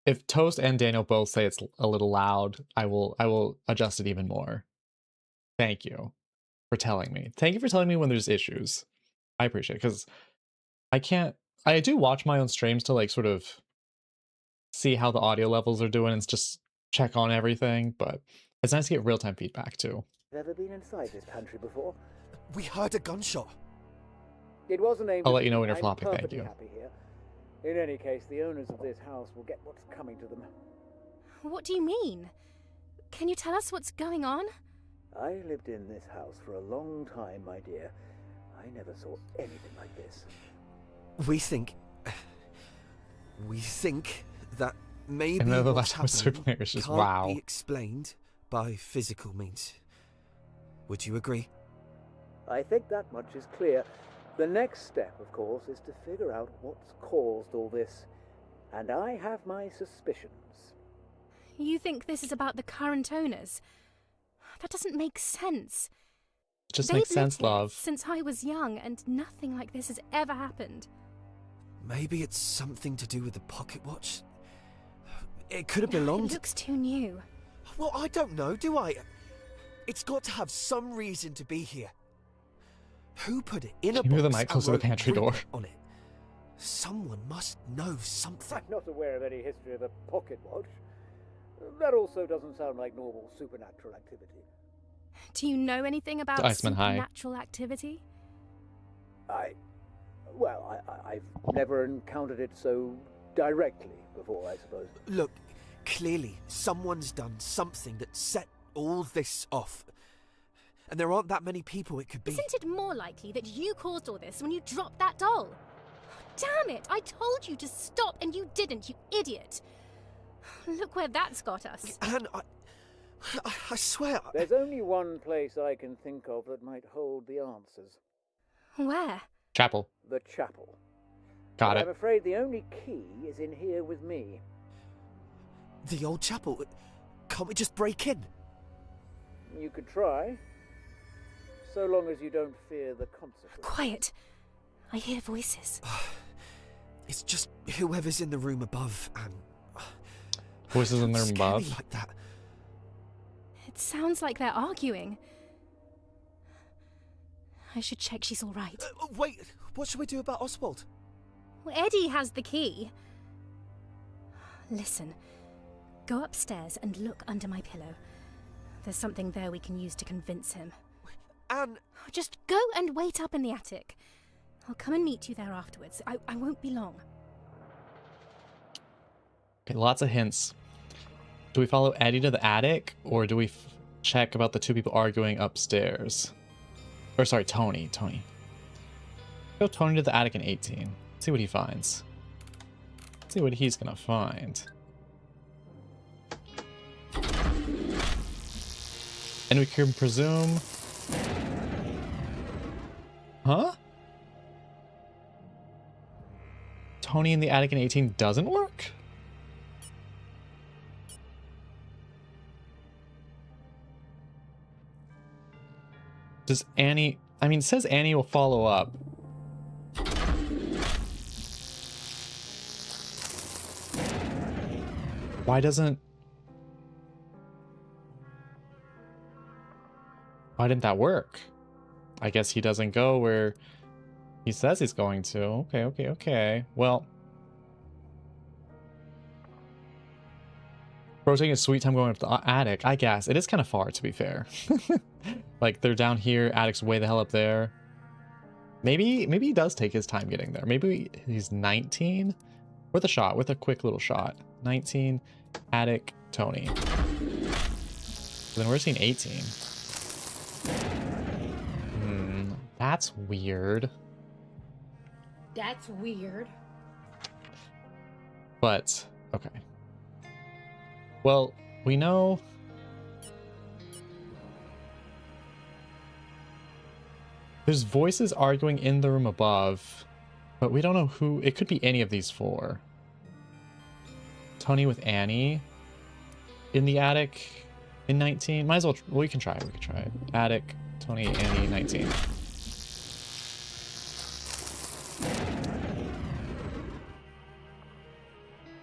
If Toast and Daniel both say it's a little loud, I will adjust it even more. Thank you for telling me. Thank you for telling me when there's issues. I appreciate it, because I do watch my own streams to like sort of see how the audio levels are doing and just check on everything, but it's nice to get real-time feedback too. Ever been inside this pantry before? We heard a gunshot. It wasn't aimed I'll at let you know me. when you're I'm flopping, thank perfectly you. happy here. In any case, the owners of this house will get what's coming to them. What do you mean? Can you tell us what's going on? I lived in this house for a long time, my dear. I never saw anything like this. We think that maybe And then the what's last time happening was just can't wow. be explained by physical means. Would you agree? I think that much is clear. The next step, of course, is to figure out what's caused all this. And I have my suspicions. You think this is about the current owners? That doesn't make sense. It just They've makes sense, lived here love. since I was young, and nothing like this has ever happened. Maybe it's something to do with the pocket watch. It could have belonged. It looks too new. Well, I don't know, do I? It's got to have some reason to be here. Who put it in a Can you move the box mic and closer to the wrote pantry door? "Rip" on it? Someone must know something. I'm not aware of any history of a pocket watch. That also doesn't sound like normal supernatural activity. Do you know anything about Iceman, hi. supernatural activity? I've never encountered it so directly before, I suppose. Look, clearly someone's done something that set all this off. And there aren't that many people it could be. Isn't it more likely that you caused all this when you dropped that doll? Damn it! I told you to stop and you didn't, you idiot! Look where that's got us. Anne, I swear... There's only one place I can think of that might hold the answers. Where? Chapel. The chapel. Got But it. I'm afraid the only key is in here with me. The old chapel? Can't we just break in? You could try. So long as you don't fear the consequences. Quiet. I hear voices. It's just whoever's in the room above, and... Voices in the room Scary above. like that. It sounds like they're arguing. I should check she's all right. Wait, what should we do about Oswald? Well, Eddie has the key. Listen, go upstairs and look under my pillow. There's something there we can use to convince him. Anne... Just go and wait up in the attic. I'll come and meet you there afterwards. I won't be long. Okay, lots of hints. Do we follow Eddie to the attic, or do we check about the two people arguing upstairs? Or sorry, Tony. Go Tony to the attic in 18. See what he finds. See what he's gonna find. And we can presume... Huh? Tony in the attic in 18 doesn't work? Does Annie... I mean, it says Annie will follow up. Why doesn't... Why didn't that work? I guess he doesn't go where he says he's going to. Okay. Well... Bro taking a sweet time going up the attic. I guess. It is kind of far, to be fair. Like, they're down here, attic's way the hell up there. Maybe he does take his time getting there. Maybe he's 19? With a shot, with a quick little shot. 19, attic, Tony. Then we're seeing 18. That's weird. That's weird. But, okay. Well, we know... There's voices arguing in the room above, but we don't know who... It could be any of these four. Tony with Annie in the attic in 19. Might as well... Well, we can try it. Attic, Tony, Annie, 19.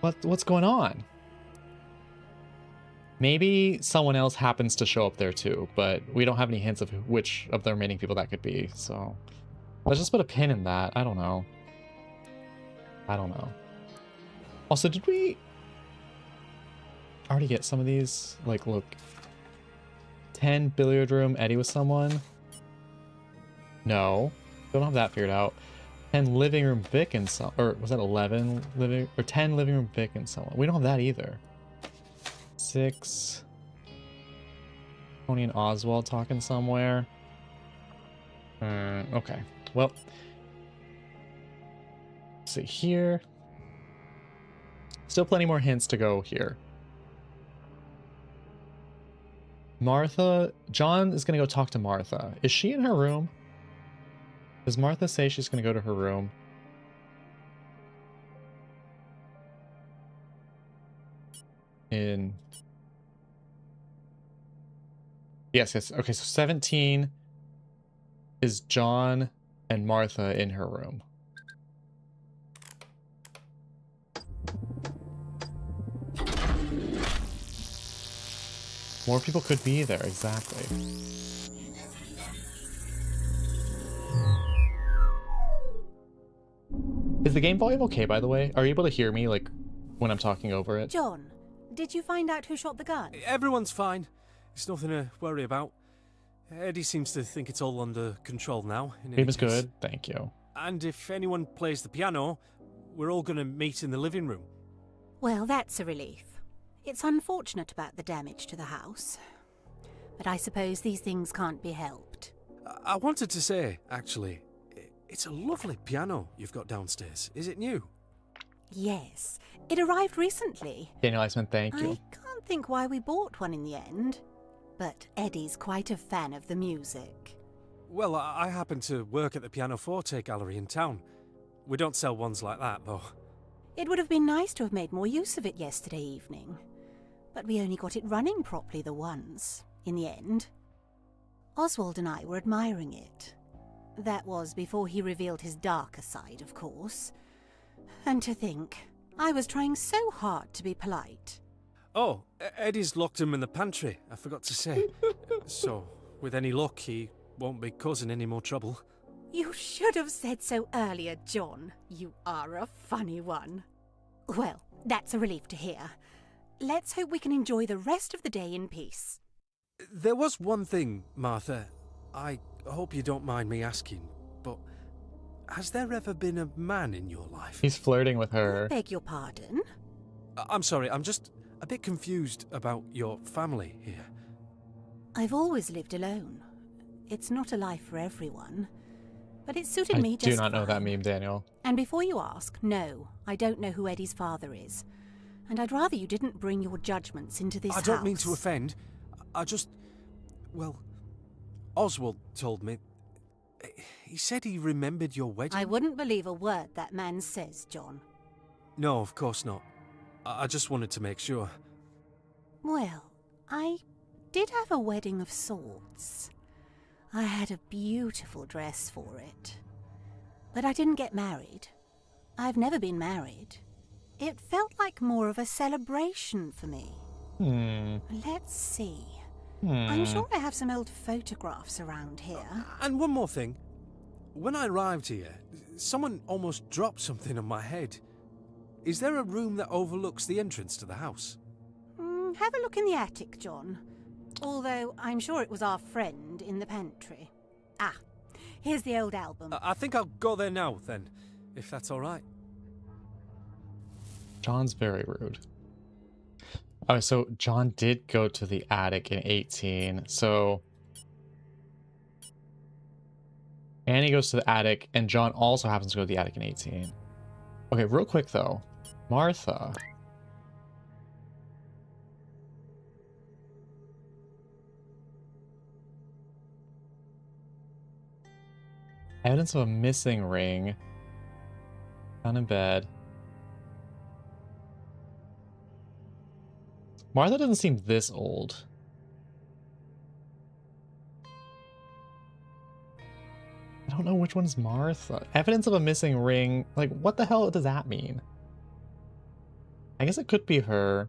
What's going on? Maybe someone else happens to show up there too, but we don't have any hints of which of the remaining people that could be, so... Let's just put a pin in that. I don't know. Also, did we already get some of these? Like, look. 10 billiard room, Eddie with someone? No. Don't have that figured out. 10 living room, Vic and some... Or was that 11 living... Or 10 living room, Vic and someone. We don't have that either. 6. Tony and Oswald talking somewhere. Okay. Well. Let's see here. Still plenty more hints to go here. Martha. John is going to go talk to Martha. Is she in her room? Does Martha say she's going to go to her room? Yes. Okay, so 17 is John and Martha in her room. More people could be there, exactly. Is the game volume okay, by the way? Are you able to hear me, like, when I'm talking over it? John, did you find out who shot the gun? Everyone's fine. It's nothing to worry about. Eddie seems to think it's all under control now. Game is good, thank you. And if anyone plays the piano, we're all going to meet in the living room. Well, that's a relief. It's unfortunate about the damage to the house, but I suppose these things can't be helped. I wanted to say, actually, it's a lovely piano you've got downstairs. Is it new? Yes, it arrived recently. Daniel Iceman, thank you. I can't think why we bought one in the end, but Eddie's quite a fan of the music. Well, I happen to work at the Pianoforte gallery in town. We don't sell ones like that, though. It would have been nice to have made more use of it yesterday evening, but we only got it running properly the once, in the end. Oswald and I were admiring it. That was before he revealed his darker side, of course. And to think, I was trying so hard to be polite. Oh, Eddie's locked him in the pantry, I forgot to say. So, with any luck, he won't be causing any more trouble. You should have said so earlier, John. You are a funny one. Well, that's a relief to hear. Let's hope we can enjoy the rest of the day in peace. There was one thing, Martha. I hope you don't mind me asking, but has there ever been a man in your life? He's flirting with her. Beg your pardon? I'm sorry, I'm just a bit confused about your family here. I've always lived alone. It's not a life for everyone, but it suited me just I do not know that fine. meme, Daniel. And before you ask, no, I don't know who Eddie's father is. And I'd rather you didn't bring your judgments into this house. I don't mean to offend. I just... Well, Oswald told me. He said he remembered your wedding. I wouldn't believe a word that man says, John. No, of course not. I just wanted to make sure. Well, I did have a wedding of sorts. I had a beautiful dress for it. But I didn't get married. I've never been married. It felt like more of a celebration for me. Let's see. I'm sure I have some old photographs around here. And one more thing. When I arrived here, someone almost dropped something on my head. Is there a room that overlooks the entrance to the house? Have a look in the attic, John. Although I'm sure it was our friend in the pantry. Ah, here's the old album. I think I'll go there now, then, if that's all right. John's very rude. Oh, so John did go to the attic in 18. So Annie goes to the attic, and John also happens to go to the attic in 18. Okay, real quick though. Martha. Evidence of a missing ring. Found in bed. Martha doesn't seem this old. I don't know which one's Martha. Evidence of a missing ring. Like, what the hell does that mean? I guess it could be her.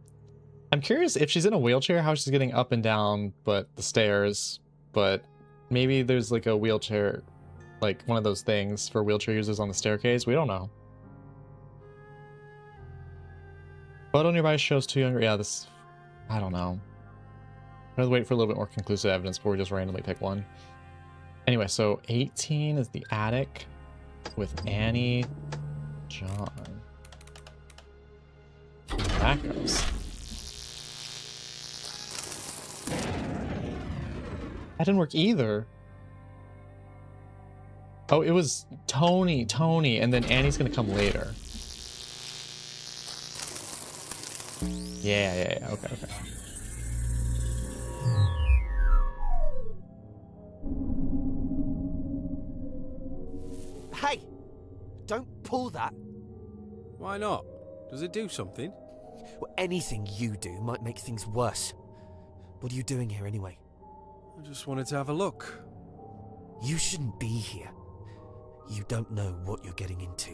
I'm curious if she's in a wheelchair, how she's getting up and down the stairs. But maybe there's like a wheelchair, like one of those things for wheelchair users on the staircase. We don't know. Photo nearby shows two younger. Yeah, this... I don't know. I'm gonna wait for a little bit more conclusive evidence before we just randomly pick one. Anyway, so 18 is the attic with Annie, John. That goes. That didn't work either. Oh, it was Tony, and then Annie's gonna come later. Yeah, okay. Don't pull that. Why not? Does it do something? Well, anything you do might make things worse. What are you doing here anyway? I just wanted to have a look. You shouldn't be here. You don't know what you're getting into.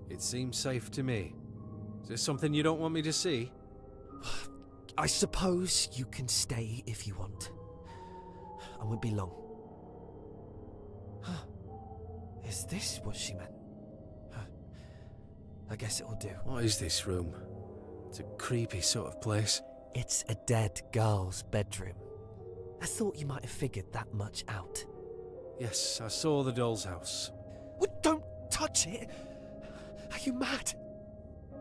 It seems safe to me. Is there something you don't want me to see? I suppose you can stay if you want. I won't be long. Is this what she meant? I guess it'll do. What is this room? It's a creepy sort of place. It's a dead girl's bedroom. I thought you might have figured that much out. Yes, I saw the doll's house. Well, don't touch it! Are you mad?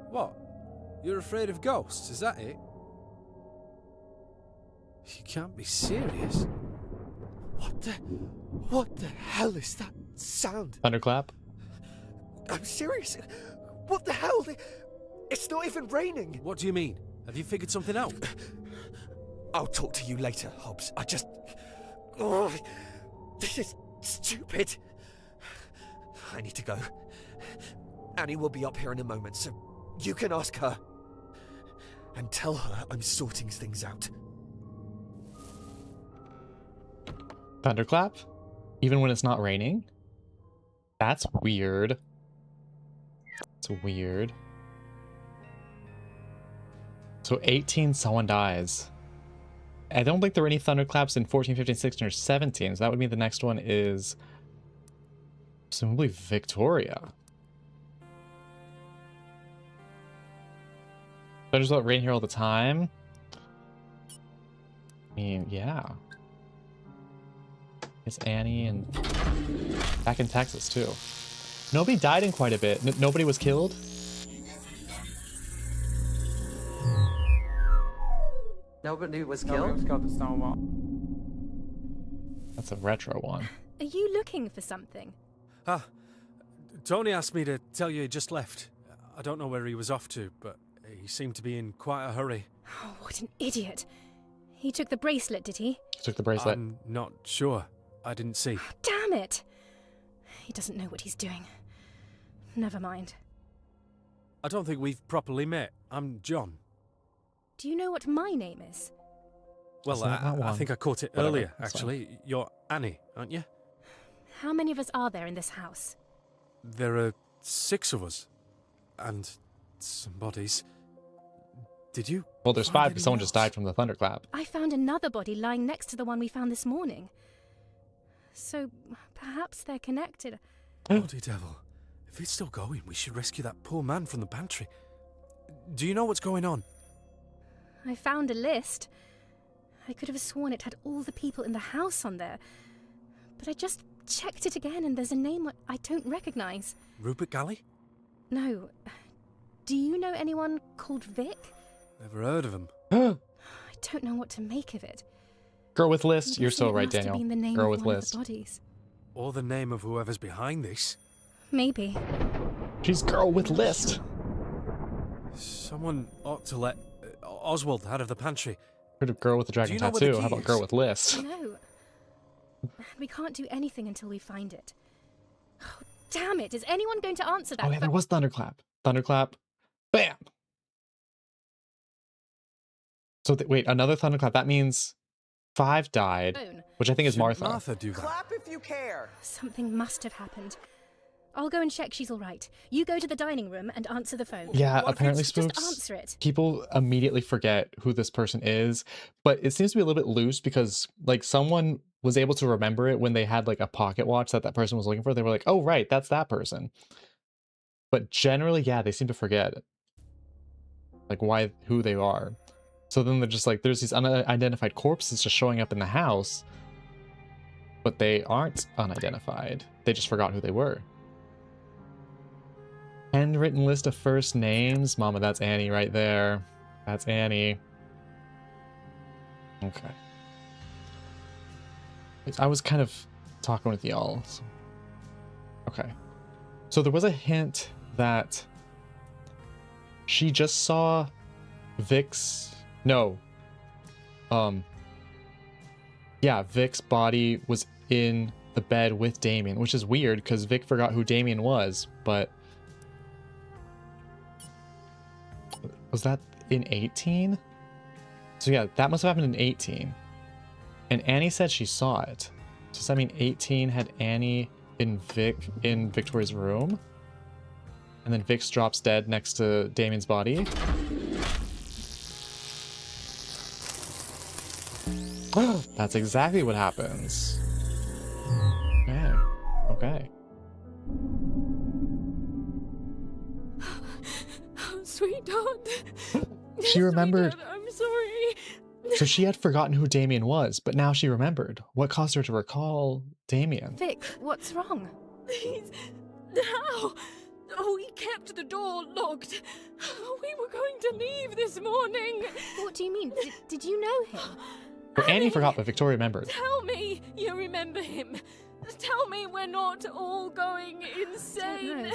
What? You're afraid of ghosts, is that it? You can't be serious. What the hell is that sound? Thunderclap? I'm serious. What the hell? It's not even raining. What do you mean? Have you figured something out? I'll talk to you later, Hobbs. Oh, this is stupid. I need to go. Annie will be up here in a moment, so you can ask her. And tell her I'm sorting things out. Thunderclap? Even when it's not raining? That's weird. It's weird. So 18, someone dies. I don't think there were any thunderclaps in 14, 15, 16, or 17. So that would mean the next one is presumably Victoria. Thunders don't rain here all the time. I mean, yeah. It's Annie and back in Texas too. Nobody died in quite a bit. Nobody was killed. Nobody was killed? The Stonewall. That's a retro one. Are you looking for something? Tony asked me to tell you he just left. I don't know where he was off to, but he seemed to be in quite a hurry. Oh, what an idiot. He took the bracelet, did he? He took the bracelet. I'm not sure. I didn't see. Damn it! He doesn't know what he's doing. Never mind. I don't think we've properly met. I'm John. Do you know what my name is? Well, I think I caught it earlier, actually. You're Annie, aren't you? How many of us are there in this house? There are 6 of us. And some bodies. Did you? Well, there's 5 because someone just died from the thunderclap. I found another body lying next to the one we found this morning. So, perhaps they're connected. Bloody devil. If it's still going, we should rescue that poor man from the pantry. Do you know what's going on? I found a list. I could have sworn it had all the people in the house on there. But I just checked it again and there's a name I don't recognize. Rupert Galley? No. Do you know anyone called Vic? Never heard of him. I don't know what to make of it. Girl with list. You're so right, Daniel. Girl with list. Or the name of whoever's behind this. Maybe. She's girl with list. Someone ought to let Oswald out of the pantry. Heard of girl with the dragon tattoo. How about girl with list? No. We can't do anything until we find it. Oh, damn it. Is anyone going to answer that? Oh yeah, there was thunderclap. Thunderclap. Bam! So wait, another thunderclap. That means 5 died, which I think is Martha. Martha do that? Clap if you care. Something must have happened. I'll go and check she's all right. You go to the dining room and answer the phone. Yeah, apparently, Spooks, Spooks, just answer it. people immediately forget who this person is, but it seems to be a little bit loose because, like, someone was able to remember it when they had, like, a pocket watch that person was looking for. They were like, oh, right, that's that person. But generally, yeah, they seem to forget, like, who they are. So then they're just like, there's these unidentified corpses just showing up in the house, but they aren't unidentified. They just forgot who they were. Handwritten list of first names. Mama, that's Annie right there. That's Annie. Okay. I was kind of talking with y'all. So. Okay. So there was a hint that she just saw Vic's... No. Yeah, Vic's body was in the bed with Damien, which is weird because Vic forgot who Damien was, but was that in 18? So yeah, that must have happened in 18. And Annie said she saw it. So does that mean 18 had Annie in Victoria's room? And then Vix drops dead next to Damien's body? That's exactly what happens. Okay. Okay. Sweetheart. She remembered. Sweetheart, I'm sorry. So she had forgotten who Damien was, but now she remembered. What caused her to recall Damien? Vic, what's wrong? Please. How? Oh, we kept the door locked. We were going to leave this morning. What do you mean? Did you know him? Well, Annie forgot, but Victoria remembered. Tell me you remember him. Tell me we're not all going insane.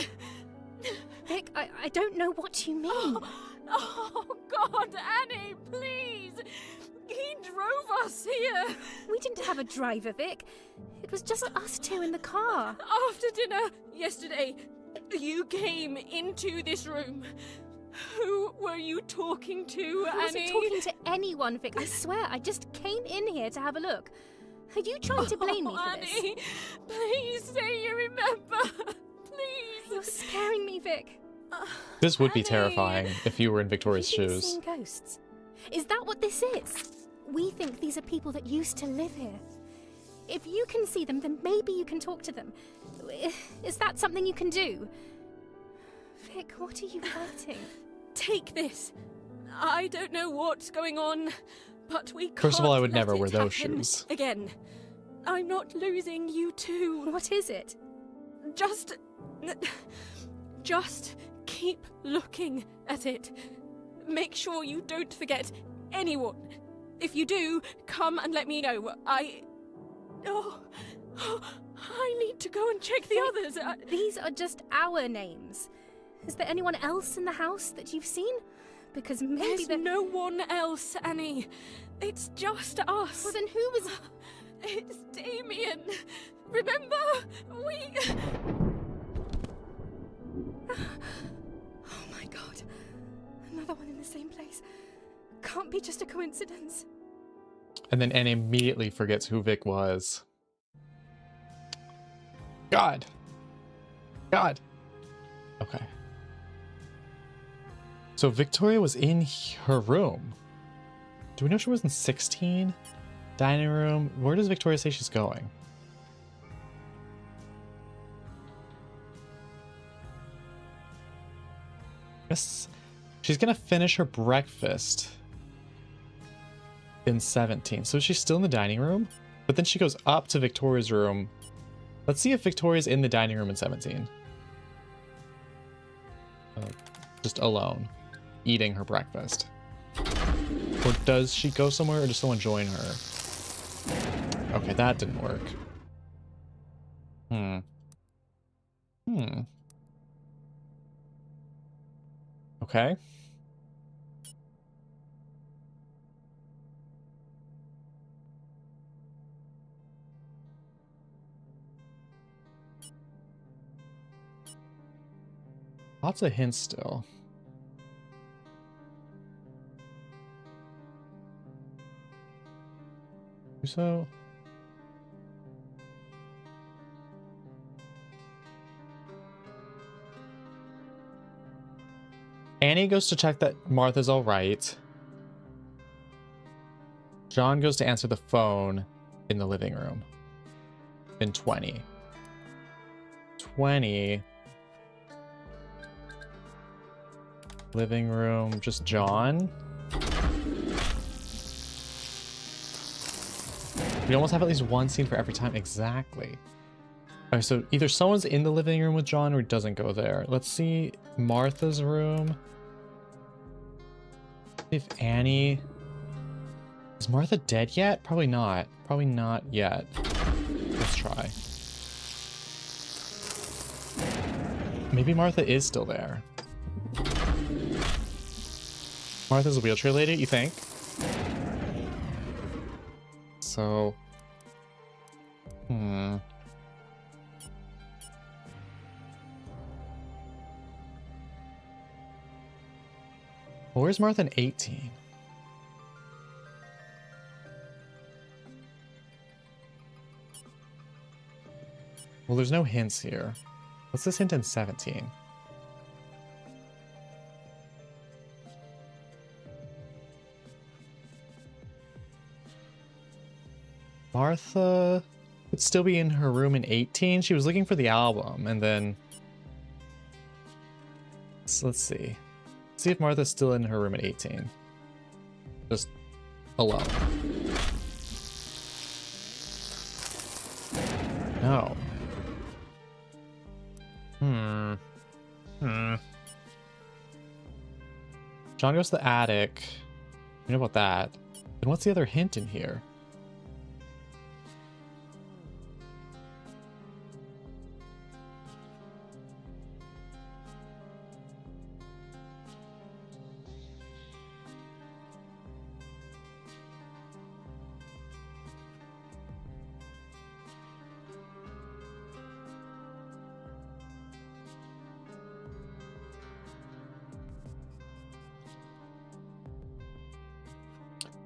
Vic, I don't know what you mean. Oh, God, Annie, please. He drove us here. We didn't have a driver, Vic. It was just us two in the car. After dinner yesterday, you came into this room. Who were you talking to, Annie? I wasn't talking to anyone, Vic. I swear, I just came in here to have a look. Are you trying to blame me for Annie, this? Please say you remember. Please. You're scaring me, Vic. This would be terrifying if you were in Victoria's shoes. Seeing ghosts. Is that what this is? We think these are people that used to live here. If you can see them, then maybe you can talk to them. Is that something you can do? Vic, what are you hurting? Take this. I don't know what's going on, but we can't. First of all, I would let never it wear those happen shoes. Again. I'm not losing you too. What is it? Just keep looking at it. Make sure you don't forget anyone. If you do, come and let me know. I need to go and check the others. These are just our names. Is there anyone else in the house that you've seen? Because maybe There's no one else, Annie. It's just us. Well, then who was... It's Damien. Remember? Oh my God. Another one in the same place. Can't be just a coincidence. And then Annie immediately forgets who Vic was. God. Okay. So Victoria was in her room. Do we know she was in 16? Dining room. Where does Victoria say she's going? Yes. She's gonna finish her breakfast in 17. So she's still in the dining room, but then she goes up to Victoria's room. Let's see if Victoria's in the dining room in 17. Just alone, eating her breakfast. Or does she go somewhere, or does someone join her? Okay, that didn't work. Okay. Lots of hints still. So Annie goes to check that Martha's all right. John goes to answer the phone in the living room in 20. Living room, just John. We almost have at least one scene for every time. Exactly. Okay, so either someone's in the living room with John or he doesn't go there. Let's see Martha's room. If Annie... Is Martha dead yet? Probably not. Probably not yet. Let's try. Maybe Martha is still there. Martha's a wheelchair lady, you think? So... Where's Martha in 18? Well, there's no hints here. What's this hint in 17? Martha would still be in her room in 18. She was looking for the album, and then... So let's see. See if Martha's still in her room at 18. Just alone. No. John goes to the attic. You know about that. And what's the other hint in here?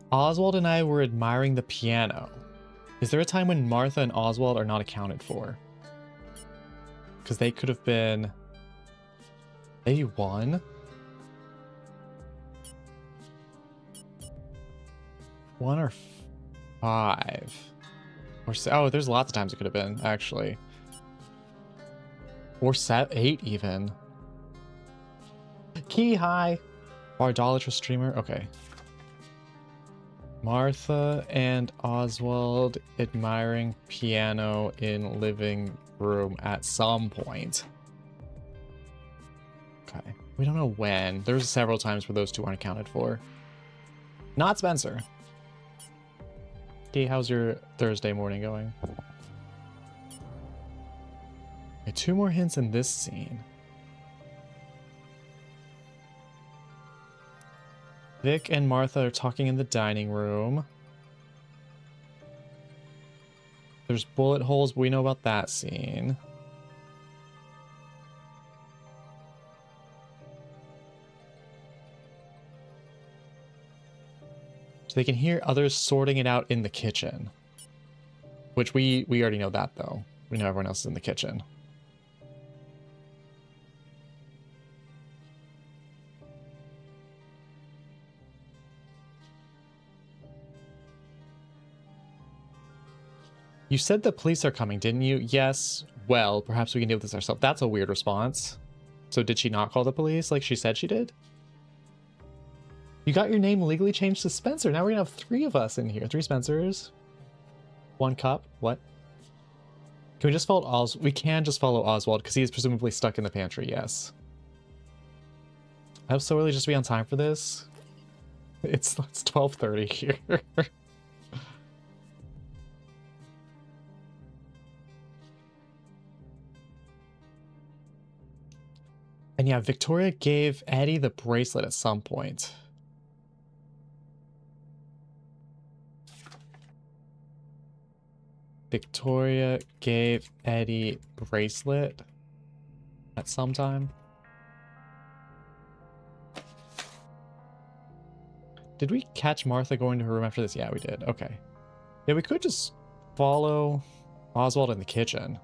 Oswald and I were admiring the piano. Is there a time when Martha and Oswald are not accounted for? Because they could have been... maybe 1? 1 or 5? Or oh, there's lots of times it could have been, actually. Or 8 even. Key, hi! Our idolatrous streamer? Okay. Martha and Oswald admiring piano in living room at some point. Okay. We don't know when. There's several times where those two aren't accounted for. Not Spencer. Okay, how's your Thursday morning going? Okay, 2 more hints in this scene. Vic and Martha are talking in the dining room. There's bullet holes, but we know about that scene. So they can hear others sorting it out in the kitchen. Which we already know that, though. We know everyone else is in the kitchen. You said the police are coming, didn't you? Yes. Well, perhaps we can deal with this ourselves. That's a weird response. So did she not call the police like she said she did? You got your name legally changed to Spencer. Now we're gonna have 3 of us in here. 3 Spencers. 1 cup. What? Can we just follow Oswald? We can just follow Oswald because he is presumably stuck in the pantry, yes. I was so early just to be on time for this. It's 12:30 here. And yeah, Victoria gave Eddie the bracelet at some point. Victoria gave Eddie bracelet at some time. Did we catch Martha going to her room after this? Yeah, we did. Okay. Yeah, we could just follow Oswald in the kitchen.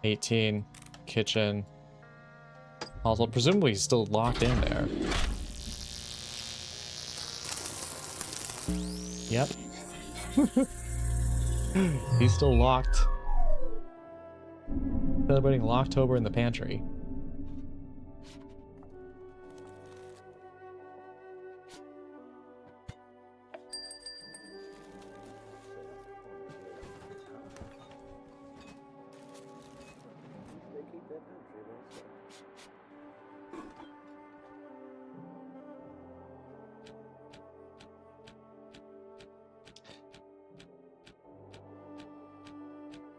18. Kitchen. Oswald presumably is still locked in there. Yep. He's still locked. Celebrating Locktober in the pantry.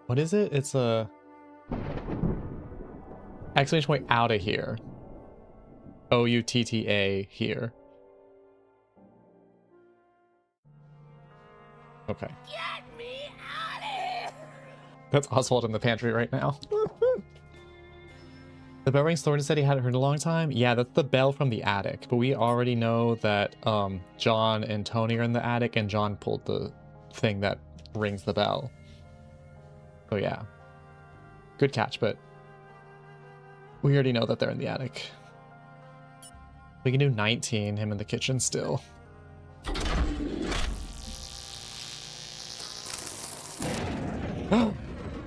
What is it? It's a exclamation point out of here. O-U-T-T-A here. Okay. Get me out of here! That's Oswald in the pantry right now. The The bell rings. Thornton said he hadn't heard in a long time. Yeah, that's the bell from the attic. But we already know that John and Tony are in the attic, and John pulled the thing that rings the bell. So yeah, good catch. But we already know that they're in the attic. We can do 19. Him in the kitchen still.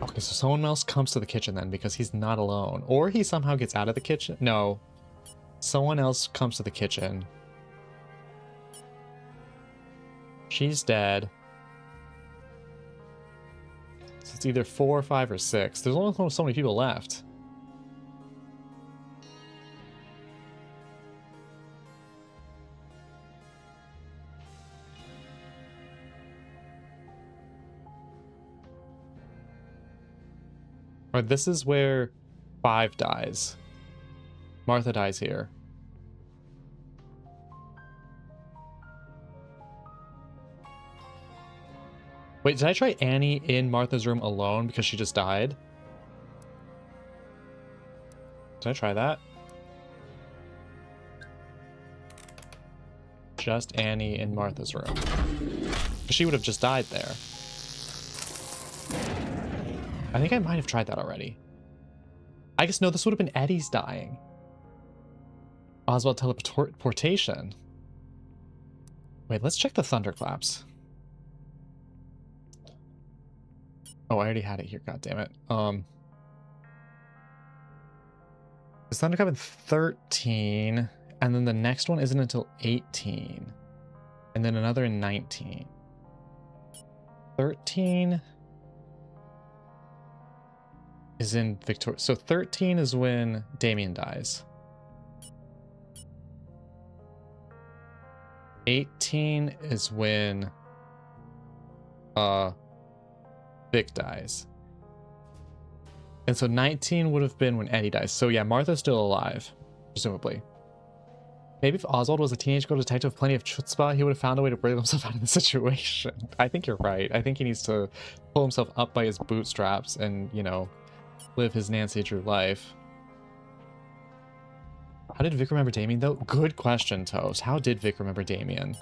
Okay, so someone else comes to the kitchen then, because he's not alone. Or he somehow gets out of the kitchen. No. Someone else comes to the kitchen. She's dead. So it's either 4, 5, or 6. There's only so many people left. Or this is where 5 dies. Martha dies here. Wait, did I try Annie in Martha's room alone because she just died? Did I try that? Just Annie in Martha's room. She would have just died there. I think I might have tried that already. I guess no, this would have been Eddie's dying. Oswald teleportation. Wait, let's check the thunderclaps. Oh, I already had it here, god damn it. This thunderclap in 13, and then the next one isn't until 18. And then another in 19. 13 is in Victoria. So 13 is when Damien dies. 18 is when Vic dies. And so 19 would have been when Eddie dies. So yeah, Martha's still alive, presumably. Maybe if Oswald was a teenage girl detective with plenty of chutzpah, he would have found a way to break himself out of the situation. I think you're right. I think he needs to pull himself up by his bootstraps and, you know, live his Nancy Drew life. How did Vic remember Damien, though? Good question, Toast. How did Vic remember Damien?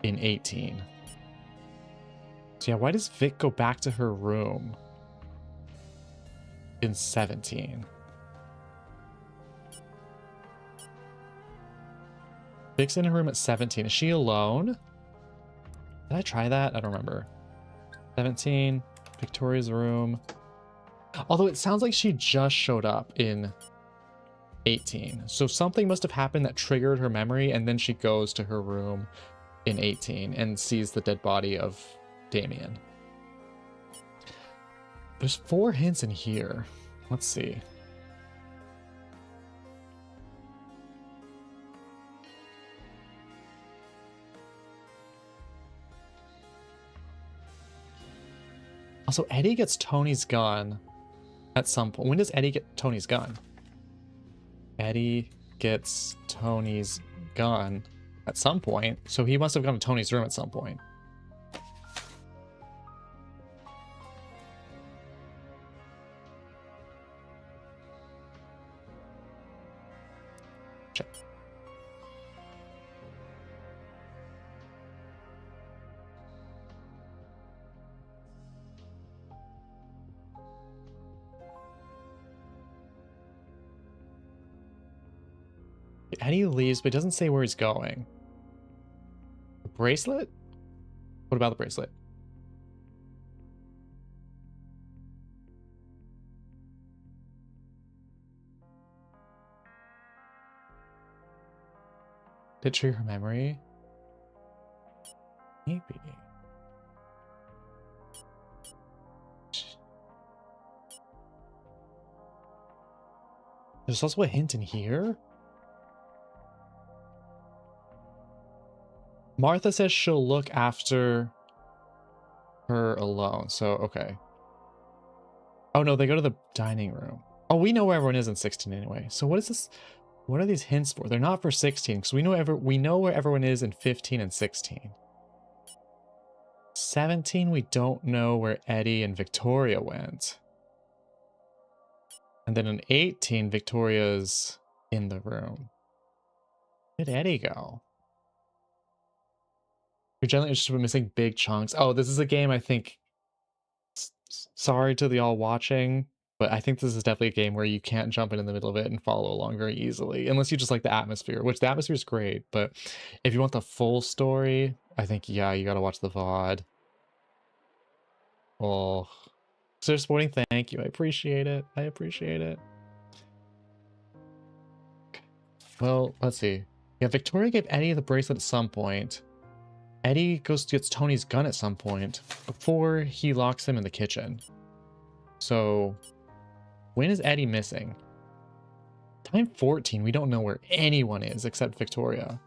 In 18. So yeah, why does Vic go back to her room in 17? Vic's in her room at 17. Is she alone? Did I try that? I don't remember. 17. Victoria's room. Although it sounds like she just showed up in 18. So something must have happened that triggered her memory, and then she goes to her room in 18 and sees the dead body of Damien. There's 4 hints in here. Let's see. Also, Eddie gets Tony's gun at some point. When does Eddie get Tony's gun? Eddie gets Tony's gun at some point. So he must have gone to Tony's room at some point. Check. Eddie leaves, but doesn't say where he's going. The bracelet? What about the bracelet? Did it trigger her memory? Maybe. There's also a hint in here. Martha says she'll look after her alone. So, okay. Oh, no, they go to the dining room. Oh, we know where everyone is in 16 anyway. So what is this? What are these hints for? They're not for 16, because we know where everyone is in 15 and 16. 17, we don't know where Eddie and Victoria went. And then in 18, Victoria's in the room. Where did Eddie go? You're generally interested in missing big chunks. Oh, this is a game I think... Sorry to the all watching, but I think this is definitely a game where you can't jump in the middle of it and follow along very easily. Unless you just like the atmosphere, which the atmosphere is great. But if you want the full story, I think, yeah, you gotta watch the VOD. Oh... Sir Sporting, thank you. I appreciate it. I appreciate it. Well, let's see. Yeah, Victoria gave Eddie the bracelet at some point. Eddie gets Tony's gun at some point before he locks him in the kitchen. So, when is Eddie missing? Time 14, we don't know where anyone is except Victoria.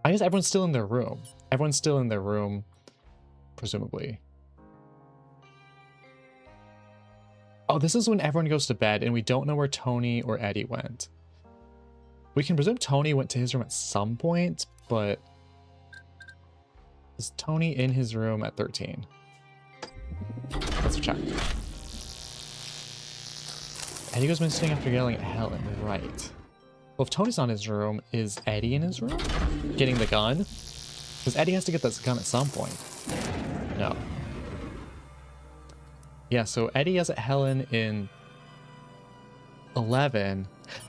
I guess everyone's still in their room. Everyone's still in their room, presumably. Oh, this is when everyone goes to bed and we don't know where Tony or Eddie went. We can presume Tony went to his room at some point, but is Tony in his room at 13? Let's check. Eddie goes missing after yelling at Helen, right. Well, if Tony's not in his room, is Eddie in his room? Getting the gun? Because Eddie has to get this gun at some point. No. Yeah, so Eddie has at Helen in 11.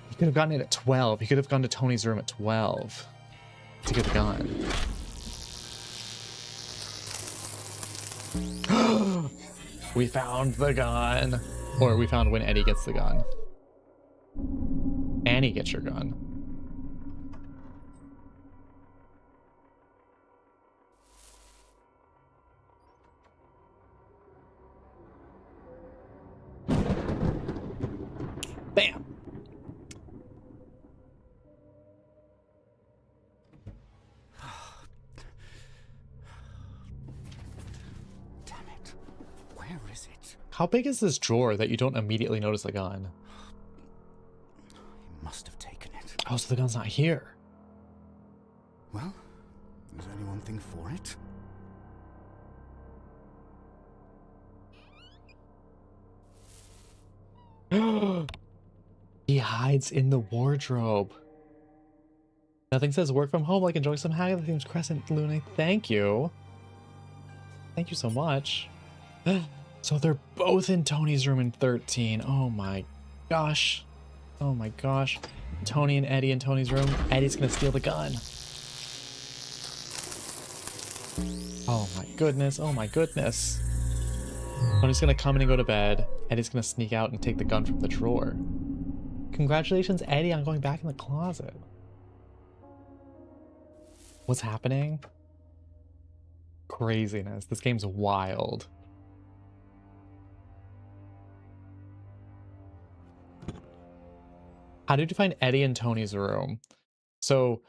He could have gotten it at 12. He could have gone to Tony's room at 12 to get the gun. We found the gun. Or we found when Eddie gets the gun. Annie gets your gun. Bam! Damn it. Where is it? How big is this drawer that you don't immediately notice the gun? He must have taken it. Oh, so the gun's not here. Well, there's only one thing for it. He hides in the wardrobe. Nothing says work from home like enjoying some Haggard themes Crescent Luna. Thank you. Thank you so much. So they're both in Tony's room in 13. Oh my gosh. Oh my gosh. Tony and Eddie in Tony's room. Eddie's gonna steal the gun. Oh my goodness. Oh my goodness. Tony's gonna come in and go to bed. Eddie's gonna sneak out and take the gun from the drawer. Congratulations, Eddie, on going back in the closet. What's happening? Craziness. This game's wild. How did you find Eddie in Tony's room? So,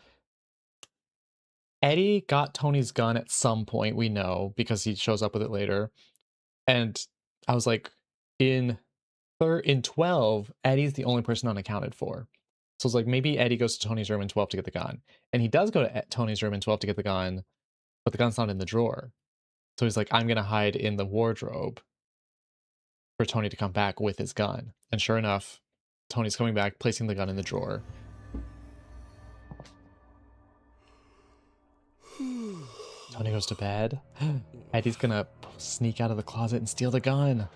Eddie got Tony's gun at some point, we know, because he shows up with it later. And I was like, in 12, Eddie's the only person unaccounted for. So it's like, maybe Eddie goes to Tony's room in 12 to get the gun. And he does go to Tony's room in 12 to get the gun, but the gun's not in the drawer. So he's like, I'm going to hide in the wardrobe for Tony to come back with his gun. And sure enough, Tony's coming back, placing the gun in the drawer. Tony goes to bed. Eddie's going to sneak out of the closet and steal the gun.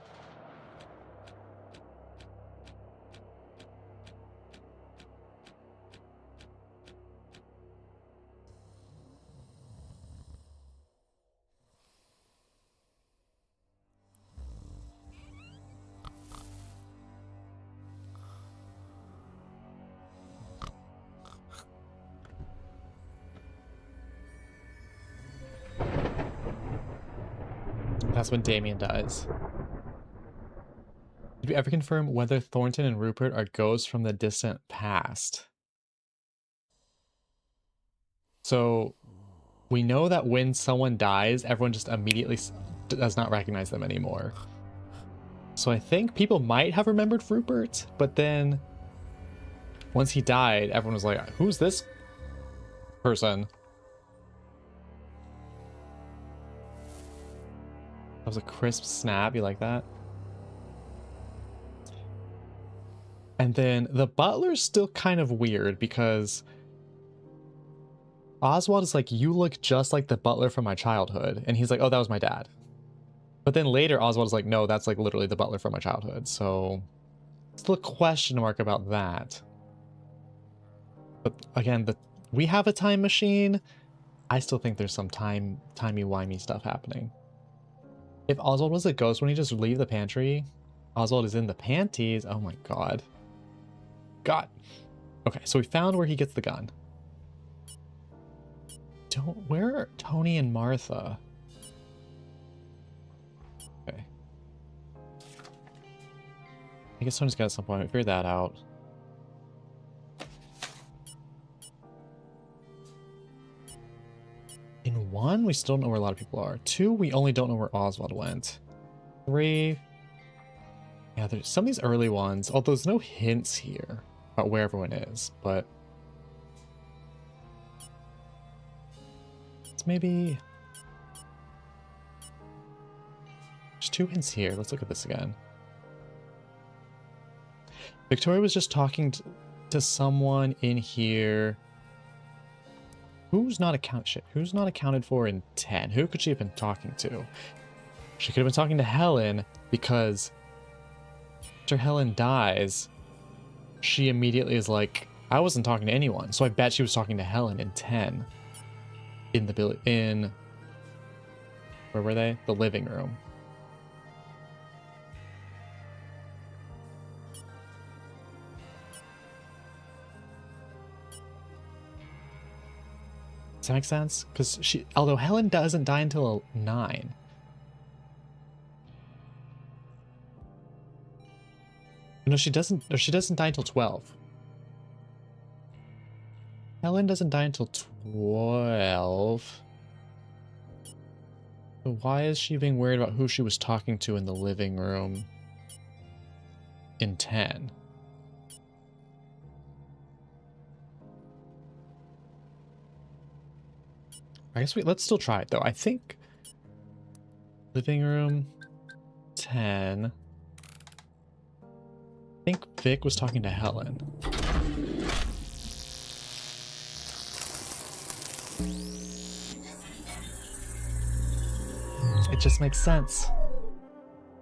That's when Damien dies. Did we ever confirm whether Thornton and Rupert are ghosts from the distant past? So, we know that when someone dies, everyone just immediately does not recognize them anymore. So I think people might have remembered Rupert, but then once he died, everyone was like, who's this person? That was a crisp snap. You like that? And then the butler's still kind of weird because Oswald is like, you look just like the butler from my childhood. And he's like, oh, that was my dad. But then later Oswald is like, no, that's like literally the butler from my childhood. So still a question mark about that. But again, we have a time machine. I still think there's some timey-wimey stuff happening. If Oswald was a ghost, wouldn't he just leave the pantry? Oswald is in the panties. Oh my god. God. Okay, so we found where he gets the gun. Where are Tony and Martha? Okay. I guess Tony's got some point. Figure that out. In 1, we still don't know where a lot of people are. 2, we only don't know where Oswald went. 3, yeah, there's some of these early ones, although there's no hints here about where everyone is, but it's maybe... There's 2 hints here. Let's look at this again. Victoria was just talking to someone in here. Who's not accounted for in 10? Who could she have been talking to? She could have been talking to Helen because after Helen dies, she immediately is like, I wasn't talking to anyone. So I bet she was talking to Helen in 10. In where were they? The living room. Does that make sense? Because although Helen doesn't die until 9. No, she doesn't. Or she doesn't die until 12. Helen doesn't die until 12. So why is she being worried about who she was talking to in the living room in 10? I guess let's still try it though. I think living room 10. I think Vic was talking to Helen. It just makes sense.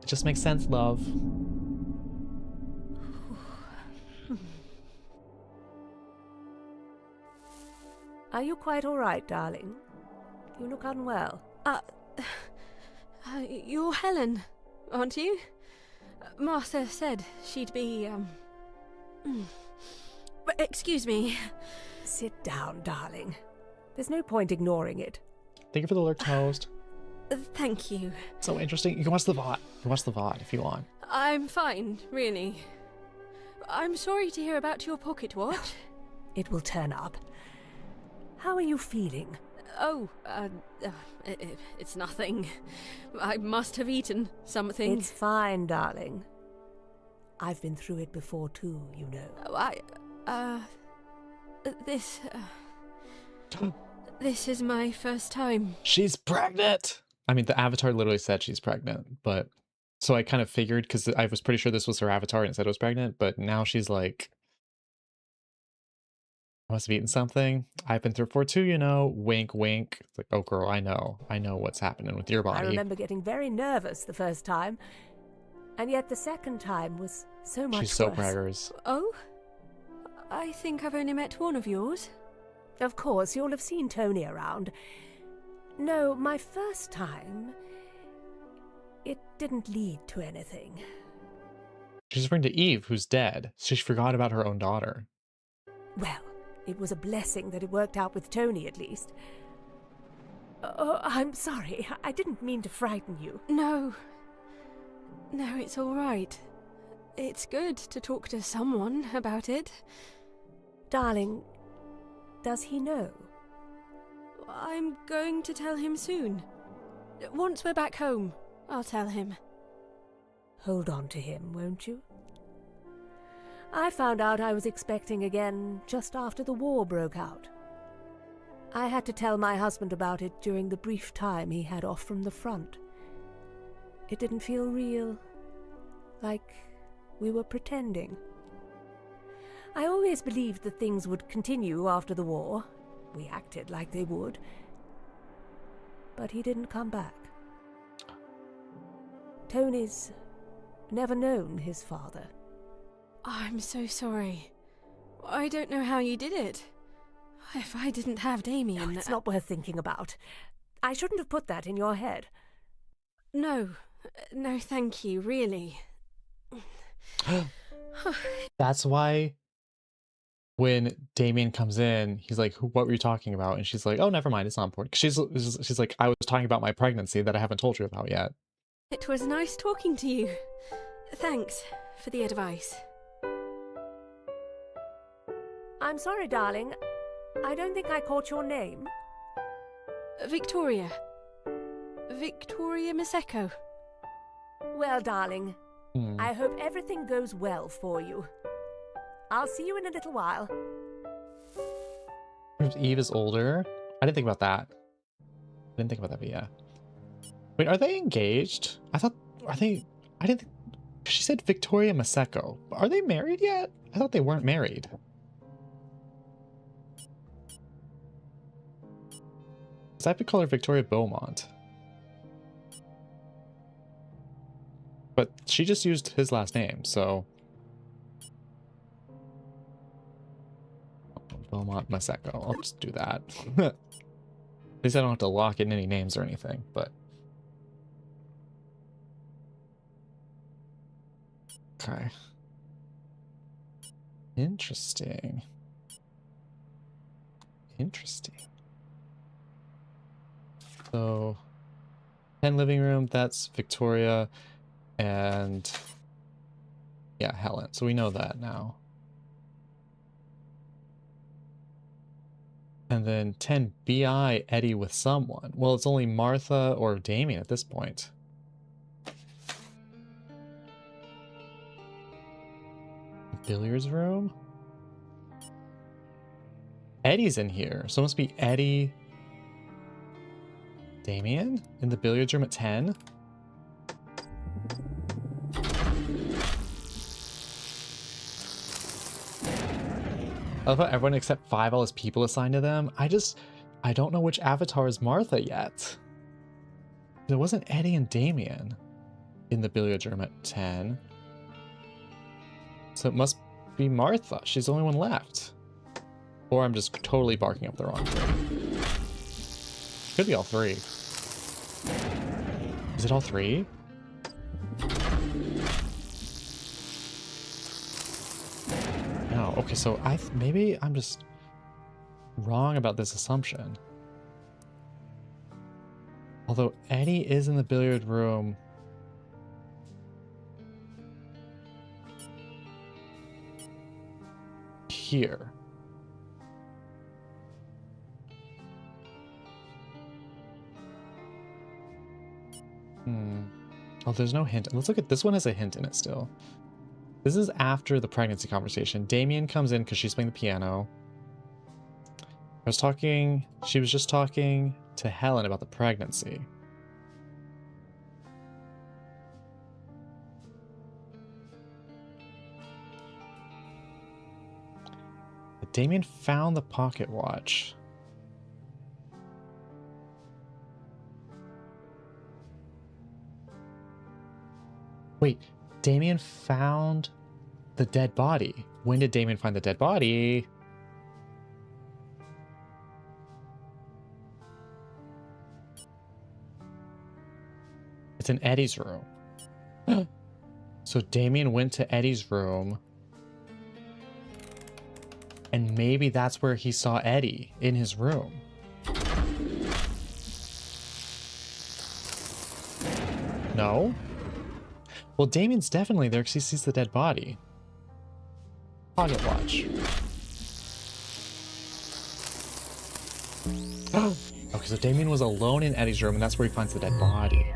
It just makes sense, love. Are you quite all right, darling? You look unwell. You're Helen, aren't you? Martha said she'd be, Excuse me. Sit down, darling. There's no point ignoring it. Thank you for the lurk toast. Thank you. So interesting. You can watch the VOD. You can watch the VOD if you want. I'm fine, really. I'm sorry to hear about your pocket watch. It will turn up. How are you feeling? Oh, it's nothing. I must have eaten something. It's fine, darling. I've been through it before too, you know. This is my first time. She's pregnant! I mean, the avatar literally said she's pregnant, but... So I kind of figured, because I was pretty sure this was her avatar and it said it was pregnant, but now she's like... I must have eaten something. I've been through it before too, you know. Wink, wink. It's like, oh girl, I know what's happening with your body. I remember getting very nervous the first time, and yet the second time was so much worse. She's so preggers. Oh? I think I've only met one of yours. Of course, you'll have seen Tony around. No, my first time, it didn't lead to anything. She's referring to Eve, who's dead. She forgot about her own daughter. Well, it was a blessing that it worked out with Tony, at least. Oh, I'm sorry. I didn't mean to frighten you. No, it's all right. It's good to talk to someone about it. Darling, does he know? I'm going to tell him soon. Once we're back home, I'll tell him. Hold on to him, won't you? I found out I was expecting again just after the war broke out. I had to tell my husband about it during the brief time he had off from the front. It didn't feel real, like we were pretending. I always believed that things would continue after the war. We acted like they would. But he didn't come back. Tony's never known his father. I'm so sorry. I don't know how you did it. If I didn't have Damien... No, it's not worth thinking about. I shouldn't have put that in your head. No, thank you, really. That's why when Damien comes in, he's like, what were you talking about? And she's like, oh, never mind, it's not important. She's like, I was talking about my pregnancy that I haven't told you about yet. It was nice talking to you. Thanks for the advice. I'm sorry, darling. I don't think I caught your name. Victoria. Victoria Maseko. Well, darling, I hope everything goes well for you. I'll see you in a little while. Eve is older. I didn't think about that. But yeah. Wait, are they engaged? I didn't think... She said Victoria Maseko. Are they married yet? I thought they weren't married. Because I could call her Victoria Beaumont. But she just used his last name, so... Beaumont Maseko. I'll just do that. At least I don't have to lock in any names or anything, but... Okay. Interesting. So, 10 living room, that's Victoria and yeah, Helen. So we know that now. And then 10 BI Eddie with someone. Well, it's only Martha or Damien at this point. Billiards room? Eddie's in here. So it must be Eddie. Damien? In the billiards room at 10? I love how everyone except 5 all his people assigned to them. I don't know which avatar is Martha yet. There wasn't Eddie and Damien in the billiards room at 10. So it must be Martha. She's the only one left. Or I'm just totally barking up the wrong tree. Could be all 3. Is it all 3? No. Okay, so maybe I'm just wrong about this assumption. Although Eddie is in the billiard room. Here. Oh, there's no hint. Let's look at this one has a hint in it still. This is after the pregnancy conversation. Damien comes in because she's playing the piano. She was just talking to Helen about the pregnancy. Damien found the pocket watch. Wait, Damien found the dead body. When did Damien find the dead body? It's in Eddie's room. So Damien went to Eddie's room. And maybe that's where he saw Eddie, in his room. No? Well, Damien's definitely there because he sees the dead body. Pocket watch. Okay, so Damien was alone in Eddie's room, and that's where he finds the dead body.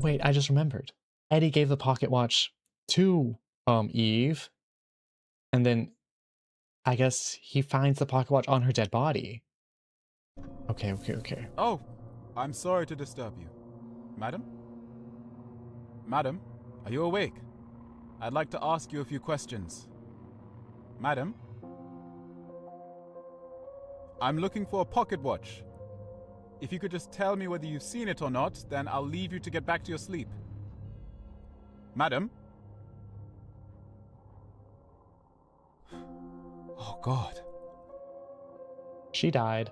Wait, I just remembered. Eddie gave the pocket watch to Eve, and then I guess he finds the pocket watch on her dead body. Okay. Oh, I'm sorry to disturb you. Madam? Madam? Are you awake? I'd like to ask you a few questions. Madam? I'm looking for a pocket watch. If you could just tell me whether you've seen it or not, then I'll leave you to get back to your sleep. Madam? Oh, God. She died.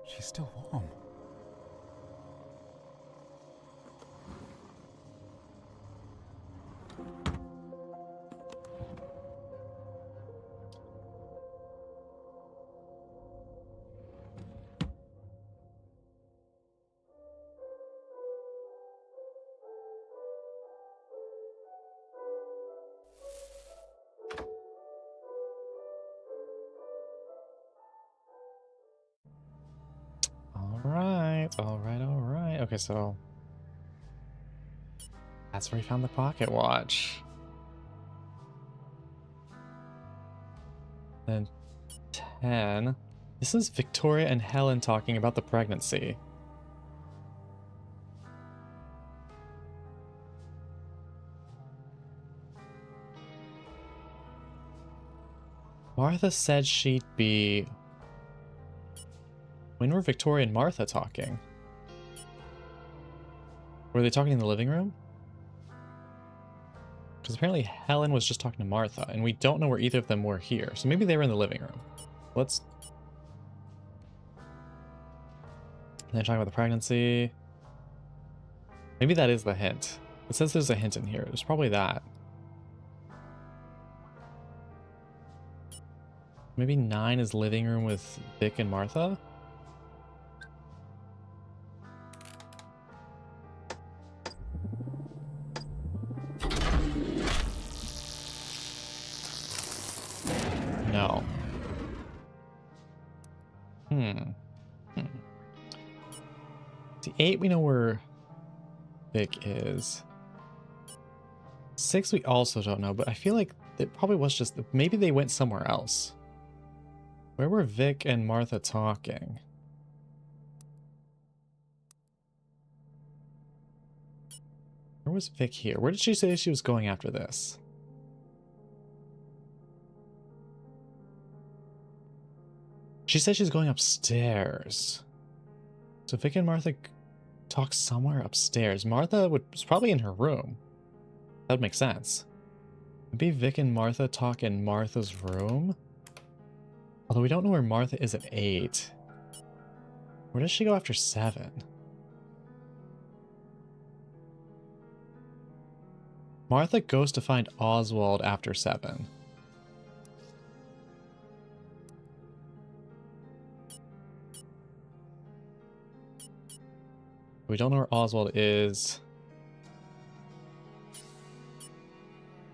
She's still warm. All right. Okay, so that's where he found the pocket watch. Then 10. This is Victoria and Helen talking about the pregnancy. Martha said she'd be... When were Victoria and Martha talking? Were they talking in the living room? Because apparently Helen was just talking to Martha, and we don't know where either of them were here. So maybe they were in the living room. Let's... They're talking about the pregnancy. Maybe that is the hint. It says there's a hint in here. It's probably that. Maybe 9 is living room with Vic and Martha? No. See, 8 we know where Vic is. 6 we also don't know, but I feel like it probably was just... Maybe they went somewhere else. Where were Vic and Martha talking? Where was Vic here? Where did she say she was going after this? She said she's going upstairs. So Vic and Martha talk somewhere upstairs. Martha was probably in her room. That would make sense. Maybe Vic and Martha talk in Martha's room? Although we don't know where Martha is at 8. Where does she go after 7? Martha goes to find Oswald after 7. We don't know where Oswald is.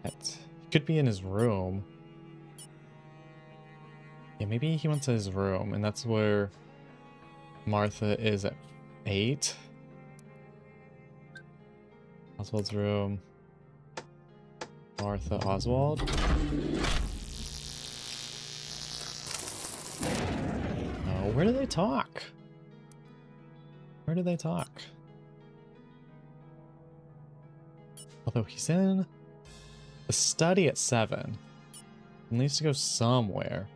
He could be in his room. Yeah, maybe he went to his room, and that's where Martha is at 8. Oswald's room. Martha, Oswald. No, where do they talk? Where do they talk? Although he's in the study at 7. He needs to go somewhere.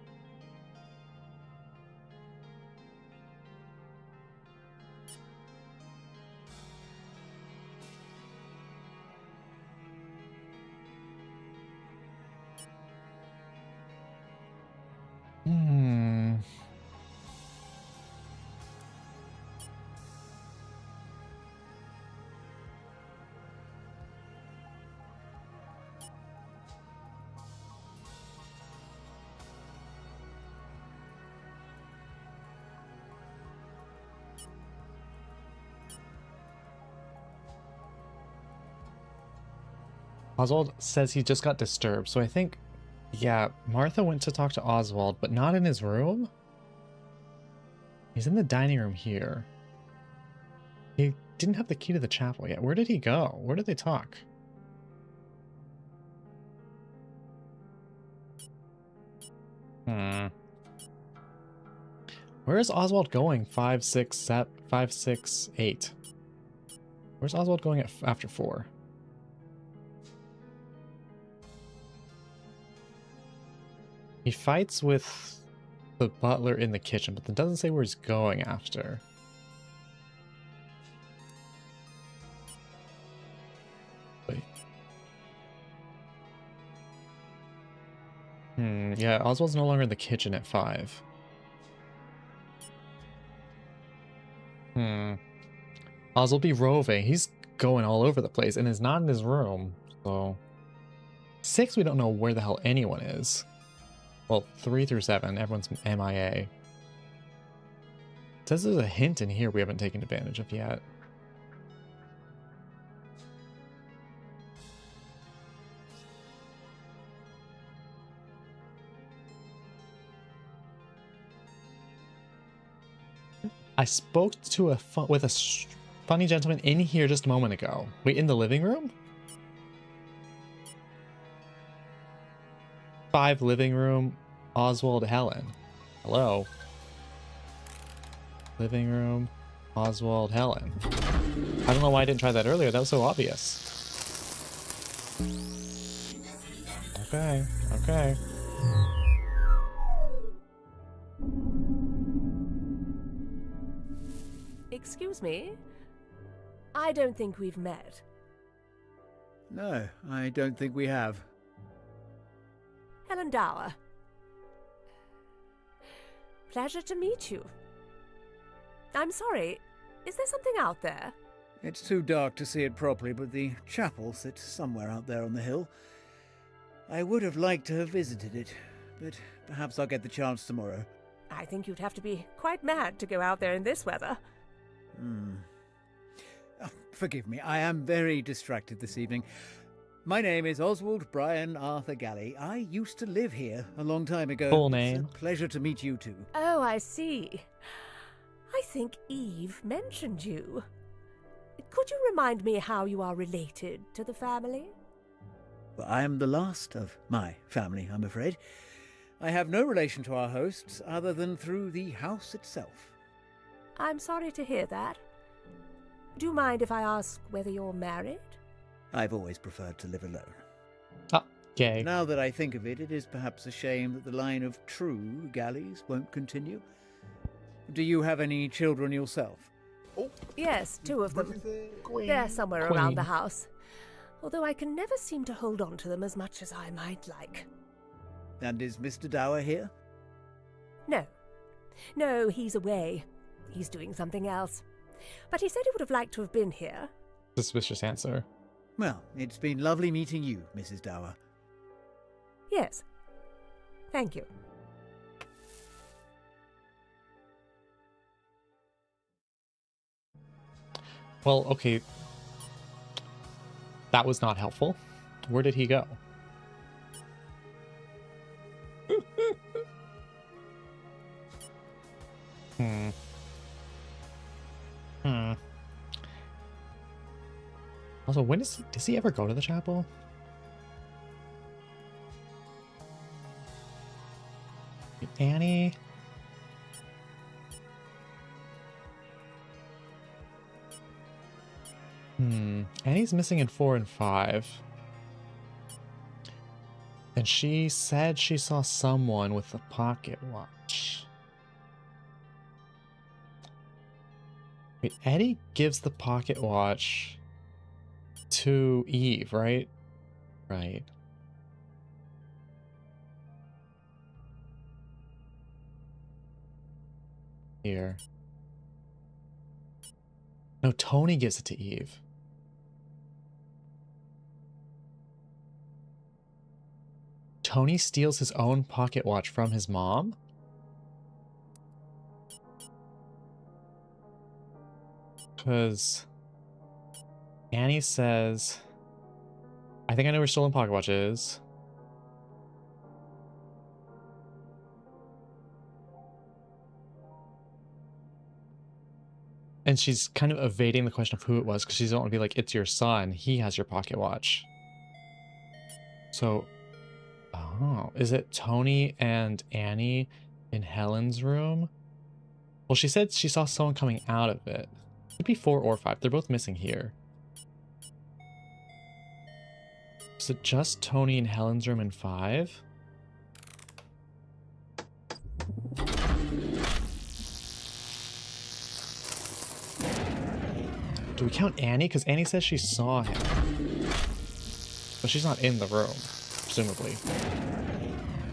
Oswald says he just got disturbed, so I think, yeah, Martha went to talk to Oswald, but not in his room? He's in the dining room here. He didn't have the key to the chapel yet. Where did he go? Where did they talk? Where is Oswald going? 5, 6, 8. Where's Oswald going after 4? He fights with the butler in the kitchen, but it doesn't say where he's going after. Wait. Yeah, Oswald's no longer in the kitchen at 5. Oswald be roving. He's going all over the place and is not in his room. So 6, we don't know where the hell anyone is. Well, 3 through 7, everyone's MIA. It says there's a hint in here we haven't taken advantage of yet. I spoke to with a funny gentleman in here just a moment ago. Wait, in the living room? 5 living room, Oswald, Helen. Hello. Living room, Oswald, Helen. I don't know why I didn't try that earlier. That was so obvious. Okay, okay. Excuse me? I don't think we've met. No, I don't think we have. Helen Dower. Pleasure to meet you. I'm sorry, is there something out there? It's too dark to see it properly, but the chapel sits somewhere out there on the hill. I would have liked to have visited it, but perhaps I'll get the chance tomorrow. I think you'd have to be quite mad to go out there in this weather. Oh, forgive me, I am very distracted this evening. My name is Oswald Brian Arthur Galley. I used to live here a long time ago. Full name. It's a pleasure to meet you too. Oh, I see. I think Eve mentioned you. Could you remind me how you are related to the family? Well, I am the last of my family, I'm afraid. I have no relation to our hosts other than through the house itself. I'm sorry to hear that. Do you mind if I ask whether you're married? I've always preferred to live alone. Ah, gay. Now that I think of it, it is perhaps a shame that the line of true Galleys won't continue. Do you have any children yourself? Yes, 2 of them. They're somewhere around the house. Although I can never seem to hold on to them as much as I might like. And is Mr. Dower here? No. No, he's away. He's doing something else. But he said he would have liked to have been here. Suspicious answer. Well, it's been lovely meeting you, Mrs. Dower. Yes. Thank you. Well, okay. That was not helpful. Where did he go? Also, when does he ever go to the chapel? Annie? Annie's missing in 4 and 5. And she said she saw someone with a pocket watch. Wait, Eddie gives the pocket watch to Eve, right? Right. Here. No, Tony gives it to Eve. Tony steals his own pocket watch from his mom? Because Annie says, I think I know where stolen pocket watch is. And she's kind of evading the question of who it was because she doesn't want to be like, it's your son. He has your pocket watch. So, oh, is it Tony and Annie in Helen's room? Well, she said she saw someone coming out of it. It could be 4 or 5. They're both missing here. Is it just Tony in Helen's room in 5? Do we count Annie? Because Annie says she saw him. But she's not in the room, presumably.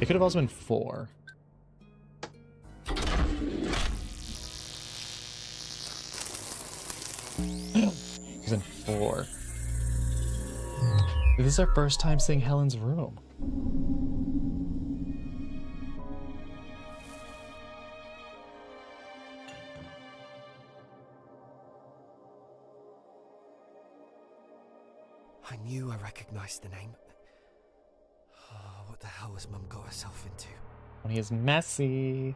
It could have also been 4. He's in 4. This is our first time seeing Helen's room. I knew I recognized the name. Oh, what the hell has Mum got herself into? When he is messy.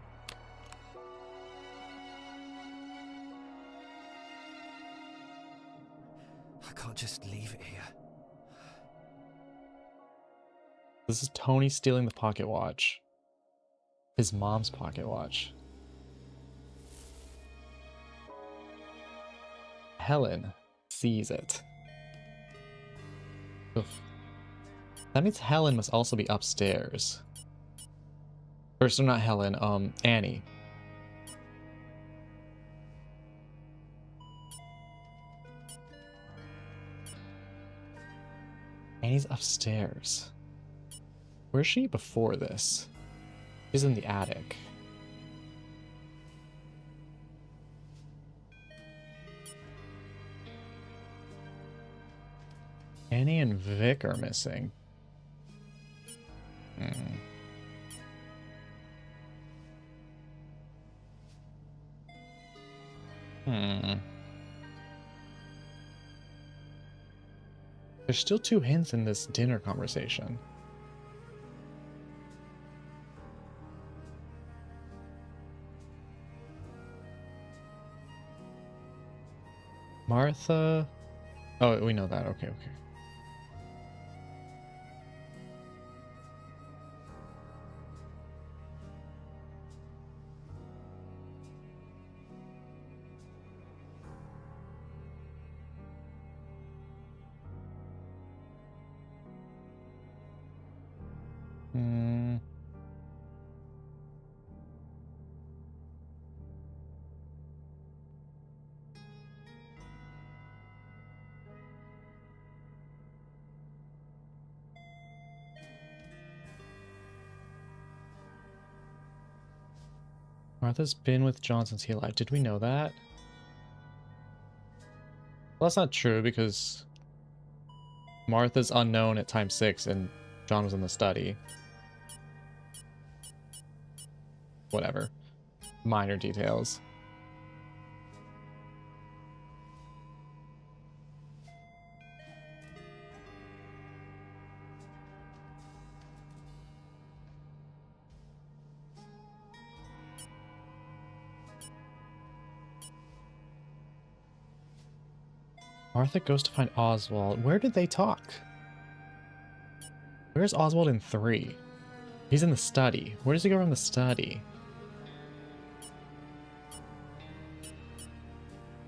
I can't just leave it here. This is Tony stealing the pocket watch. His mom's pocket watch. Helen sees it. Oof. That means Helen must also be upstairs. Or, so not Helen, Annie. Annie's upstairs. Where's she before this? She's in the attic. Annie and Vic are missing. There's still 2 hints in this dinner conversation. Martha... Oh, we know that. Okay. Martha's been with John since he alive. Did we know that? Well, that's not true because Martha's unknown at time 6 and John was in the study. Whatever. Minor details. Martha goes to find Oswald. Where did they talk? Where's Oswald in 3? He's in the study. Where does he go from the study?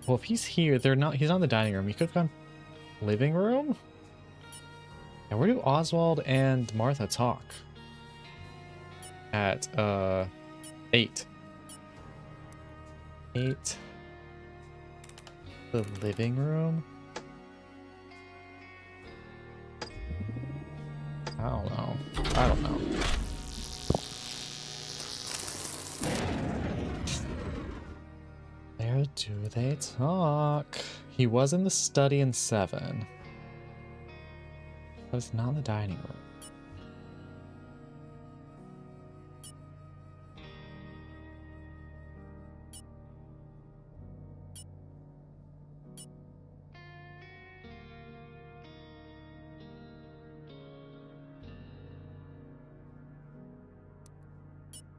Well, if he's here, he's not in the dining room. He could have gone living room? And where do Oswald and Martha talk? At, 8. 8. The living room? I don't know. Where do they talk? He was in the study in 7. But it's not in the dining room.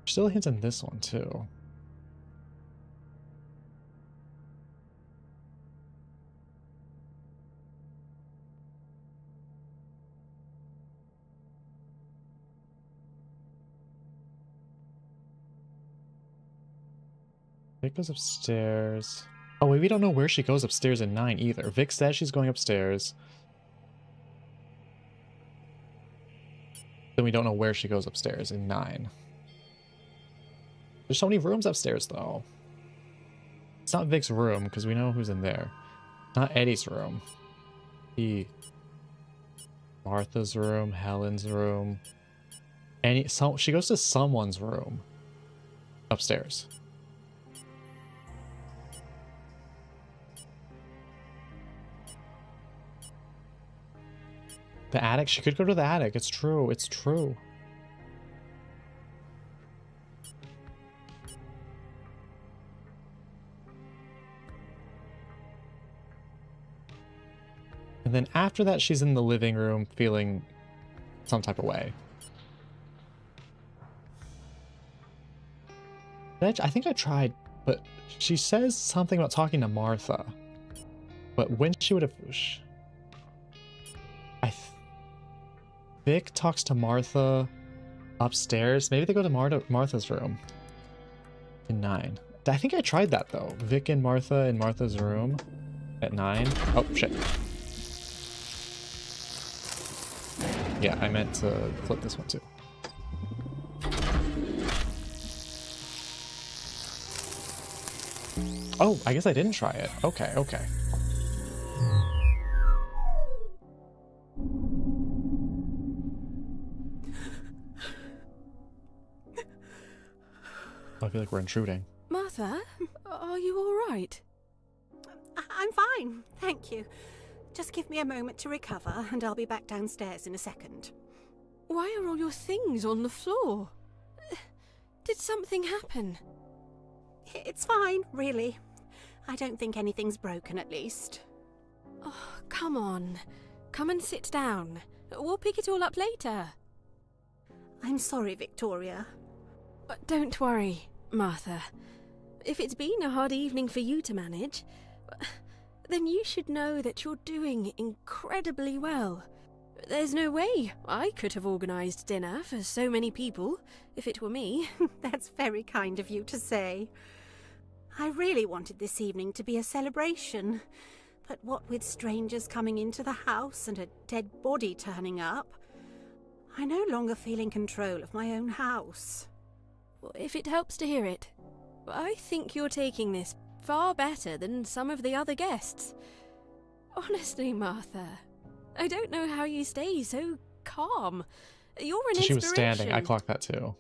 Still hints in this one too. Vic goes upstairs. Oh wait, we don't know where she goes upstairs in 9 either. Vic says she's going upstairs. Then we don't know where she goes upstairs in 9. There's so many rooms upstairs, though. It's not Vic's room, because we know who's in there. Not Eddie's room. Martha's room, Helen's room. She goes to someone's room upstairs. The attic? She could go to the attic. It's true. It's true. And then after that, she's in the living room feeling some type of way. I think I tried, but she says something about talking to Martha. But when she would have... Vic talks to Martha upstairs. Maybe they go to Martha's room in 9. I think I tried that though. Vic and Martha in Martha's room at 9. Oh, shit. Yeah, I meant to flip this one too. Oh, I guess I didn't try it. Okay, okay. I feel like we're intruding. Martha, are you all right? I'm fine, thank you. Just give me a moment to recover, and I'll be back downstairs in a second. Why are all your things on the floor? Did something happen? It's fine, really. I don't think anything's broken, at least. Oh, come on. Come and sit down. We'll pick it all up later. I'm sorry, Victoria. Don't worry, Martha. If it's been a hard evening for you to manage, then you should know that you're doing incredibly well. There's no way I could have organised dinner for so many people if it were me. That's very kind of you to say. I really wanted this evening to be a celebration, but what with strangers coming into the house and a dead body turning up, I no longer feel in control of my own house. If it helps to hear it, I think you're taking this far better than some of the other guests. Honestly, Martha, I don't know how you stay so calm. You're an inspiration. She was standing. I clocked that too.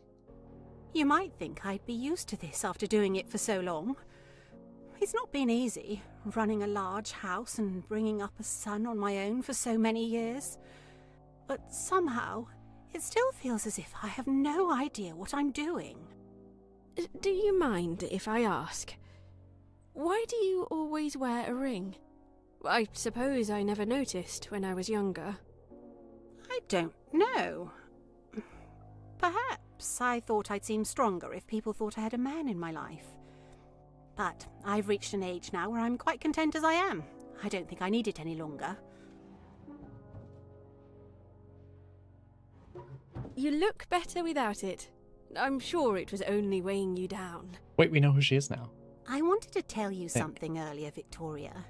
You might think I'd be used to this after doing it for so long. It's not been easy, running a large house and bringing up a son on my own for so many years. But somehow, it still feels as if I have no idea what I'm doing. Do you mind if I ask? Why do you always wear a ring? I suppose I never noticed when I was younger. I don't know. Perhaps I thought I'd seem stronger if people thought I had a man in my life. But I've reached an age now where I'm quite content as I am. I don't think I need it any longer. You look better without it. I'm sure it was only weighing you down. Wait, we know who she is now. I wanted to tell you something earlier, Victoria.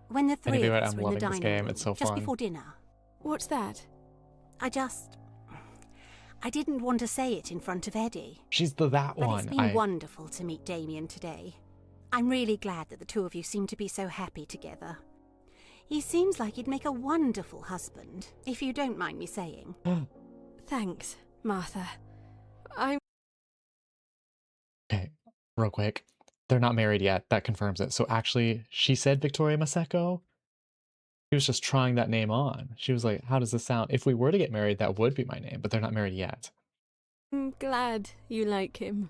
When the three of us were in the dining room, it's so just fun. before dinner. What's that? I didn't want to say it in front of Eddie. She's that one. But it's been wonderful to meet Damien today. I'm really glad that the two of you seem to be so happy together. He seems like he'd make a wonderful husband, if you don't mind me saying. Thanks, Martha. Okay, real quick. They're not married yet. That confirms it. So actually, she said Victoria Maseko. She was just trying that name on. She was like, how does this sound? If we were to get married, that would be my name, but they're not married yet. I'm glad you like him.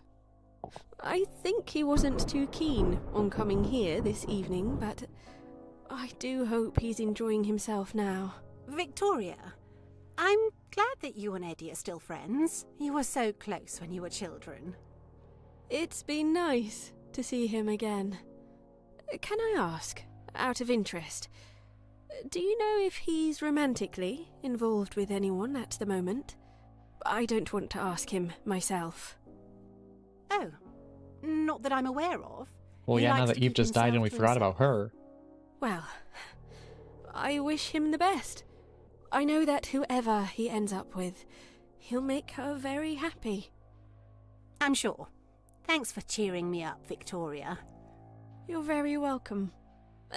I think he wasn't too keen on coming here this evening, but I do hope he's enjoying himself now. Victoria, I'm glad that you and Eddie are still friends. You were so close when you were children. It's been nice to see him again. Can I ask, out of interest, do you know if he's romantically involved with anyone at the moment? I don't want to ask him myself. Oh, not that I'm aware of. Well, yeah, now that Eve just died and we forgot about her. Well, I wish him the best. I know that whoever he ends up with, he'll make her very happy. I'm sure. Thanks for cheering me up, Victoria. You're very welcome.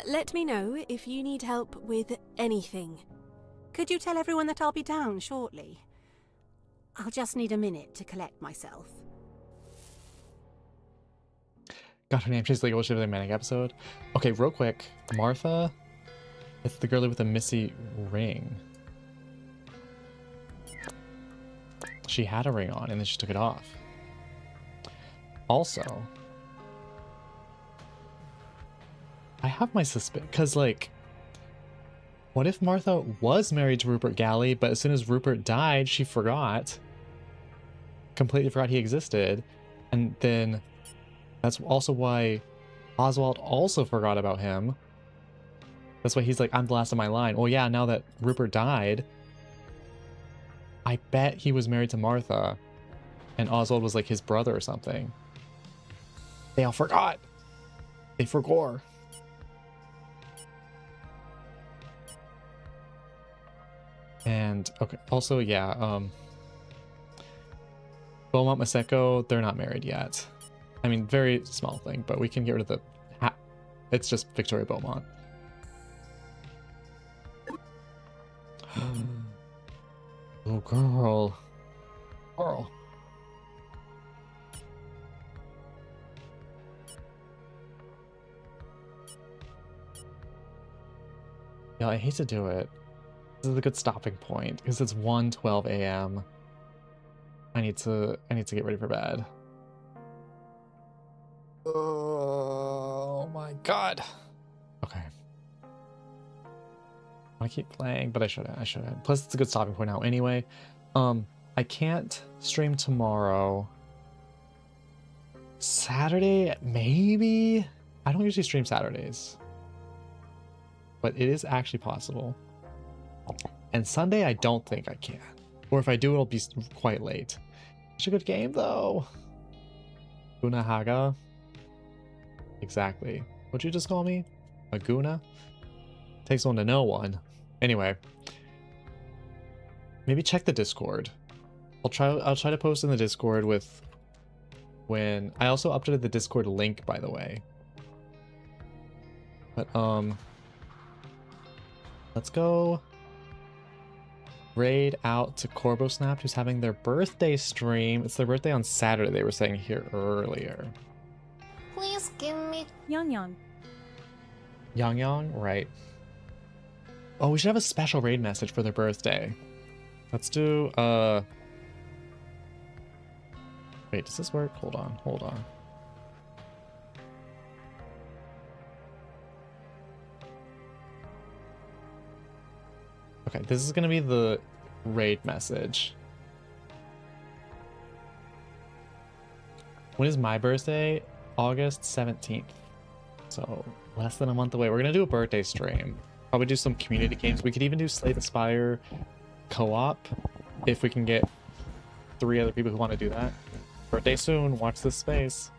Let me know if you need help with anything. Could you tell everyone that I'll be down shortly? I'll just need a minute to collect myself. Got her name. She's like, she was a manic episode. Okay, real quick. Martha. It's the girlie with the missy ring. She had a ring on and then she took it off. Also, I have my suspicion, because like, what if Martha was married to Rupert Galley, but as soon as Rupert died, she completely forgot he existed, and then that's also why Oswald also forgot about him. That's why he's like, I'm the last of my line. Well, yeah, now that Rupert died, I bet he was married to Martha, and Oswald was like his brother or something. They all forgot. They forgot. And okay, also yeah, Beaumont Maseko, they're not married yet. I mean, very small thing, but we can get rid of the it's just Victoria Beaumont. Oh girl. Girl. Yeah, I hate to do it. This is a good stopping point because it's 1:12 a.m. I need to get ready for bed. Oh my god. Okay. I keep playing, but I shouldn't. Plus it's a good stopping point now anyway. I can't stream tomorrow. Saturday, maybe? I don't usually stream Saturdays. But it is actually possible. And Sunday, I don't think I can. Or if I do, it'll be quite late. Such a good game, though. Guna Haga. Exactly. What'd you just call me? A Guna? Takes one to know one. Anyway. Maybe check the Discord. I'll try to post in the Discord with when... I also updated the Discord link, by the way. But, let's go raid out to Corbo Snapped, who's having their birthday stream. It's their birthday on Saturday, they were saying here earlier. Please give me Yang Yang. Yang Yang? Right. Oh, we should have a special raid message for their birthday. Let's do, wait, does this work? Hold on. Okay, this is gonna be the raid message. When is my birthday? August 17th. So, less than a month away. We're gonna do a birthday stream. Probably do some community games. We could even do Slay the Spire co-op if we can get 3 other people who want to do that. Birthday soon. Watch this space.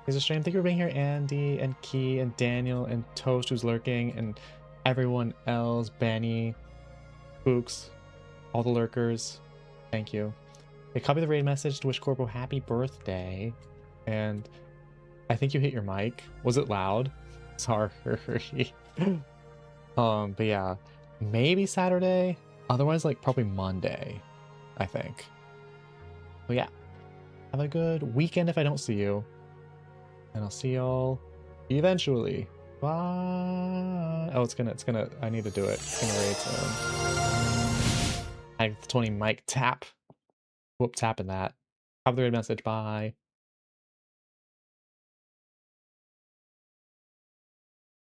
Here's a stream. Thank you for being here, Andy and Key and Daniel and Toast, who's lurking, and everyone else. Benny, Books, all the lurkers. Thank you. Hey, copy the raid message to wish Corpo happy birthday. And I think you hit your mic. Was it loud? Sorry. But yeah, maybe Saturday. Otherwise, like probably Monday, I think. But yeah, have a good weekend if I don't see you. And I'll see y'all eventually. Bye. Oh, it's gonna, I need to do it. It's gonna raid soon. I have the 20 mic tap. Whoop, tapping that. Have the raid message. Bye.